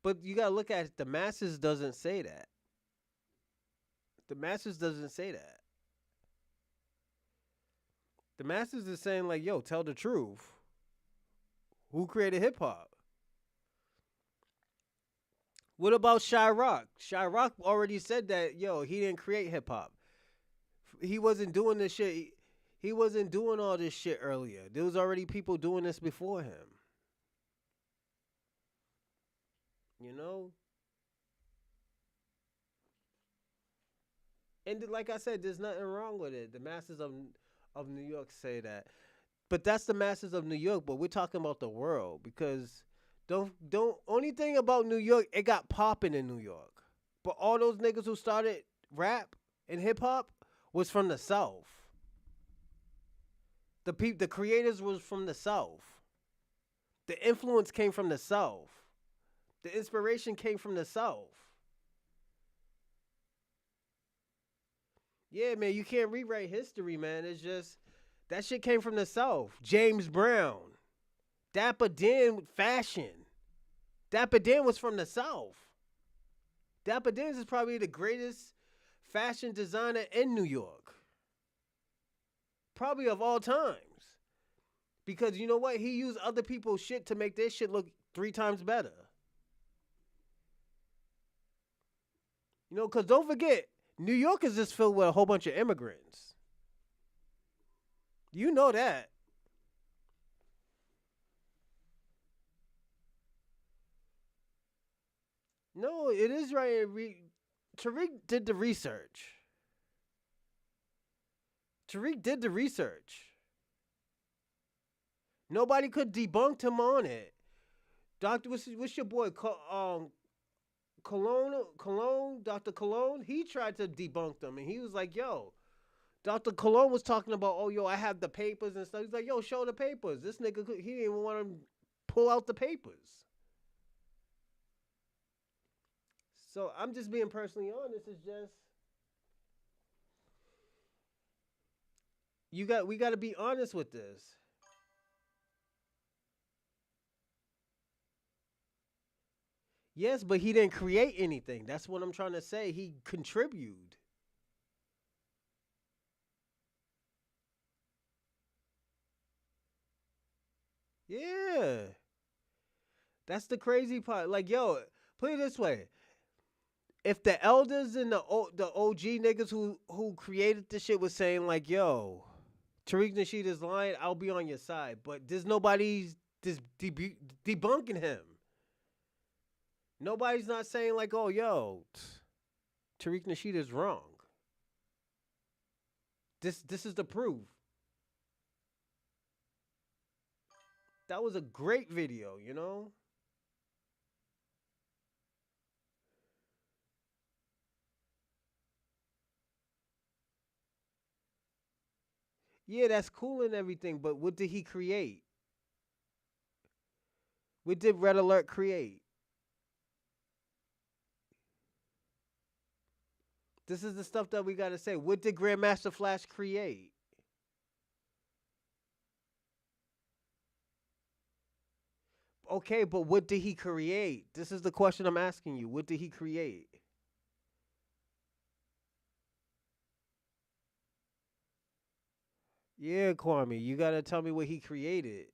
But you gotta look at it, the masses doesn't say that. The masses doesn't say that. The masses is saying like, yo, tell the truth. Who created hip hop? What about Chirac? Chirac already said that, yo, he didn't create hip hop. He wasn't doing this shit. He wasn't doing all this shit earlier. There was already people doing this before him. You know? And like I said, there's nothing wrong with it. The masses of New York say that. But that's the masses of New York, but we're talking about the world because don't only thing about New York, it got popping in New York. But all those niggas who started rap and hip hop was from the South. The creators was from the South. The influence came from the South. The inspiration came from the South. Yeah, man, you can't rewrite history, man. It's just, that shit came from the South. James Brown. Dapper Dan fashion. Dapper Dan was from the South. Dapper Dan is probably the greatest fashion designer in New York. Probably of all times. Because you know what? He used other people's shit to make their shit look 3 times better. You know, because don't forget, New York is just filled with a whole bunch of immigrants. You know that. No, it is right. Tariq did the research. Tariq did the research. Nobody could debunk him on it. Doctor, what's your boy? Cologne, Dr. Cologne, he tried to debunk them, and he was like, yo, Dr. Cologne was talking about, oh, yo, I have the papers and stuff. He's like, yo, show the papers. This nigga, he didn't even want to pull out the papers. So I'm just being personally honest. It's just, we got to be honest with this. Yes, but he didn't create anything. That's what I'm trying to say. He contributed. Yeah. That's the crazy part. Like, yo, put it this way. If the elders and the OG niggas who created this shit was saying like, yo, Tariq Nasheed is lying, I'll be on your side. But there's nobody debunking him. Nobody's not saying like, oh, yo, Tariq Nasheed is wrong. This is the proof. That was a great video, you know? Yeah, that's cool and everything, but what did he create? What did Red Alert create? This is the stuff that we gotta say. What did Grandmaster Flash create? Okay, but what did he create? This is the question I'm asking you. What did he create? Yeah, Kwame, you gotta tell me what he created.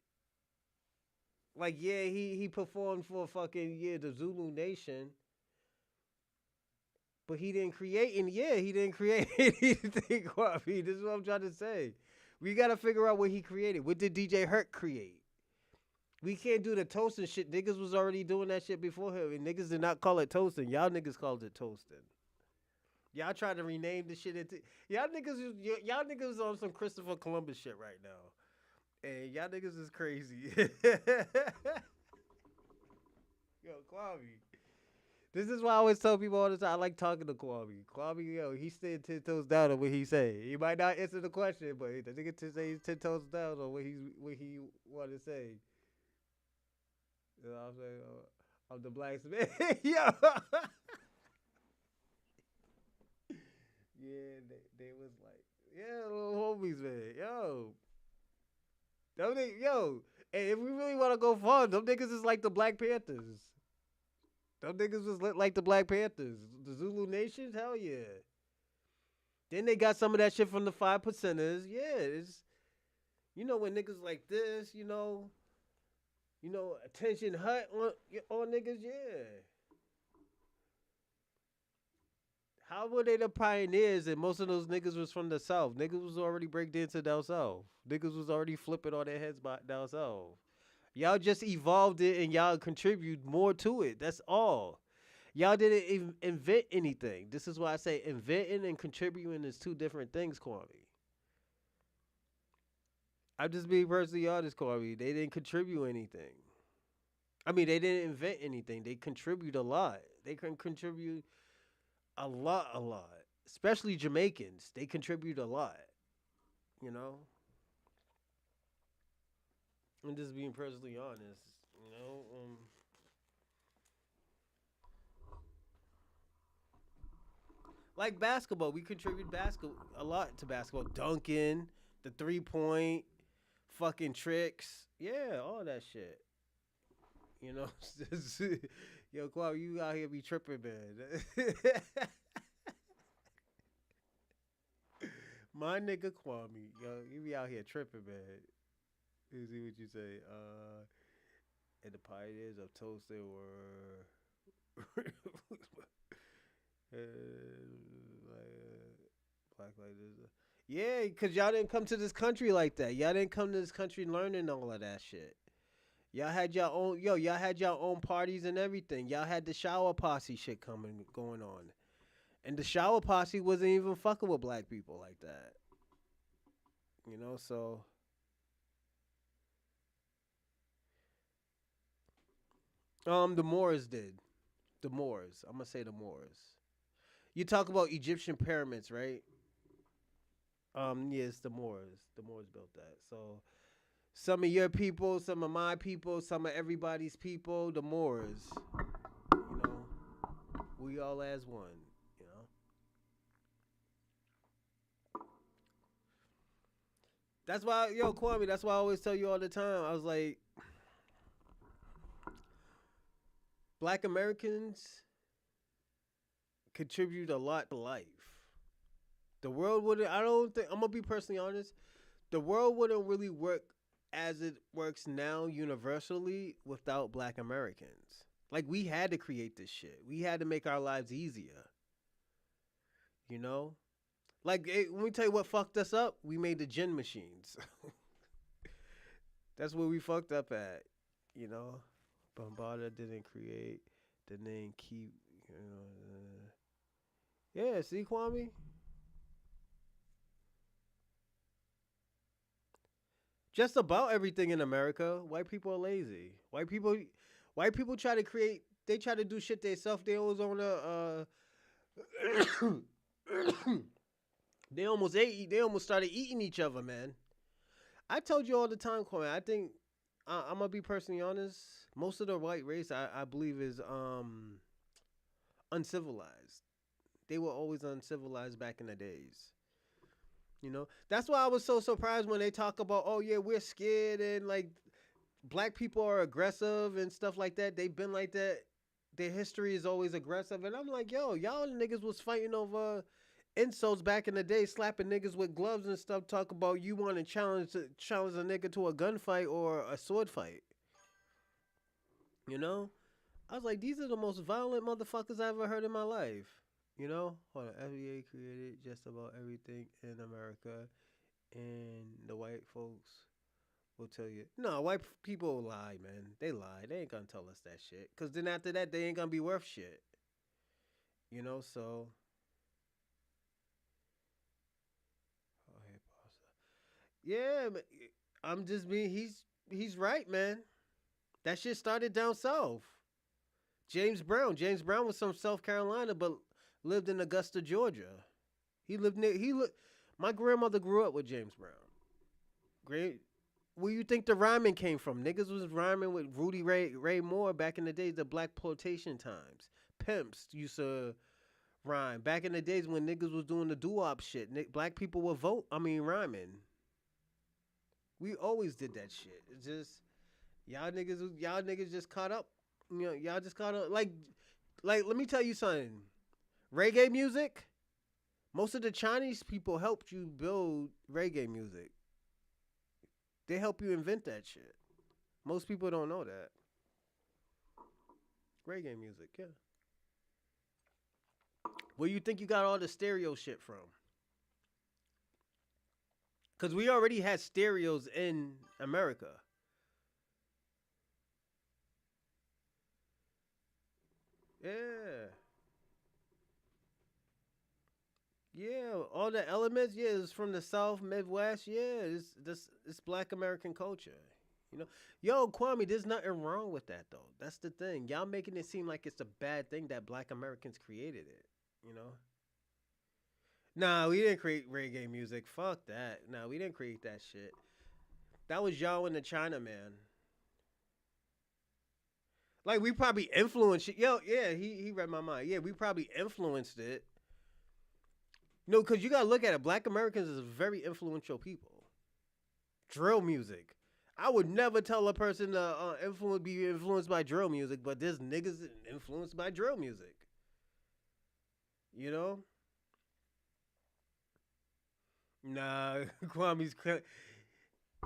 Like, yeah, he performed for fucking the Zulu Nation, but he didn't create. And yeah, he didn't create anything, Kwame. This is what I'm trying to say. We gotta figure out what he created. What did DJ Hurt create? We can't do the toasting shit. Niggas was already doing that shit before him, and niggas did not call it toasting. Y'all niggas called it toasting. Y'all trying to rename the shit into y'all niggas on some Christopher Columbus shit right now, and y'all niggas is crazy. Yo, Kwame. This is why I always tell people all the time. I like talking to Kwame. Kwame, yo, he stayed 10 toes down on what he say. He might not answer the question, but the nigga to say he's 10 toes down on what he want to say. You know what I'm saying? I'm the blacksmith. Yo. Yeah, they was like, yeah, little homies, man. Yo. And if we really want to go far, them niggas is like the Black Panthers. Them niggas was like the Black Panthers. The Zulu Nation, hell yeah. Then they got some of that shit from the 5%ers. Yeah, it's, when niggas like this, attention hut on niggas, yeah. How were they the pioneers and most of those niggas was from the South? Niggas was already breakdancing down South. Niggas was already flipping on their heads down South. Y'all just evolved it and y'all contribute more to it. That's all. Y'all didn't even invent anything. This is why I say inventing and contributing is two different things, Kwame. I'm just being personally honest, Kwame. They didn't contribute anything. I mean, they didn't invent anything. They contribute a lot. They can contribute a lot. Especially Jamaicans. They contribute a lot. You know? I'm just being personally honest. You know? Like basketball. We contribute a lot to basketball. Dunking, the 3-point, fucking tricks. Yeah, all that shit. You know? Yo, Kwame, you out here be tripping, man. My nigga Kwame, yo, you be out here tripping, man. You see what you say? And the pioneers of toasting were black like this. Yeah, cause y'all didn't come to this country like that. Y'all didn't come to this country learning all of that shit. Y'all had your own parties and everything. Y'all had the shower posse shit going on. And the shower posse wasn't even fucking with black people like that. You know, so the Moors did. The Moors. I'm gonna say the Moors. You talk about Egyptian pyramids, right? Yeah, it's the Moors. The Moors built that. So some of your people, some of my people, some of everybody's people, the Moors. You know, we all as one. You know. That's why, Kwame, that's why I always tell you all the time. I was like, black Americans contribute a lot to life. The world wouldn't, I don't think, I'm going to be personally honest, the world wouldn't really work as it works now universally without black Americans. Like, we had to create this shit. We had to make our lives easier. You know? Like, let me tell you what fucked us up. We made the gin machines. That's where we fucked up at, you know? Bombarda didn't create The name keep. You know, yeah, see, Kwame. Just about everything in America, white people are lazy. White people try to create. They try to do shit themselves. They always on a. They almost ate. They almost started eating each other, man. I told you all the time, Kwame. I think I'm gonna be personally honest. Most of the white race, I believe, is uncivilized. They were always uncivilized back in the days. That's why I was so surprised when they talk about, oh yeah, we're scared and like black people are aggressive and stuff like that. They've been like that. Their history is always aggressive, and I'm like, yo, y'all niggas was fighting over insults back in the day, slapping niggas with gloves and stuff. Talk about you want to challenge a nigga to a gunfight or a sword fight. You know, I was like, these are the most violent motherfuckers I ever heard in my life. Hold on, FBA created just about everything in America, and the white folks will tell you, no, white people lie, man. They lie. They ain't gonna tell us that shit. Cause then after that, they ain't gonna be worth shit. So. Oh, hey, yeah, I'm just being. He's right, man. That shit started down south. James Brown. James Brown was from South Carolina, but lived in Augusta, Georgia. He lived near. My grandmother grew up with James Brown. Great. Where you think the rhyming came from? Niggas was rhyming with Rudy Ray Moore back in the days, the black plantation times. Pimps used to rhyme back in the days when niggas was doing the doo-wop shit. Black people were rhyming. We always did that shit. It's just y'all niggas just caught up. Y'all just caught up. Like let me tell you something. Reggae music. Most of the Chinese people helped you build reggae music. They help you invent that shit. Most people don't know that. Reggae music, yeah. Where you think you got all the stereo shit from? Because we already had stereos in America. Yeah. Yeah, all the elements, yeah, it's from the South, Midwest, yeah, it's Black American culture. Yo, Kwame, there's nothing wrong with that though. That's the thing. Y'all making it seem like it's a bad thing that Black Americans created it. You know? Nah, we didn't create reggae music. Fuck that. Nah, we didn't create that shit. That was y'all and the China man. Like we probably influenced it. Yo, yeah, he read my mind. Yeah, we probably influenced it. No, because you gotta look at it. Black Americans is very influential people. Drill music. I would never tell a person to be influenced by drill music, but this niggas influenced by drill music. You know? Nah,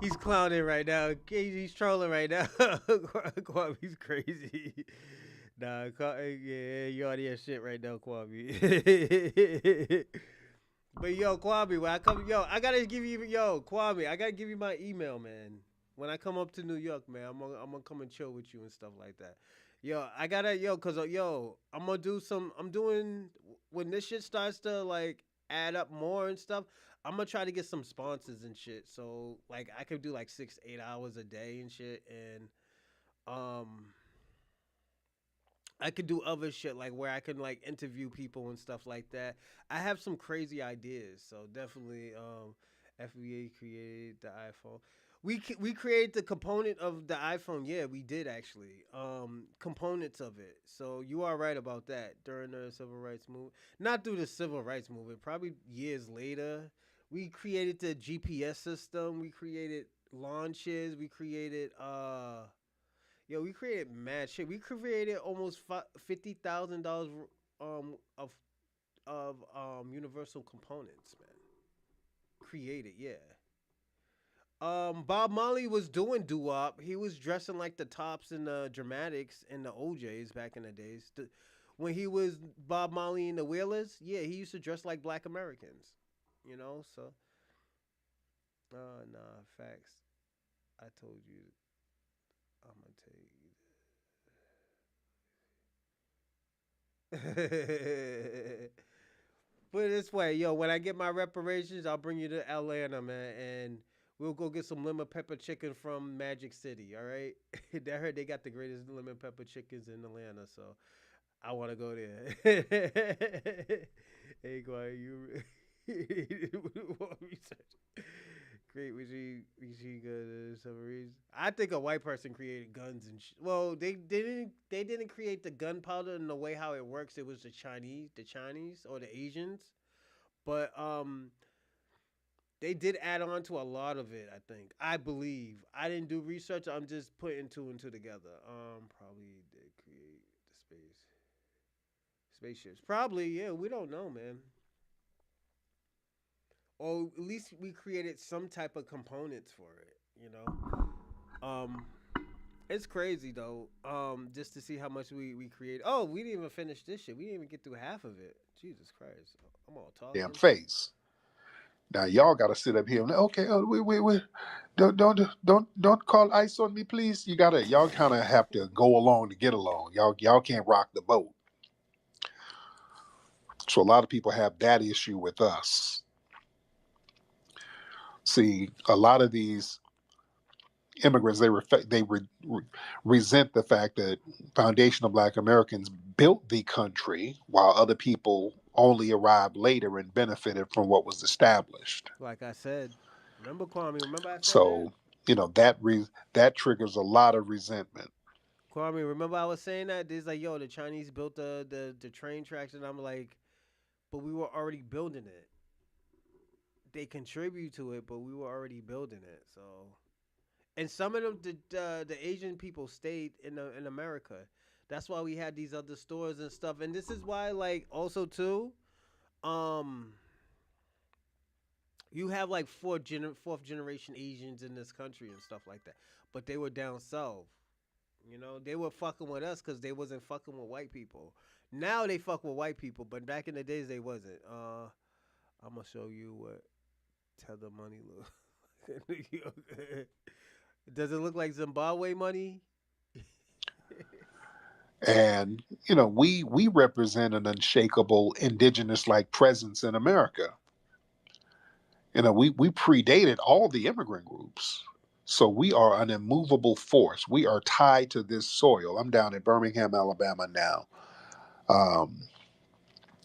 he's clowning right now. He's trolling right now. Kwame's crazy. Nah, yeah, you on your shit right now, Kwame. But yo, Kwame, when I come, I gotta give you, Kwame, I gotta give you my email, man. When I come up to New York, man, I'm gonna come and chill with you and stuff like that. I gotta, cause I'm gonna do some. I'm doing when this shit starts to like add up more and stuff. I'm gonna try to get some sponsors and shit. So like I could do like 6-8 hours a day and shit, and um I could do other shit like where I can like interview people and stuff like that. I have some crazy ideas, so definitely FBA created the iPhone. We created the component of the iPhone. Yeah, we did actually. Components of it. So you are right about that. During the civil rights movement, not through the civil rights movement, probably years later, we created the GPS system. We created launches. We created we created mad shit. We created almost $50,000 of universal components, man. Created, yeah. Bob Marley was doing doo-wop. He was dressing like the Tops and the Dramatics and the OJs back in the days. When he was Bob Marley and the Wailers, yeah, he used to dress like Black Americans. So. Nah, facts. I told you. I'm gonna tell you. Put it this way, yo, when I get my reparations, I'll bring you to Atlanta, man, and we'll go get some lemon pepper chicken from Magic City, all right? I heard they got the greatest lemon pepper chickens in Atlanta, so I want to go there. Hey, Guy, you research. Great machine gun submarines. I think a white person created guns and well, they didn't create the gunpowder in the way how it works. It was the Chinese or the Asians, but they did add on to a lot of it. I think I believe I didn't do research. I'm just putting two and two together. Probably did create the spaceships. Probably, yeah. We don't know, man. Or at least we created some type of components for it. Um, it's crazy though. Just to see how much we create. Oh, we didn't even finish this shit. We didn't even get through half of it. Jesus Christ, I'm all Damn talking. face. Now y'all got to sit up here and okay, wait, don't call ice on me, please. Y'all kind of have to go along to get along. Y'all can't rock the boat. So a lot of people have that issue with us. See, a lot of these immigrants resent the fact that foundational Black Americans built the country while other people only arrived later and benefited from what was established. Like I said, remember Kwame? Remember I said that? So that triggers a lot of resentment. Kwame, remember I was saying that? There's like, yo, the Chinese built the train tracks, and I'm like, but we were already building it. They contribute to it, but we were already building it. So, and some of them, the Asian people stayed in America. That's why we had these other stores and stuff. And this is why, like, also too, um, you have like fourth generation Asians in this country and stuff like that. But they were down south. They were fucking with us because they wasn't fucking with white people. Now they fuck with white people, but back in the days they wasn't. I'm gonna show you what tether money look. Does it look like Zimbabwe money? And we represent an unshakable indigenous like presence in America. We predated all the immigrant groups. So we are an immovable force. We are tied to this soil. I'm down in Birmingham, Alabama now. Um,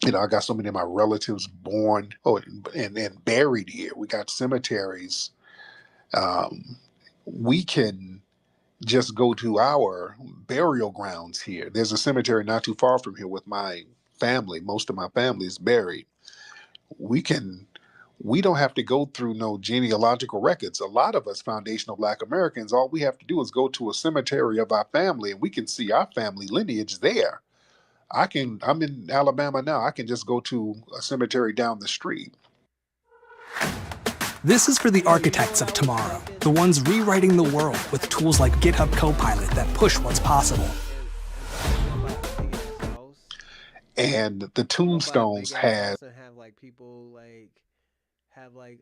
I got so many of my relatives born and buried here. We got cemeteries. Um, we can just go to our burial grounds here. There's a cemetery not too far from here with my family. Most of my family is buried. We can we don't have to go through no genealogical records. A lot of us foundational Black Americans, all we have to do is go to a cemetery of our family and we can see our family lineage there. I'm in Alabama now. I can just go to a cemetery down the street. This is for the Yo, you know architects what of I was tomorrow, thinking? the ones rewriting the world with tools like GitHub Copilot that push what's possible. And I'm about to big ass house. And the I'm gonna buy a big tombstones ass had house and have like people like have like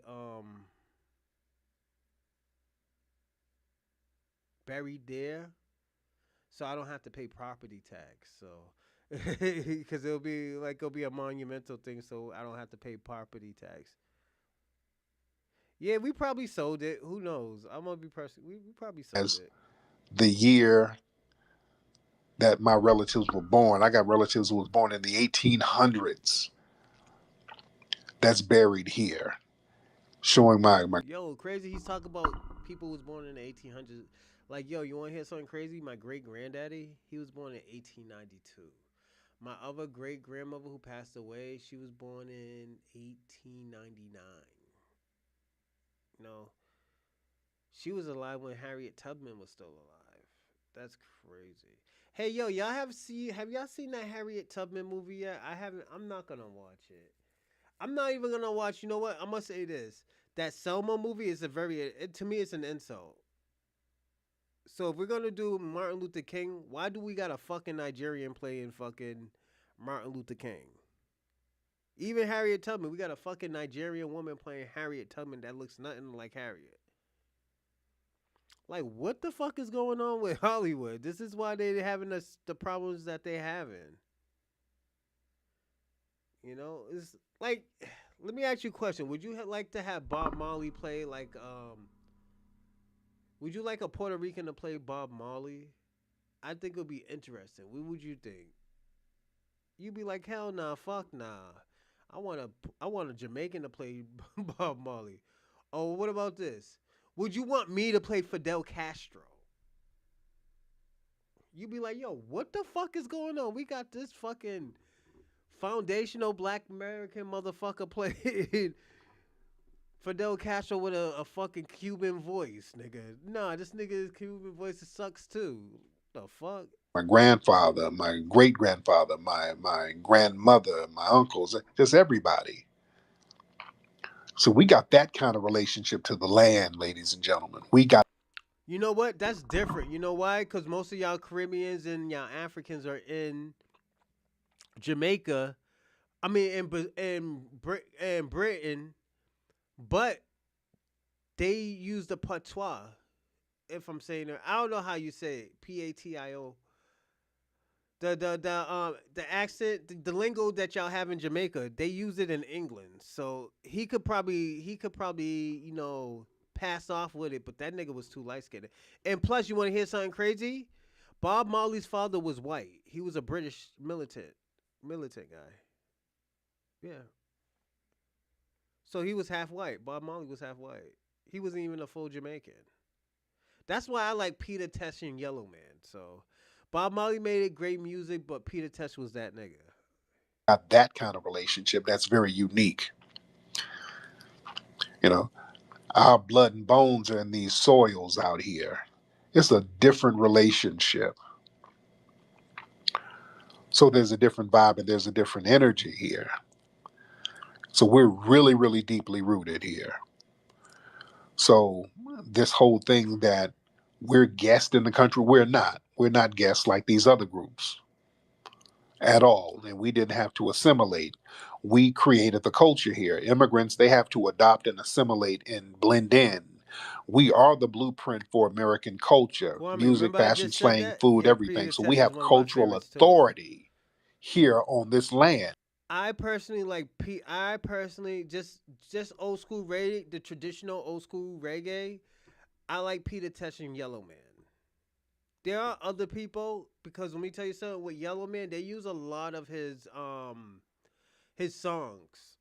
buried there, so I don't have to pay property tax. So because it'll be a monumental thing, so I don't have to pay property tax. Yeah, we probably sold it. Who knows? I'm gonna be person. We probably sold as it. the year that my relatives were born. I got relatives who was born in the 1800s that's buried here, showing my Yo, crazy. He's talking about people who was born in the 1800s. Like, yo, you want to hear something crazy? My great granddaddy, he was born in 1892. My other great grandmother who passed away, she was born in 1899. No, she was alive when Harriet Tubman was still alive. That's crazy. Hey, yo, have y'all seen that Harriet Tubman movie yet? I haven't. I'm not gonna watch it. I'm not even gonna watch. You know what? I must say this: that Selma movie is to me, it's an insult. So if we're gonna do Martin Luther King, why do we got a fucking Nigerian playing fucking Martin Luther King? Even Harriet Tubman, we got a fucking Nigerian woman playing Harriet Tubman that looks nothing like Harriet. Like, what the fuck is going on with Hollywood? This is why they're having the problems that they having. You know, it's like, let me ask you a question. Would you like to have Bob Marley play like would you like a Puerto Rican to play Bob Marley? I think it would be interesting. What would you think? You'd be like, hell nah, fuck nah. I want a Jamaican to play Bob Marley. Oh, what about this? Would you want me to play Fidel Castro? You'd be like, yo, what the fuck is going on? We got this fucking foundational black American motherfucker playing Fidel Castro with a fucking Cuban voice, nigga. Nah, this nigga's Cuban voice sucks too. The fuck? My grandfather, my great grandfather, my grandmother, my uncles, just everybody. So we got that kind of relationship to the land, ladies and gentlemen. We got You know what? That's different. You know why? Because most of y'all Caribbeans and y'all Africans are in Jamaica. I mean, in Britain, but they use the patois. If I'm saying it, I don't know how you say it. Patio. The accent, the lingo that y'all have in Jamaica, they use it in England. So he could probably pass off with it, but that nigga was too light skinned. And plus, you want to hear something crazy? Bob Marley's father was white. He was a British militant guy. Yeah. So he was half white. Bob Marley was half white. He wasn't even a full Jamaican. That's why I like Peter Tesh and Yellow Man. So Bob Marley made it great music, but Peter Tesh was that nigga. got that kind of relationship that's very unique. You know, our blood and bones are in these soils out here. It's a different relationship. So there's a different vibe and there's a different energy here. So we're really, really deeply rooted here. So this whole thing that we're guests in the country, we're not. We're not guests like these other groups at all. And we didn't have to assimilate. We created the culture here. Immigrants, they have to adopt and assimilate and blend in. We are the blueprint for American culture, Kwame, music, remember I fashion, just said slang, that? food, Yeah, everything. Peter So we Tesh is have one of my cultural favorites too. authority here on this land. I personally like I personally just old school reggae, the traditional old school reggae. I like Peter Tesh and Yellow Man. There are other people because let me tell you something with Yellow Man, they use a lot of his songs.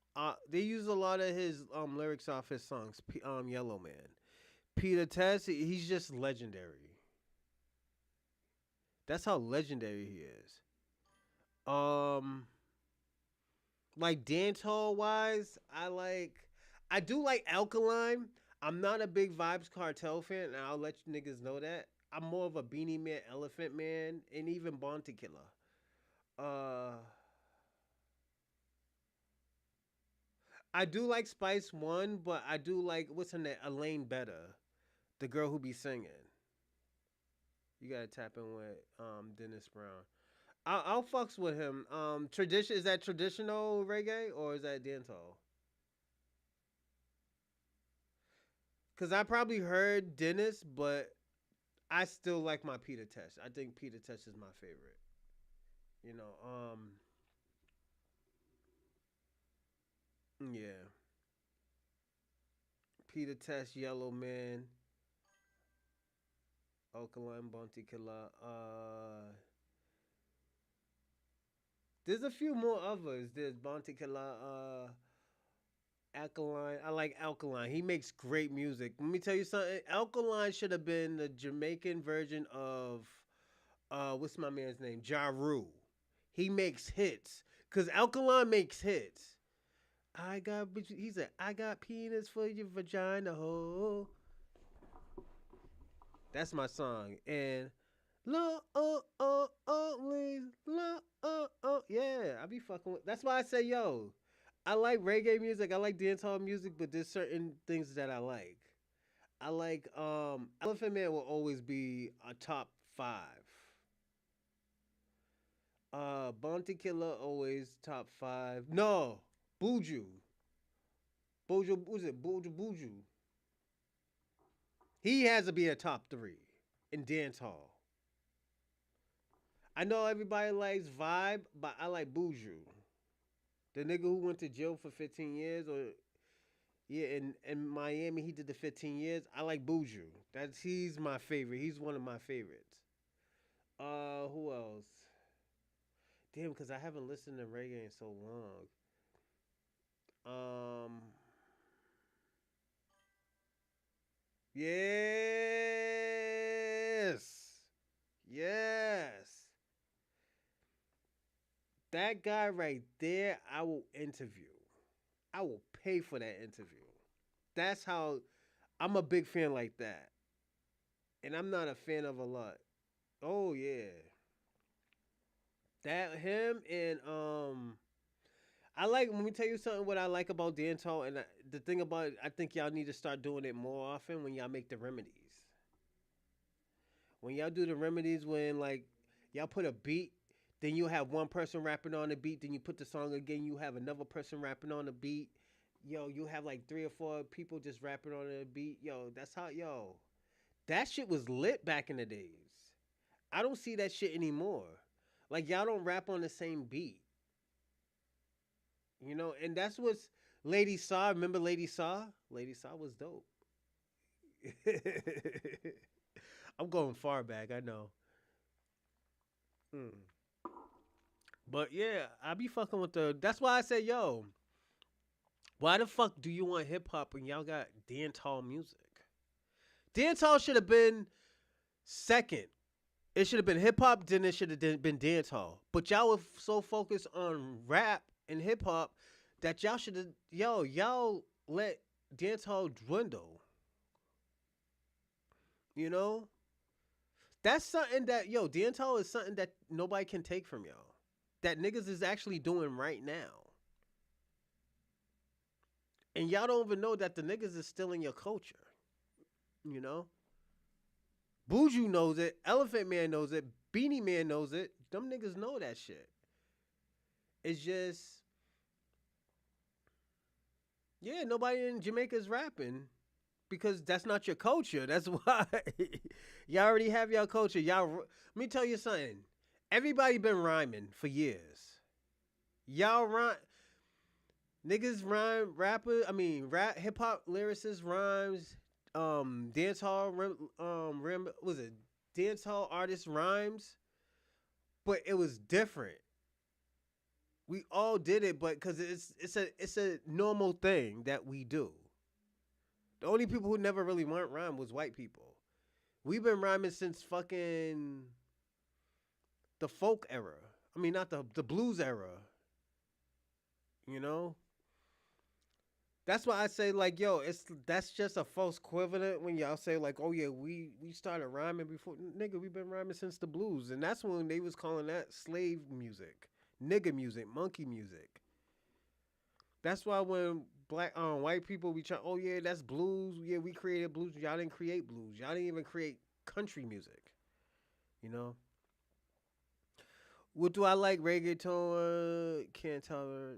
They use a lot of his lyrics off his songs. Yellow Man. Peter Tesh, he's just legendary. That's how legendary he is. Um, like dance hall wise, I do like Alkaline. I'm not a big Vibes Cartel fan, and I'll let you niggas know that. I'm more of a Beanie Man, Elephant Man, and even Bounty Killer. Uh, I do like Spice One, but I do like what's her name, Elaine better, the girl who be singing. You gotta tap in with Dennis Brown. I'll fucks with him. Tradition is that traditional reggae or is that dancehall? Cause I probably heard Dennis, but I still like my Peter Tesh. I think Peter Tesh is my favorite. You know, yeah, Peter Tesh, Yellow Man, Alkaline Bounty Killer. There's a few more others. There's Bounty Killer. Alkaline. I like Alkaline. He makes great music. Let me tell you something. Alkaline should have been the Jamaican version of what's my man's name? Ja Rule. He makes hits. Cause Alkaline makes hits. He said, I got penis for your vagina hole. That's my song. And please, yeah, I be fucking with. That's why I say, yo, I like reggae music. I like dancehall music, but there's certain things that I like. I like Elephant Man will always be a top 5. Bounty Killer always top 5. No, Buju. Buju, was it Buju? He has to be a top 3 in dancehall. I know everybody likes Vibe, but I like Buju. The nigga who went to jail for 15 years, or yeah, in Miami he did the 15 years. I like Buju. He's my favorite. He's one of my favorites. Who else? Damn, because I haven't listened to reggae in so long. Um, yes, yes. That guy right there, I will interview. I will pay for that interview. That's how I'm a big fan like that. And I'm not a fan of a lot. Oh yeah. That him and I like, let me tell you something what I like about dancehall, and the thing about it, I think y'all need to start doing it more often when y'all make the remedies. When y'all do the remedies, when like y'all put a beat, then you have one person rapping on the beat, then you put the song again, you have another person rapping on the beat. Yo, you have like three or four people just rapping on the beat. Yo, that's how that shit was lit back in the days. I don't see that shit anymore. Like y'all don't rap on the same beat. And that's what's Lady Saw. Remember Lady Saw? Lady Saw was dope. I'm going far back, I know. Mm. But yeah, I be fucking with the. That's why I say, yo, why the fuck do you want hip hop when y'all got dancehall music? Dancehall should have been second. It should have been hip hop, then it should have been dancehall. But y'all were so focused on rap and hip hop that y'all should have, y'all let dancehall dwindle. You know? That's something that, dancehall is something that nobody can take from y'all. That niggas is actually doing right now. And y'all don't even know that the niggas is still in your culture. You know? Buju knows it. Elephant Man knows it. Beanie Man knows it. Them niggas know that shit. It's just, yeah, nobody in Jamaica is rapping because that's not your culture. That's why y'all already have your culture. Let me tell you something. Everybody been rhyming for years. Y'all rhyme. Niggas rhyme, rap hip hop lyricists rhymes, dancehall was it dancehall artist rhymes, but it was different. We all did it, but because it's a normal thing that we do. The only people who never really weren't rhyme was white people. We've been rhyming since fucking the folk era. I mean, not the blues era. You know. That's why I say like, that's just a false equivalent when y'all say like, oh yeah, we started rhyming before. Nigga, we've been rhyming since the blues, and that's when they was calling that slave music, nigga music, monkey music. That's why when white people be trying, oh yeah, that's blues. Yeah, we created blues. Y'all didn't create blues. Y'all didn't even create country music. You know. What do I like? Reggaeton. Can't tell her.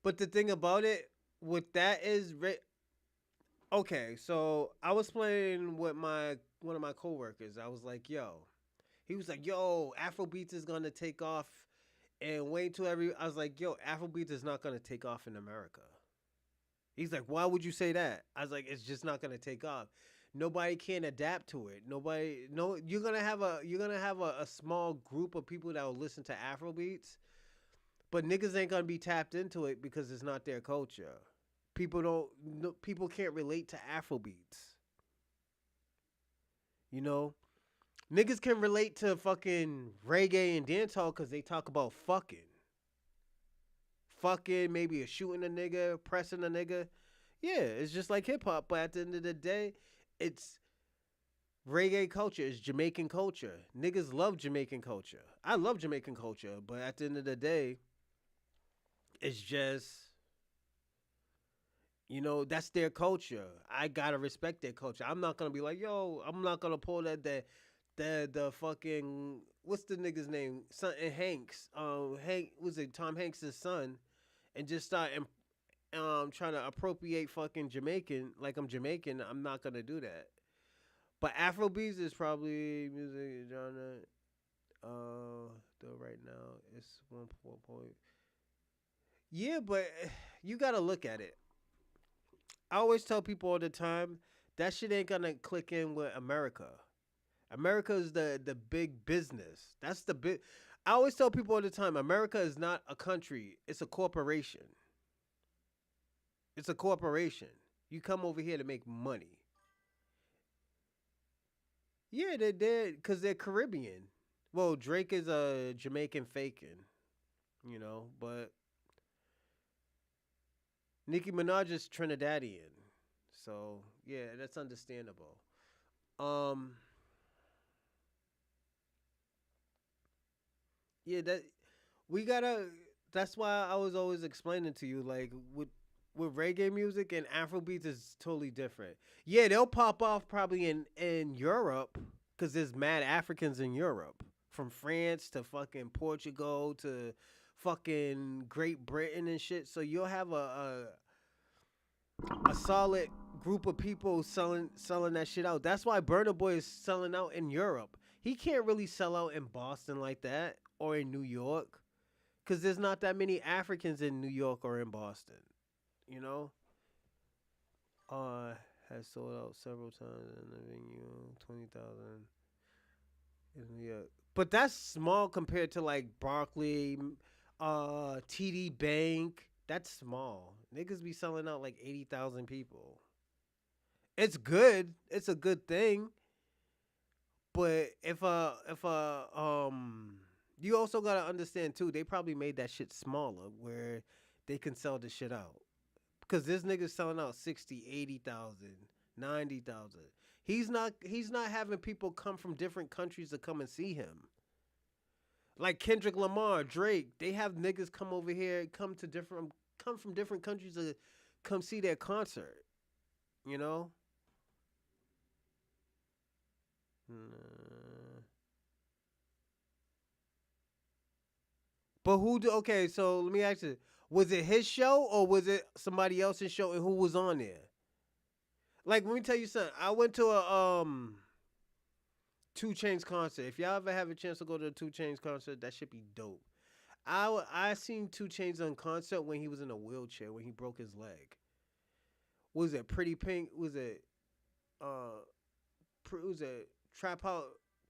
But the thing about it, with that is, okay. So I was playing with one of my coworkers. I was like, he was like, Afrobeats is gonna take off, and wait till I was like, Afrobeats is not gonna take off in America. He's like, why would you say that? I was like, it's just not gonna take off. Nobody can adapt to it. You're gonna have a small group of people that will listen to Afrobeats, but niggas ain't gonna be tapped into it because it's not their culture. People can't relate to Afrobeats. You know? Niggas can relate to fucking reggae and dancehall because they talk about fucking. Fucking, maybe a shooting a nigga, pressing a nigga. Yeah, it's just like hip hop, but at the end of the day, it's reggae culture, it's Jamaican culture. Niggas love Jamaican culture. I love Jamaican culture, but at the end of the day, it's just, that's their culture. I gotta respect their culture. I'm not gonna be like, I'm not gonna pull the fucking, what's the nigga's name? Something Hanks. Was it Tom Hanks' son? And just start trying to appropriate fucking Jamaican like I'm Jamaican. I'm not gonna do that. But Afrobeats is probably music genre. Though right now it's 1 point. Yeah, but you gotta look at it. I always tell people all the time that shit ain't gonna click in with America. America is the big business. That's the big. I always tell people all the time, America is not a country. It's a corporation. It's a corporation. You come over here to make money. Yeah, they did because they're Caribbean. Well, Drake is a Jamaican faking, but Nicki Minaj is Trinidadian. So yeah, that's understandable. Um, yeah, that we gotta. That's why I was always explaining to you, like with reggae music and Afrobeats is totally different. Yeah, they'll pop off probably in Europe because there's mad Africans in Europe, from France to fucking Portugal to fucking Great Britain and shit. So you'll have a solid group of people selling that shit out. That's why Burna Boy is selling out in Europe. He can't really sell out in Boston like that or in New York because there's not that many Africans in New York or in Boston. You know, has sold out several times in the venue, 20,000 in New York. But that's small compared to like Barkley, TD Bank. That's small. Niggas be selling out like 80,000 people. It's good. It's a good thing. But you also gotta understand too. They probably made that shit smaller where they can sell the shit out. Because this nigga's selling out 60, 80,000, 90,000. He's not having people come from different countries to come and see him. Like Kendrick Lamar, Drake, they have niggas come over here, come from different countries to come see their concert. You know? But okay, so let me ask you, was it his show or was it somebody else's show and who was on there? Like, let me tell you something. I went to a 2 Chainz concert. If y'all ever have a chance to go to a 2 Chainz concert, that should be dope. I seen 2 Chainz on concert when he was in a wheelchair when he broke his leg. Was it Pretty Pink? Uh was it Trap House,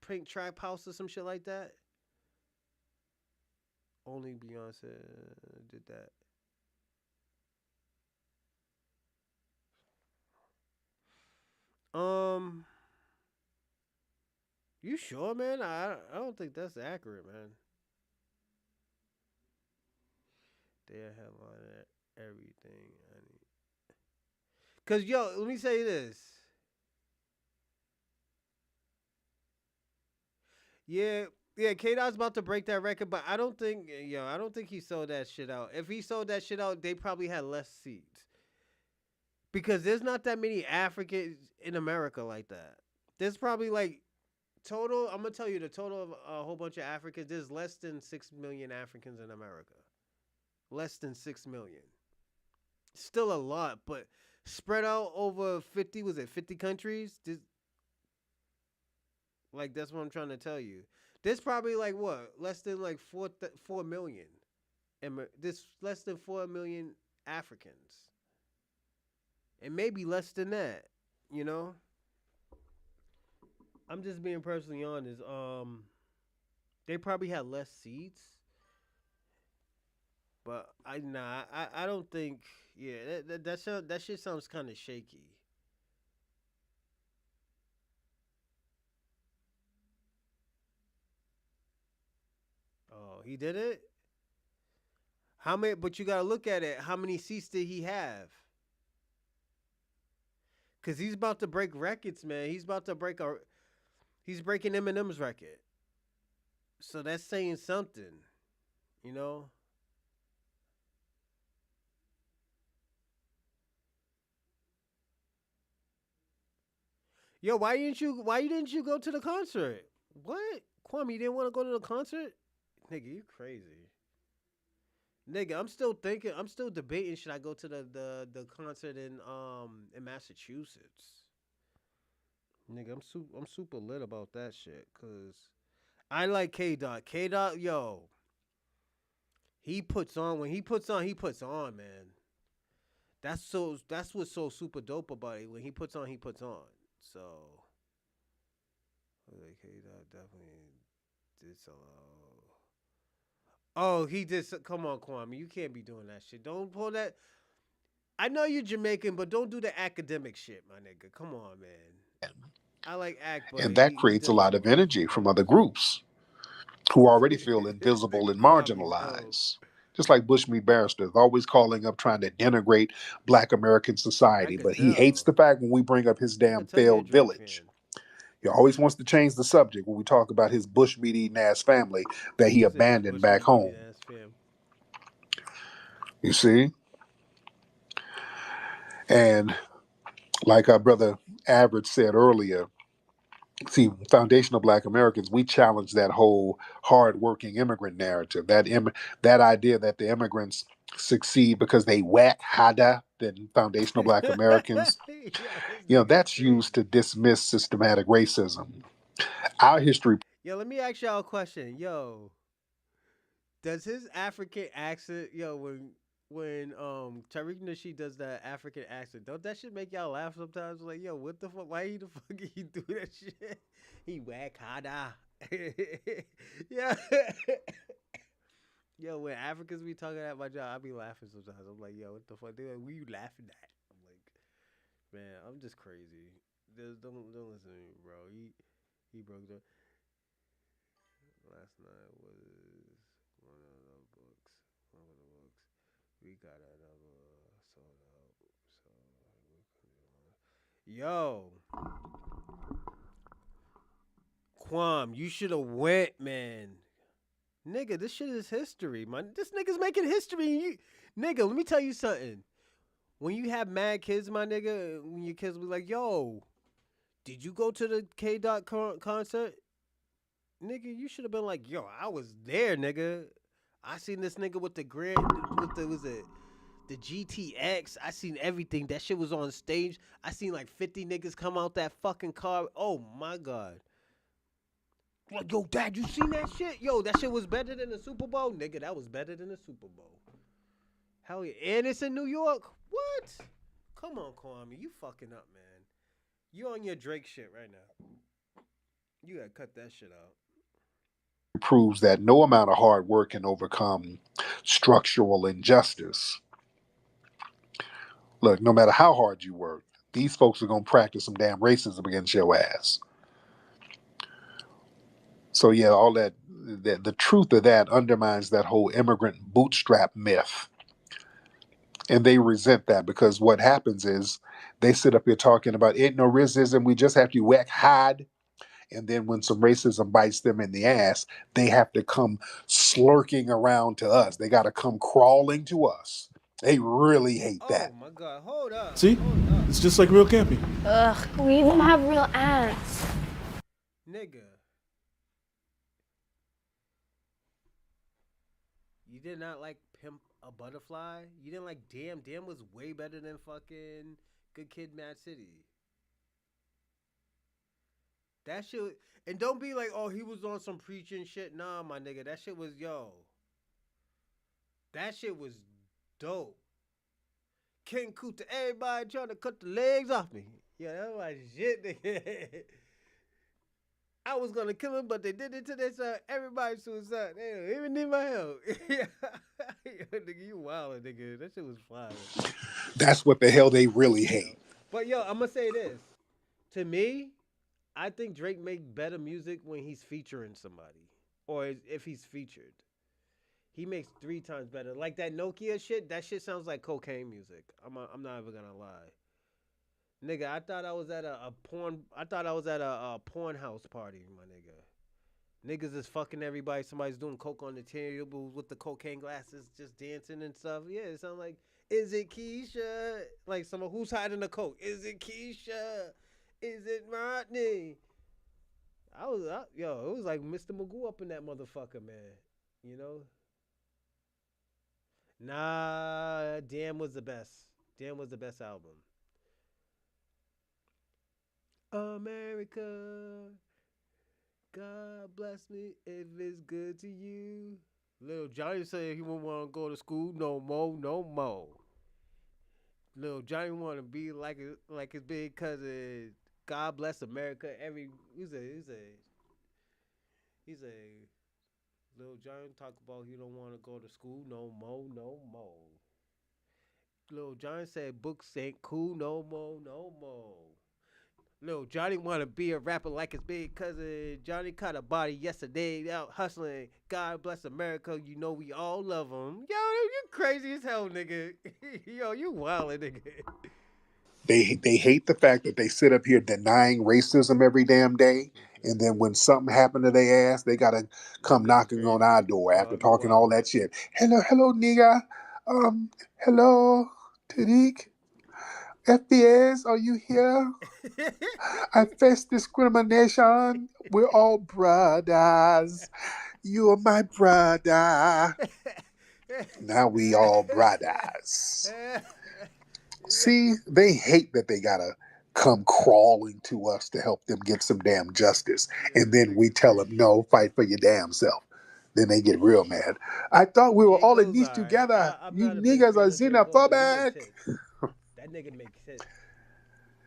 Pink Trap House or some shit like that? Only Beyonce did that. Um, you sure, man? I don't think that's accurate, man. They have on everything. I need. Cause yo, let me say this. Yeah, yeah, K Dot's about to break that record, but I don't think he sold that shit out. If he sold that shit out, they probably had less seats. Because there's not that many Africans in America like that. There's probably like total. I'm gonna tell you the total of a whole bunch of Africans. There's less than 6 million Africans in America. Less than 6 million. Still a lot, but spread out over 50. Was it 50 countries? Like that's what I'm trying to tell you. There's probably like what less than like 4 million. This less than 4 million Africans, and maybe less than that. You know. I'm just being personally honest. They probably had less seats, but I don't think. Yeah, that shit sounds kind of shaky. Oh, he did it. How many? But you gotta look at it. How many seats did he have? Cause he's about to break records, man. He's about to break a. He's breaking Eminem's record. So that's saying something, you know. Yo, why didn't you go to the concert? What? Kwame, you didn't want to go to the concert? Nigga, you crazy. Nigga, I'm still debating should I go to the concert in Massachusetts. Nigga, I'm super lit about that shit cuz I like K Dot. K Dot, yo. He puts on when he puts on, man. That's what's so super dope about it. When he puts on, he puts on. So like he definitely did so. Oh, he did. Come on, Kwame, you can't be doing that shit. Don't pull that. I know you're Jamaican, but don't do the academic shit, my nigga. Come on, man. I like act, but And that he creates a does lot too of much. energy from other groups who already feel This invisible nigga and Kwame, yo. marginalized. Just like Bushmeat Barrister, always calling up trying to denigrate Black American I society. could But he hates tell. the fact when we bring up his I damn could tell you're a failed Drake village. fan. He always wants to change the subject when we talk about his bushmeat eating ass family that he He said his abandoned Bush back meat eating home. ass fam. You see? And like our brother Average said earlier, see, foundational Black Americans, we challenge that whole hardworking immigrant narrative. That idea that the immigrants succeed because they whack harder than foundational Black Americans. Yo, this You know, nigga that's used crazy. to dismiss systematic racism. Our history Yo, let me ask y'all a question. Yo, does his African accent, yo, when Tariq Nasheed does that African accent, don't that shit make y'all laugh sometimes? Like, yo, what the fuck? Why the fuck he do that shit? He whack harder. Yeah. Yo, when Africans be talking at my job, I be laughing sometimes. I'm like, yo, what the fuck? They like, what you laughing at? I'm like, man, I'm just crazy. Just don't listen to me, bro. He broke the last night was one of the books. One of the books. We got another sold out. So yo, Quam, you should have went, man. Nigga, this shit is history, man. This nigga's making history. You, nigga, let me tell you something. When you have mad kids, my nigga, when your kids be like, yo, did you go to the K Dot concert? Nigga, you should have been like, yo, I was there, nigga. I seen this nigga with the grand, with the, was it the GTX? I seen everything. That shit was on stage. I seen like 50 niggas come out that fucking car. Oh my God. Like, yo, dad, you seen that shit? Yo, that shit was better than the Super Bowl? Nigga, that was better than the Super Bowl. Hell yeah. And it's in New York? What? Come on, Kwame. You fucking up, man. You on your Drake shit right now. You gotta cut that shit out. proves that no amount of hard work can overcome structural injustice. Look, no matter how hard you work, these folks are going to practice some damn racism against your ass. So yeah, all that the truth of that undermines that whole immigrant bootstrap myth. And they resent that because what happens is they sit up here talking about ain't no racism, we just have to whack hard. And then when some racism bites them in the ass, they have to come slurking around to us. They got to come crawling to us. They really hate Oh that. my God. Hold up. See? Hold up. It's just like real camping. Ugh, we even have real ants. Nigga. You did not like Pimp a Butterfly? You didn't like Damn? Damn was way better than fucking Good Kid, Mad City. That shit, and don't be like, oh, he was on some preaching shit. Nah, my nigga, that shit was yo. That shit was dope. King Kuta, everybody trying to cut the legs off me. Yeah, that was my shit, nigga. I was gonna kill him, but they did it to their son. Everybody suicide. They don't even need my help. Yo, nigga, you wild, nigga. That shit was fire. That's what the hell they really hate. But yo, I'm gonna say this. To me, I think Drake make better music when he's featuring somebody, or if he's featured. He makes 3 times better. Like that Nokia shit. That shit sounds like cocaine music. I'm not even gonna lie, nigga. I thought I was at a porn. I thought I was at a porn house party, my nigga. Niggas is fucking everybody. Somebody's doing coke on the table with the cocaine glasses, just dancing and stuff. Yeah, it sounds like, is it Keisha? Like someone who's hiding the coke. Is it Keisha? Is it Rodney? Yo, it was like Mr. Magoo up in that motherfucker, man. You know? Nah, Damn was the best. Damn was the best album. America, God bless me if it's good to you. Little Johnny said he wouldn't want to go to school no more, no more. Little Johnny want to be like his big cousin. God bless America. He's a little Johnny talk about he don't want to go to school no more, no more. Little Johnny said books ain't cool no more, no more. Little Johnny want to be a rapper like his big cousin. Johnny caught a body yesterday out hustling. God bless America. You know we all love him. Yo, you crazy as hell, nigga. Yo, you wildin', nigga. They hate the fact that they sit up here denying racism every damn day, and then when something happened to their ass, they gotta come knocking on our door after You talking all that wildin'. shit. Hello, nigga. Hello, Tariq. FBAs, are you here? I face discrimination. We're all brothers. You're my brother. Now we all brothers. See, they hate that they gotta come crawling to us to help them get some damn justice. And then we tell them, no, fight for your damn self. Then they get real mad. I thought we were J. all in Cole's this alright. together. I'm You not a big niggas fan are of J. Cole, but he makes xenophobic. hits. That nigga makes hits.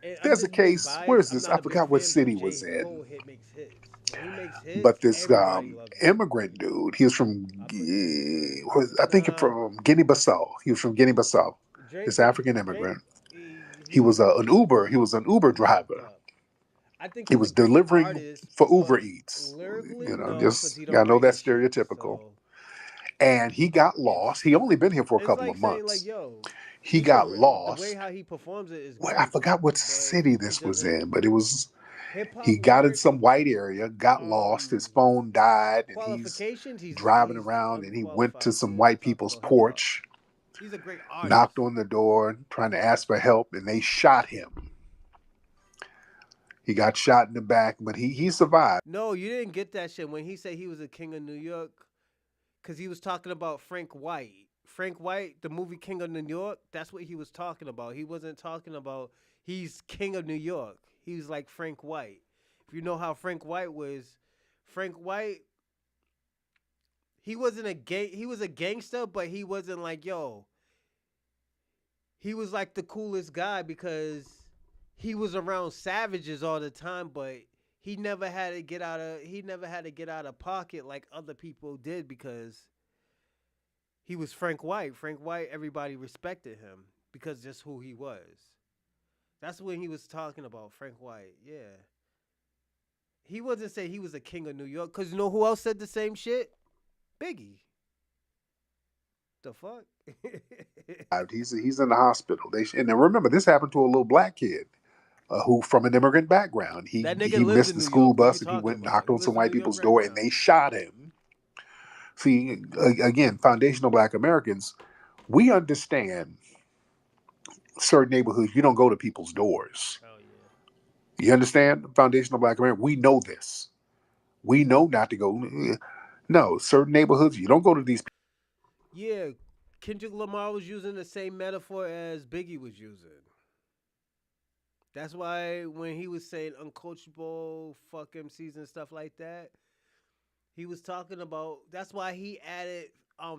And I'm There's a just being case, biased. where's I'm this? not I a big forgot what fan, but city was J. in. Cole makes hits. When he makes hits, But this everybody loves him. immigrant dude, he was from, I put I think nah from Guinea-Bissau. He was from Guinea-Bissau. Drake. This African Drake. immigrant. He He was an Uber. He was an Uber he fucked driver. up. I think He he's a was great delivering artist, for Uber but Eats. lyrically, You know, no, because just he gotta don't know write his that's shit. stereotypical. So And he got lost. He only been here for a it's couple like of saying like, months. yo, He he could got the way lost. how he performs it is Well, I great, forgot what but city it this was doesn't. in, but it was. Hip hop He got in lyric some white area, got lost. His phone died, and he's qualifications. driving He's around. And he went to unqualified some to white talk people's about hip hop. porch, He's a great knocked artist. on the door, trying to ask for help, and they shot him. He got shot in the back, but he survived. No, you didn't get that shit when he said he was a king of New York, because he was talking about Frank White. Frank White, the movie King of New York, that's what he was talking about. He wasn't talking about he's king of New York. He was like Frank White. If you know how Frank White was, Frank White, he wasn't a gang. He was a gangster, but he wasn't like yo. He was like the coolest guy because he was around savages all the time, but he never had to get out of pocket like other people did because he was Frank White. Frank White, everybody respected him because just who he was. That's when he was talking about Frank White. Yeah. He wasn't saying he was a king of New York because you know who else said the same shit? Biggie. The fuck? He's in the hospital. And then remember, this happened to a little black kid who from an immigrant background. That nigga He lives missed in the New school York. What are you bus and he talking went and about? knocked He on some lives in New white York people's right door and now. they shot him. See, again, foundational black Americans, we understand certain neighborhoods, you don't go to people's doors. Oh yeah. You understand? Foundational black American, we know this. We know not to go. No, certain neighborhoods, you don't go to these. Yeah, Kendrick Lamar was using the same metaphor as Biggie was using. That's why when he was saying uncoachable, fuck MCs and stuff like that, he was talking about. That's why he added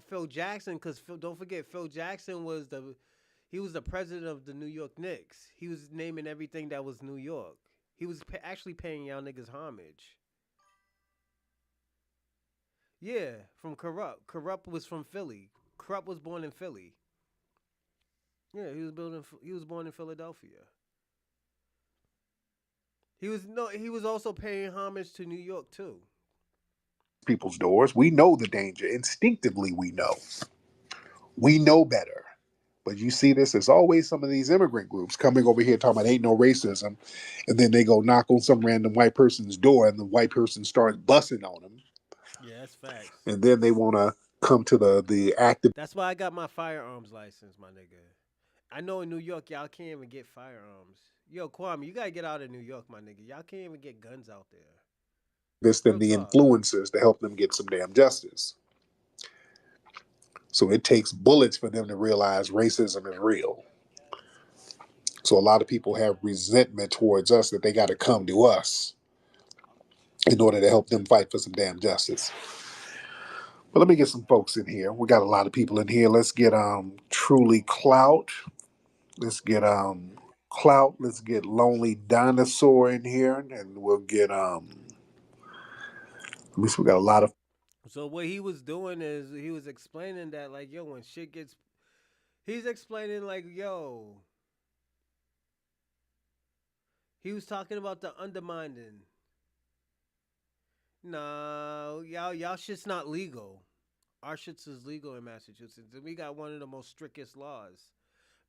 Phil Jackson because don't forget Phil Jackson was the president of the New York Knicks. He was naming everything that was New York. He was actually paying y'all niggas homage. Yeah, from Corrupt. Corrupt was from Philly. Corrupt was born in Philly. Yeah, he was born in Philadelphia. He was also paying homage to New York too. People's doors. We know the danger. Instinctively, we know. We know better. But you see this, there's always some of these immigrant groups coming over here talking about ain't no racism. And then they go knock on some random white person's door and the white person starts busting on them. Yeah, that's facts. And then they want to come to the active. That's why I got my firearms license, my nigga. I know in New York y'all can't even get firearms. Yo, Kwame, you gotta get out of New York, my nigga. Y'all can't even get guns out there. This than the influencers to help them get some damn justice. So it takes bullets for them to realize racism is real. So a lot of people have resentment towards us that they got to come to us in order to help them fight for some damn justice. But let me get some folks in here. We got a lot of people in here. Let's get Truly Clout. Let's get Clout. Let's get Lonely Dinosaur in here, and we'll get At least we got a lot of. So what he was doing is he was explaining that like yo when shit gets he's explaining like yo he was talking about the undermining. No, y'all shit's not legal. Our shit's is legal in Massachusetts, and we got one of the most strictest laws.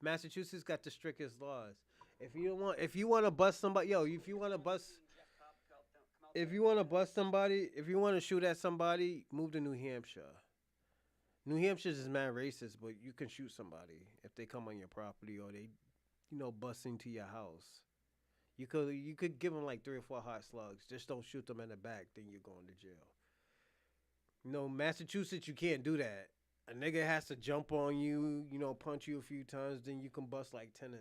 Massachusetts got the strictest laws. If you want to bust somebody, yo, if you want to shoot at somebody, move to New Hampshire. New Hampshire is mad racist, but you can shoot somebody if they come on your property or they, bust into your house. You could give them like 3 or 4 hot slugs. Just don't shoot them in the back, then you're going to jail. Massachusetts, you can't do that. A nigga has to jump on you, punch you a few times, then you can bust like 10 of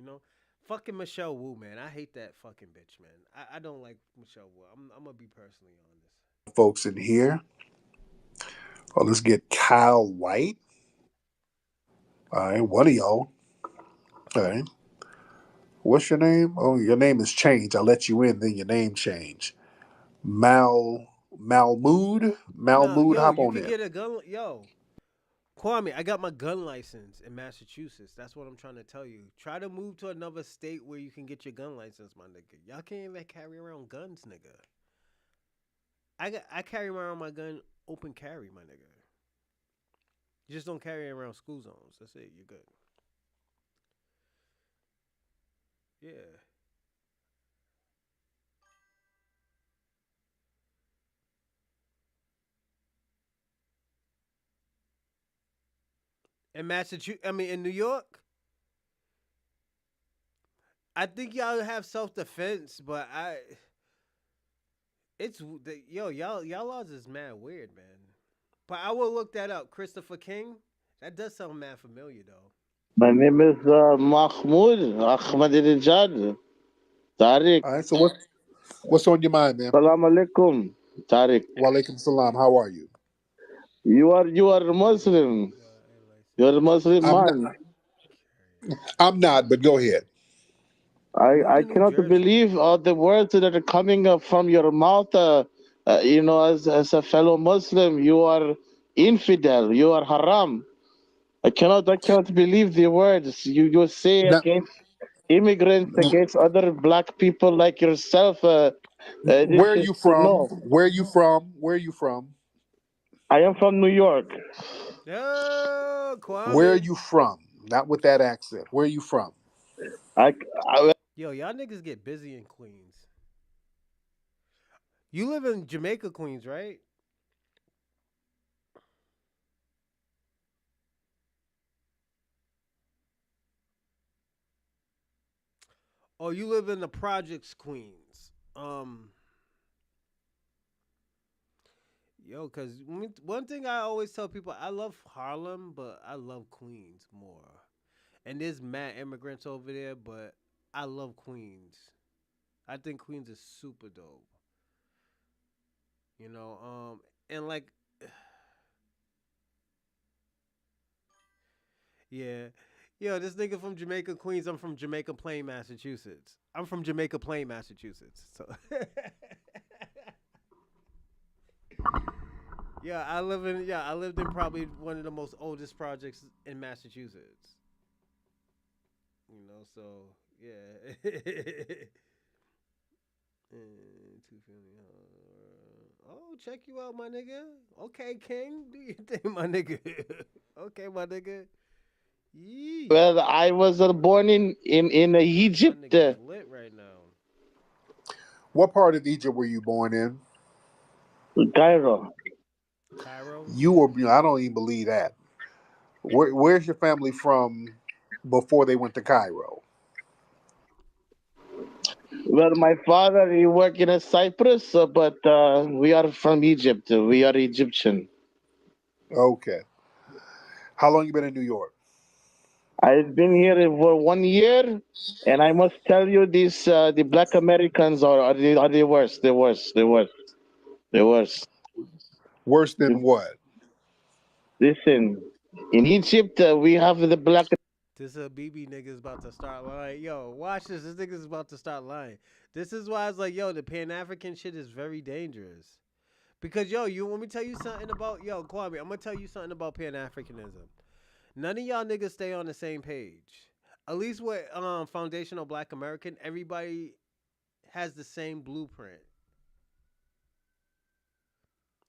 them. Fucking Michelle Wu, man. I hate that fucking bitch, man. I don't like Michelle Wu. I'm gonna be personally honest. Folks in here. Oh, let's get Kyle White. All right, one of y'all. All right. What's your name? Oh, your name is changed. I let you in, then your name changed. Malmood. No, Malmood, yo, hop you on could in. get a gun. Yo, Kwame, I got my gun license in Massachusetts. That's what I'm trying to tell you. Try to move to another state where you can get your gun license, my nigga. Y'all can't even carry around guns, nigga. I carry around my gun open carry, my nigga. You just don't carry it around school zones. That's it. You're good. Yeah. In Massachusetts, I mean, in New York, I think y'all have self defense, but y'all laws is mad weird, man. But I will look that up. Christopher King, that does sound mad familiar though. My name is Mahmoud Ahmadinejad. Tariq. All right, so what's on your mind, man? Salam alaikum. Tariq. Walaikum salam. How are you? You are Muslim. You're a Muslim I'm not. man. I'm not. But go ahead. Move I to New cannot Jersey. believe the words that are coming from your mouth. As a fellow Muslim, you are infidel. You are haram. I cannot believe the words you say Now, against immigrants, against other black people like yourself. This where are is you from? no. Where are you from? Where are you from? I am from New York. Yo, Where are Kwame. you from? Not with that accent. Where are you from? I Yo, y'all niggas get busy in Queens. You live in Jamaica, Queens, right? Or you live in the projects, Queens. Yo, cause one thing I always tell people, I love Harlem, but I love Queens more. And there's mad immigrants over there, but I love Queens. I think Queens is super dope. You know, and like, yeah, yo, this nigga from Jamaica, Queens. I'm from Jamaica Plain, Massachusetts. I'm from Jamaica Plain, Massachusetts. So, yeah, I lived in probably one of the most oldest projects in Massachusetts. So yeah. Two family. Oh, check you out, my nigga. Okay, King, do you think, my nigga? Okay, my nigga. Yee. well, I was born in My Egypt, nigga's lit right now. What part of Egypt were you born in? Cairo. Cairo. You were. I don't even believe that. Where's your family from before they went to Cairo? Well, my father he worked in Cyprus, but we are from Egypt. We are Egyptian. Okay. How long you been in New York? I've been here for 1 year, and I must tell you, these the Black Americans are the worst. The worst. The worst. The worst. Worse than what? Listen, in Egypt, we have the black. This BB nigga's about to start lying. Yo, watch this. This nigga's about to start lying. This is why I was like, yo, the Pan African shit is very dangerous. Because yo, you want me to tell you something about Kwame? I'm gonna tell you something about Pan Africanism. None of y'all niggas stay on the same page. At least with foundational Black American, everybody has the same blueprint.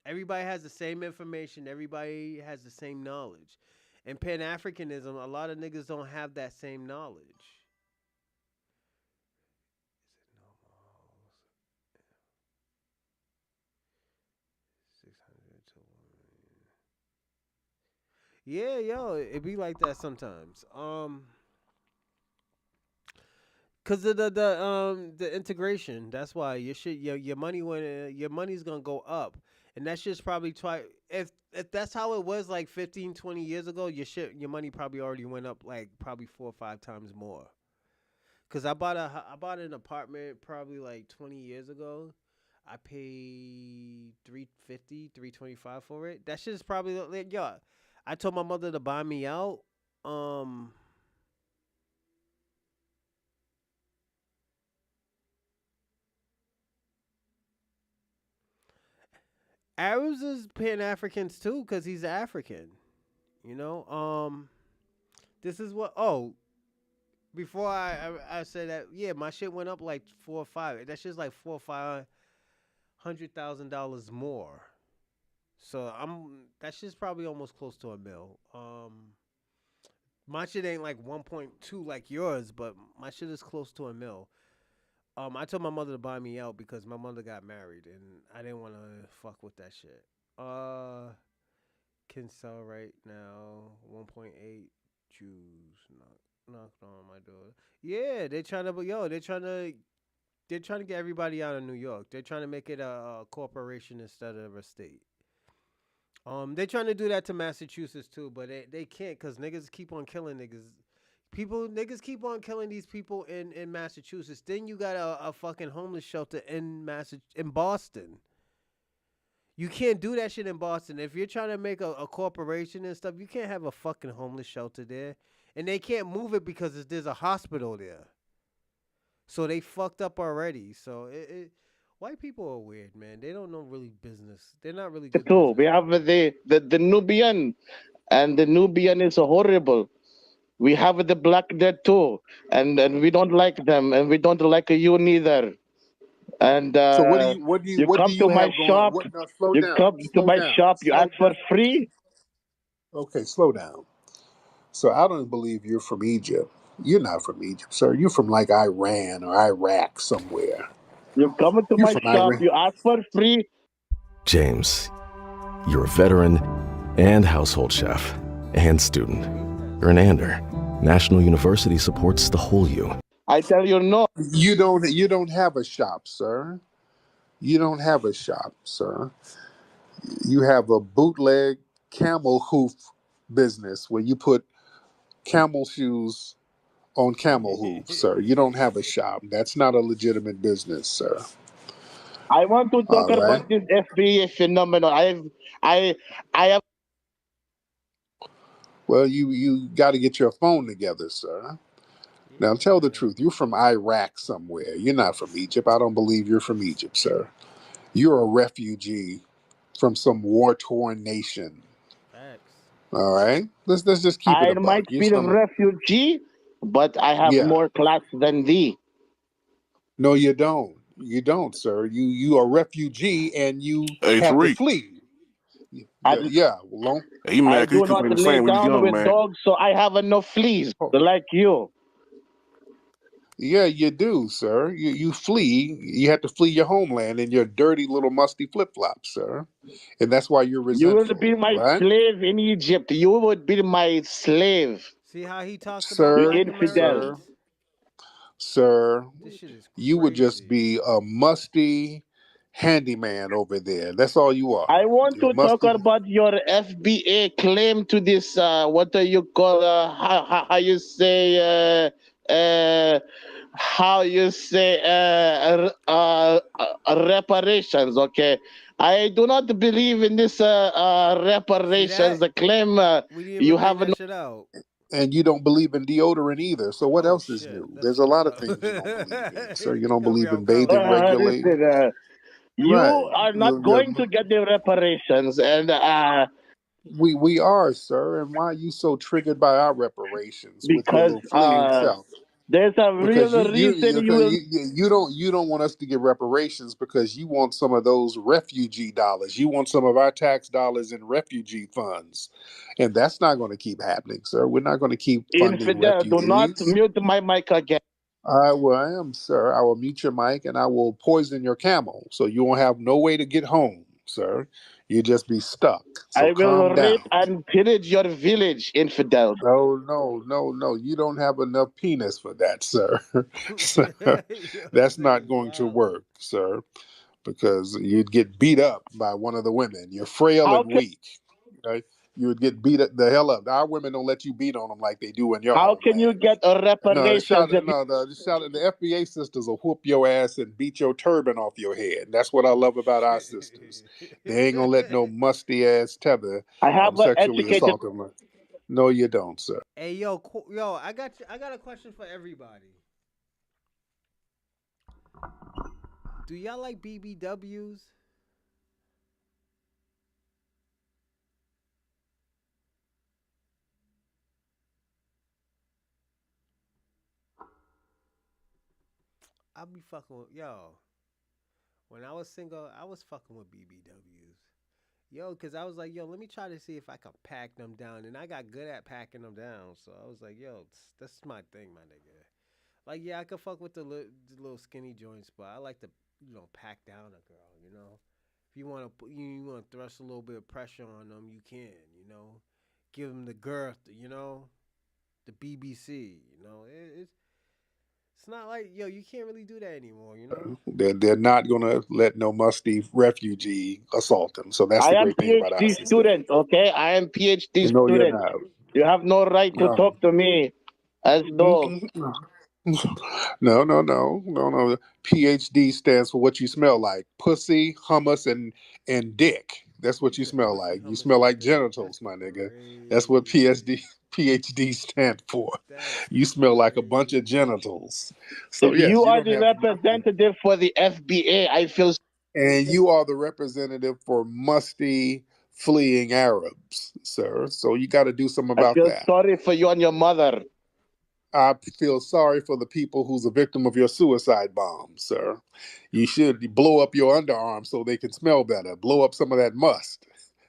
Everybody has the same information. Everybody has the same knowledge. In Pan Africanism, a lot of niggas don't have that same knowledge. Yeah, yo, it be like that sometimes. Cause of the integration. That's why your shit, your money your money's gonna go up, and that's just probably twice. If that's how it was like 15, 20 years ago, your money probably already went up like probably 4 or 5 times more. Cause I bought an apartment probably like 20 years ago. I paid $325 for it. That shit's probably like, yo. I told my mother to buy me out. Arabs is Pan Africans too, because he's African. You know. This is what. Oh, before I said that, yeah, my shit went up like 4 or 5. That shit's like $400,000 more. So that shit's probably almost close to $1 million. My shit ain't like 1.2 like yours, but my shit is close to $1 million. I told my mother to buy me out because my mother got married and I didn't want to fuck with that shit. Can sell right now 1.8 Jews knocked on my door. Yeah, they're trying to get everybody out of New York. They're trying to make it a corporation instead of a state. They're trying to do that to Massachusetts too, but they can't because niggas keep on killing niggas. Niggas keep on killing these people in Massachusetts. Then you got a fucking homeless shelter in Boston. You can't do that shit in Boston. If you're trying to make a corporation and stuff, you can't have a fucking homeless shelter there. And they can't move it because there's a hospital there. So they fucked up already. So white people are weird, man. They don't know really business. They're not really good Too. We have businessmen. the Nubian, and the Nubian is horrible. We have the black there too, and we don't like them, and we don't like you neither. And So you what do come to you my have going? shop, What now? Slow you down. come to Slow my down. shop, you Slow ask for down. free. Okay, slow down. So I don't believe you're from Egypt. You're not from Egypt, sir. You're from like Iran or Iraq somewhere. You come to You're my from shop, Iran. you ask for free. James, you're a veteran and household chef and student. You're an Ander. National University supports the whole you. I tell you no. You don't have a shop, sir. You don't have a shop, sir. You have a bootleg camel hoof business where you put camel shoes on camel hooves, sir. You don't have a shop. That's not a legitimate business, sir. I want to All talk right. about this FBA phenomenon. I have. Well, you got to get your phone together, sir. Now tell the truth. You're from Iraq somewhere. You're not from Egypt. I don't believe you're from Egypt, sir. You're a refugee from some war-torn nation. Facts. All right. Let's just keep it I a buck. might You're be a some. refugee, but I have Yeah. more class than thee. No, you don't. You don't, sir. You are a refugee and you Hey, have to Tariq. flee. I, Yeah. Yeah. Well, He mad I because he do couldn't not play the lay same when he's down young, with man. dogs, so I have enough fleas oh, like you. yeah, you do, sir. You flee. You have to flee your homeland in your dirty little musty flip flops, sir. And that's why you're You will be resentful, my right? slave in Egypt. You would be my slave, See how he talks about you Sir, Black infidel. sir, Americans? sir. This shit is You would just crazy. be a musty handyman over there. That's all you are. I want You're to talk musty. about your FBA claim to this. What do you call? How you say? how you say reparations. Okay, I do not believe in this See reparations. that? The claim We didn't you even bring have that no shit out. And you don't believe in deodorant either. So what Oh else is shit, new? that's There's a fucked lot of up. things you don't believe in, sir. You You don't got me believe in off bathing guard. regularly. listen. You Right. are not You going to get the reparations, and we are, sir. And why are you so triggered by our reparations with your because little fleeing self? there's a real Because reason you will. you don't want us to get reparations because you want some of those refugee dollars. You want some of our tax dollars in refugee funds, and that's not going to keep happening, sir. We're not going to keep funding Infidel, do not refugees. mute my mic again. I am, sir. I will mute your mic and I will poison your camel, so you won't have no way to get home, sir. You just be stuck. So I will calm rape down. and pillage your village, infidel. No, no, no, no. You don't have enough penis for that, sir. Sir, Yo, that's this not nigga's going to wildin'. work, sir, because you'd get beat up by one of the women. You're frail How and can weak. Okay? You would get beat the hell up. Our women don't let you beat on them like they do in your how can you homeland. get a No, reparations if you the FBA sisters will whoop your ass and beat your turban off your head. That's what I love about our sisters. They ain't gonna let no musty ass tether I have an sexually educated assault them. No, you don't, sir. Hey yo, yo, I got you. I got a question for everybody. Do y'all like BBWs? I be fucking with yo. When I was single, I was fucking with BBWs. Yo, cause I was like, yo, let me try to see if I can pack them down, and I got good at packing them down. So I was like, yo, that's my thing, my nigga. Like, yeah, I could fuck with the little skinny joints, but I like to, pack down a girl. If you want to, you want to thrust a little bit of pressure on them, you can. Give them the girth. The BBC. It's not like yo, you can't really do that anymore. They're not gonna let no musty refugee assault them. So that's I the am great thing about our PhD system. student, okay? I am PhD No, you're student. not. You have no right to No. talk to me as though No, no, no, no, no. PhD stands for what you smell like: pussy, hummus, and dick. That's You what you said smell pussy, like. You hummus, smell and like dick. That's genitals, my nigga. That's what crazy. PhD stand for. That's You smell like a bunch of crazy. genitals. So if yes, you you are don't the have nothing. representative for the FBA, And you are the representative for musty fleeing Arabs, sir. So you got to do something I about feel that. sorry for you and your mother. I feel sorry for the people who's a victim of your suicide bomb, sir. You should blow up your underarm so they can smell better. Blow up some of that must.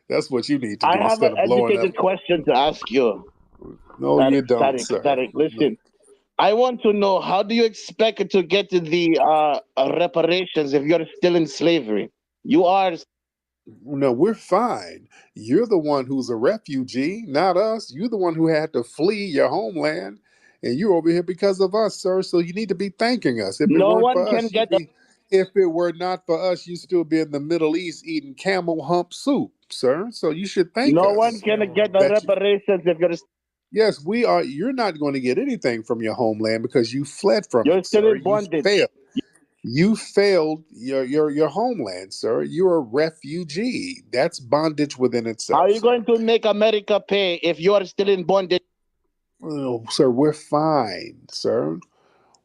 That's what you need to I do have an instead of blowing up. educated question to ask you. No, Tariq, you don't, Tariq, sir. Tariq, No. listen. I want to know, how do you expect to get the reparations if you're still in slavery? You are. No, we're fine. You're the one who's a refugee, not us. You're the one who had to flee your homeland, and you're over here because of us, sir. So you need to be thanking us. If it No weren't one for can us, get. if it were not for us, you'd still be in the Middle East eating camel hump soup, sir. So you should thank No one Eating us. can camel get hump the That soup. reparations if yes, we are. You're not going to get anything from your homeland because you fled from you're it, still sir. in You bondage. failed. You failed your homeland, sir. You're a refugee. That's bondage within How are itself, you sir. going to make America pay if you are still in bondage? Oh, sir, we're fine, sir.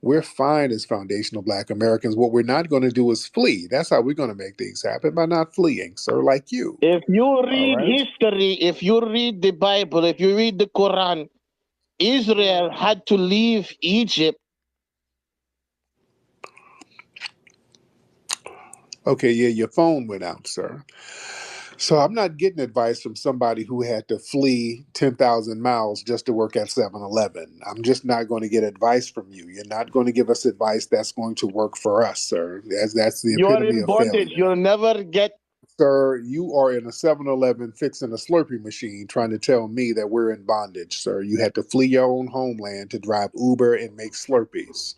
We're fine as foundational Black Americans. What we're not going to do is flee. That's how we're going to make things happen by not fleeing, sir, like you. If you All read right. history, if you read the Bible, if you read the Quran, Israel had to leave Egypt. Okay, yeah, your phone went out, sir. So I'm not getting advice from somebody who had to flee 10,000 miles just to work at 7-Eleven. I'm just not going to get advice from you. You're not going to give us advice that's going to work for us, sir. That's the You are epitome in of bondage. failure. You'll never get. Sir, you are in a 7-Eleven fixing a Slurpee machine trying to tell me that we're in bondage, sir. You had to flee your own homeland to drive Uber and make Slurpees.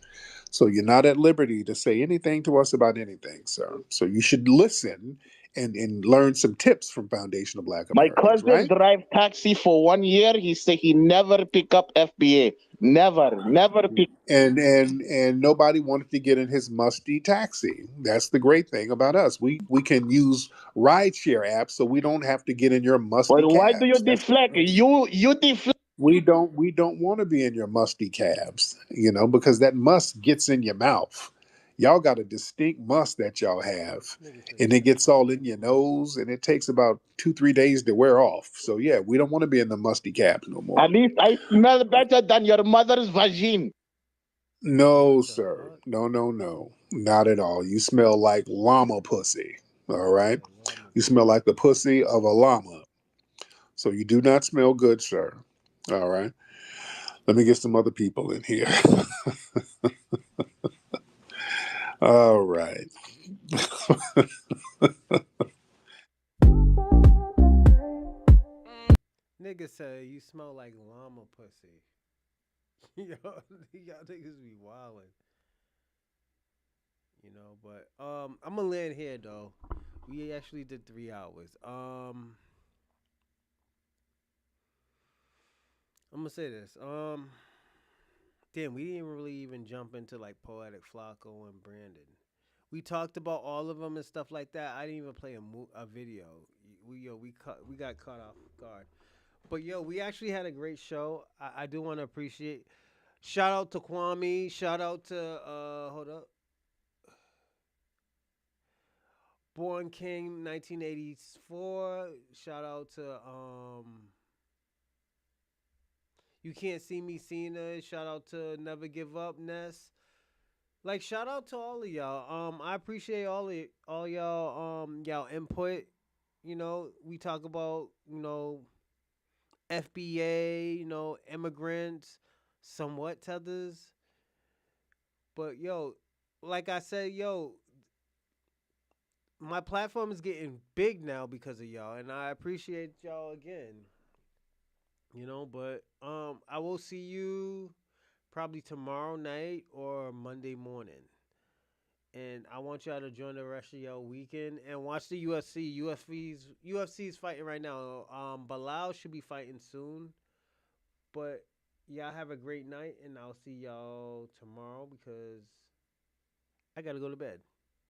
So you're not at liberty to say anything to us about anything, sir. So you should listen and learn some tips from Foundation of Black My Americans, cousin right? drive taxi for 1 year. He said he never pick up FBA. Never pick. And nobody wanted to get in his musty taxi. That's the great thing about us. We can use rideshare apps, so we don't have to get in your musty Well, why do you cabs. That's the deflect? You deflect. we don't want to be in your musty cabs, because that must gets in your mouth. Y'all got a distinct must that y'all have, Nigga said and you it got gets all in your distinct must. nose, and it takes about 2-3 days to wear off. So yeah, we don't want to be in the musty cabs no more. At least I smell better than your mother's vagine. No, What the sir. fuck? No, no, no. Not at all. You smell like llama pussy. All right. Oh, llama You smell pussy. like the pussy of a llama. So you do not smell good, sir. All right. Let me get some other people in here. All right. Nigga said you smell like llama pussy. Yo, y'all niggas be wildin'. But I'm gonna land here though. We actually did 3 hours. I'm gonna say this. Damn, we didn't really even jump into like Poetic Flakko and Brandon. We talked about all of them and stuff like that. I didn't even play a video. We got caught off guard. But yo, we actually had a great show. I do want to appreciate. Shout out to Kwame. Shout out to hold up. Born King 1984. Shout out to You Can't See Me Cena. Shout out to Never Give Up Ness. Like shout out to all of y'all. I appreciate all y'all input. We talk about, FBA, immigrants, somewhat tethers. But yo, like I said, my platform is getting big now because of y'all, and I appreciate y'all again. But I will see you probably tomorrow night or Monday morning. And I want y'all to join the rest of y'all weekend and watch the UFC. UFC's fighting right now. Bilal should be fighting soon. But y'all have a great night, and I'll see y'all tomorrow because I gotta go to bed.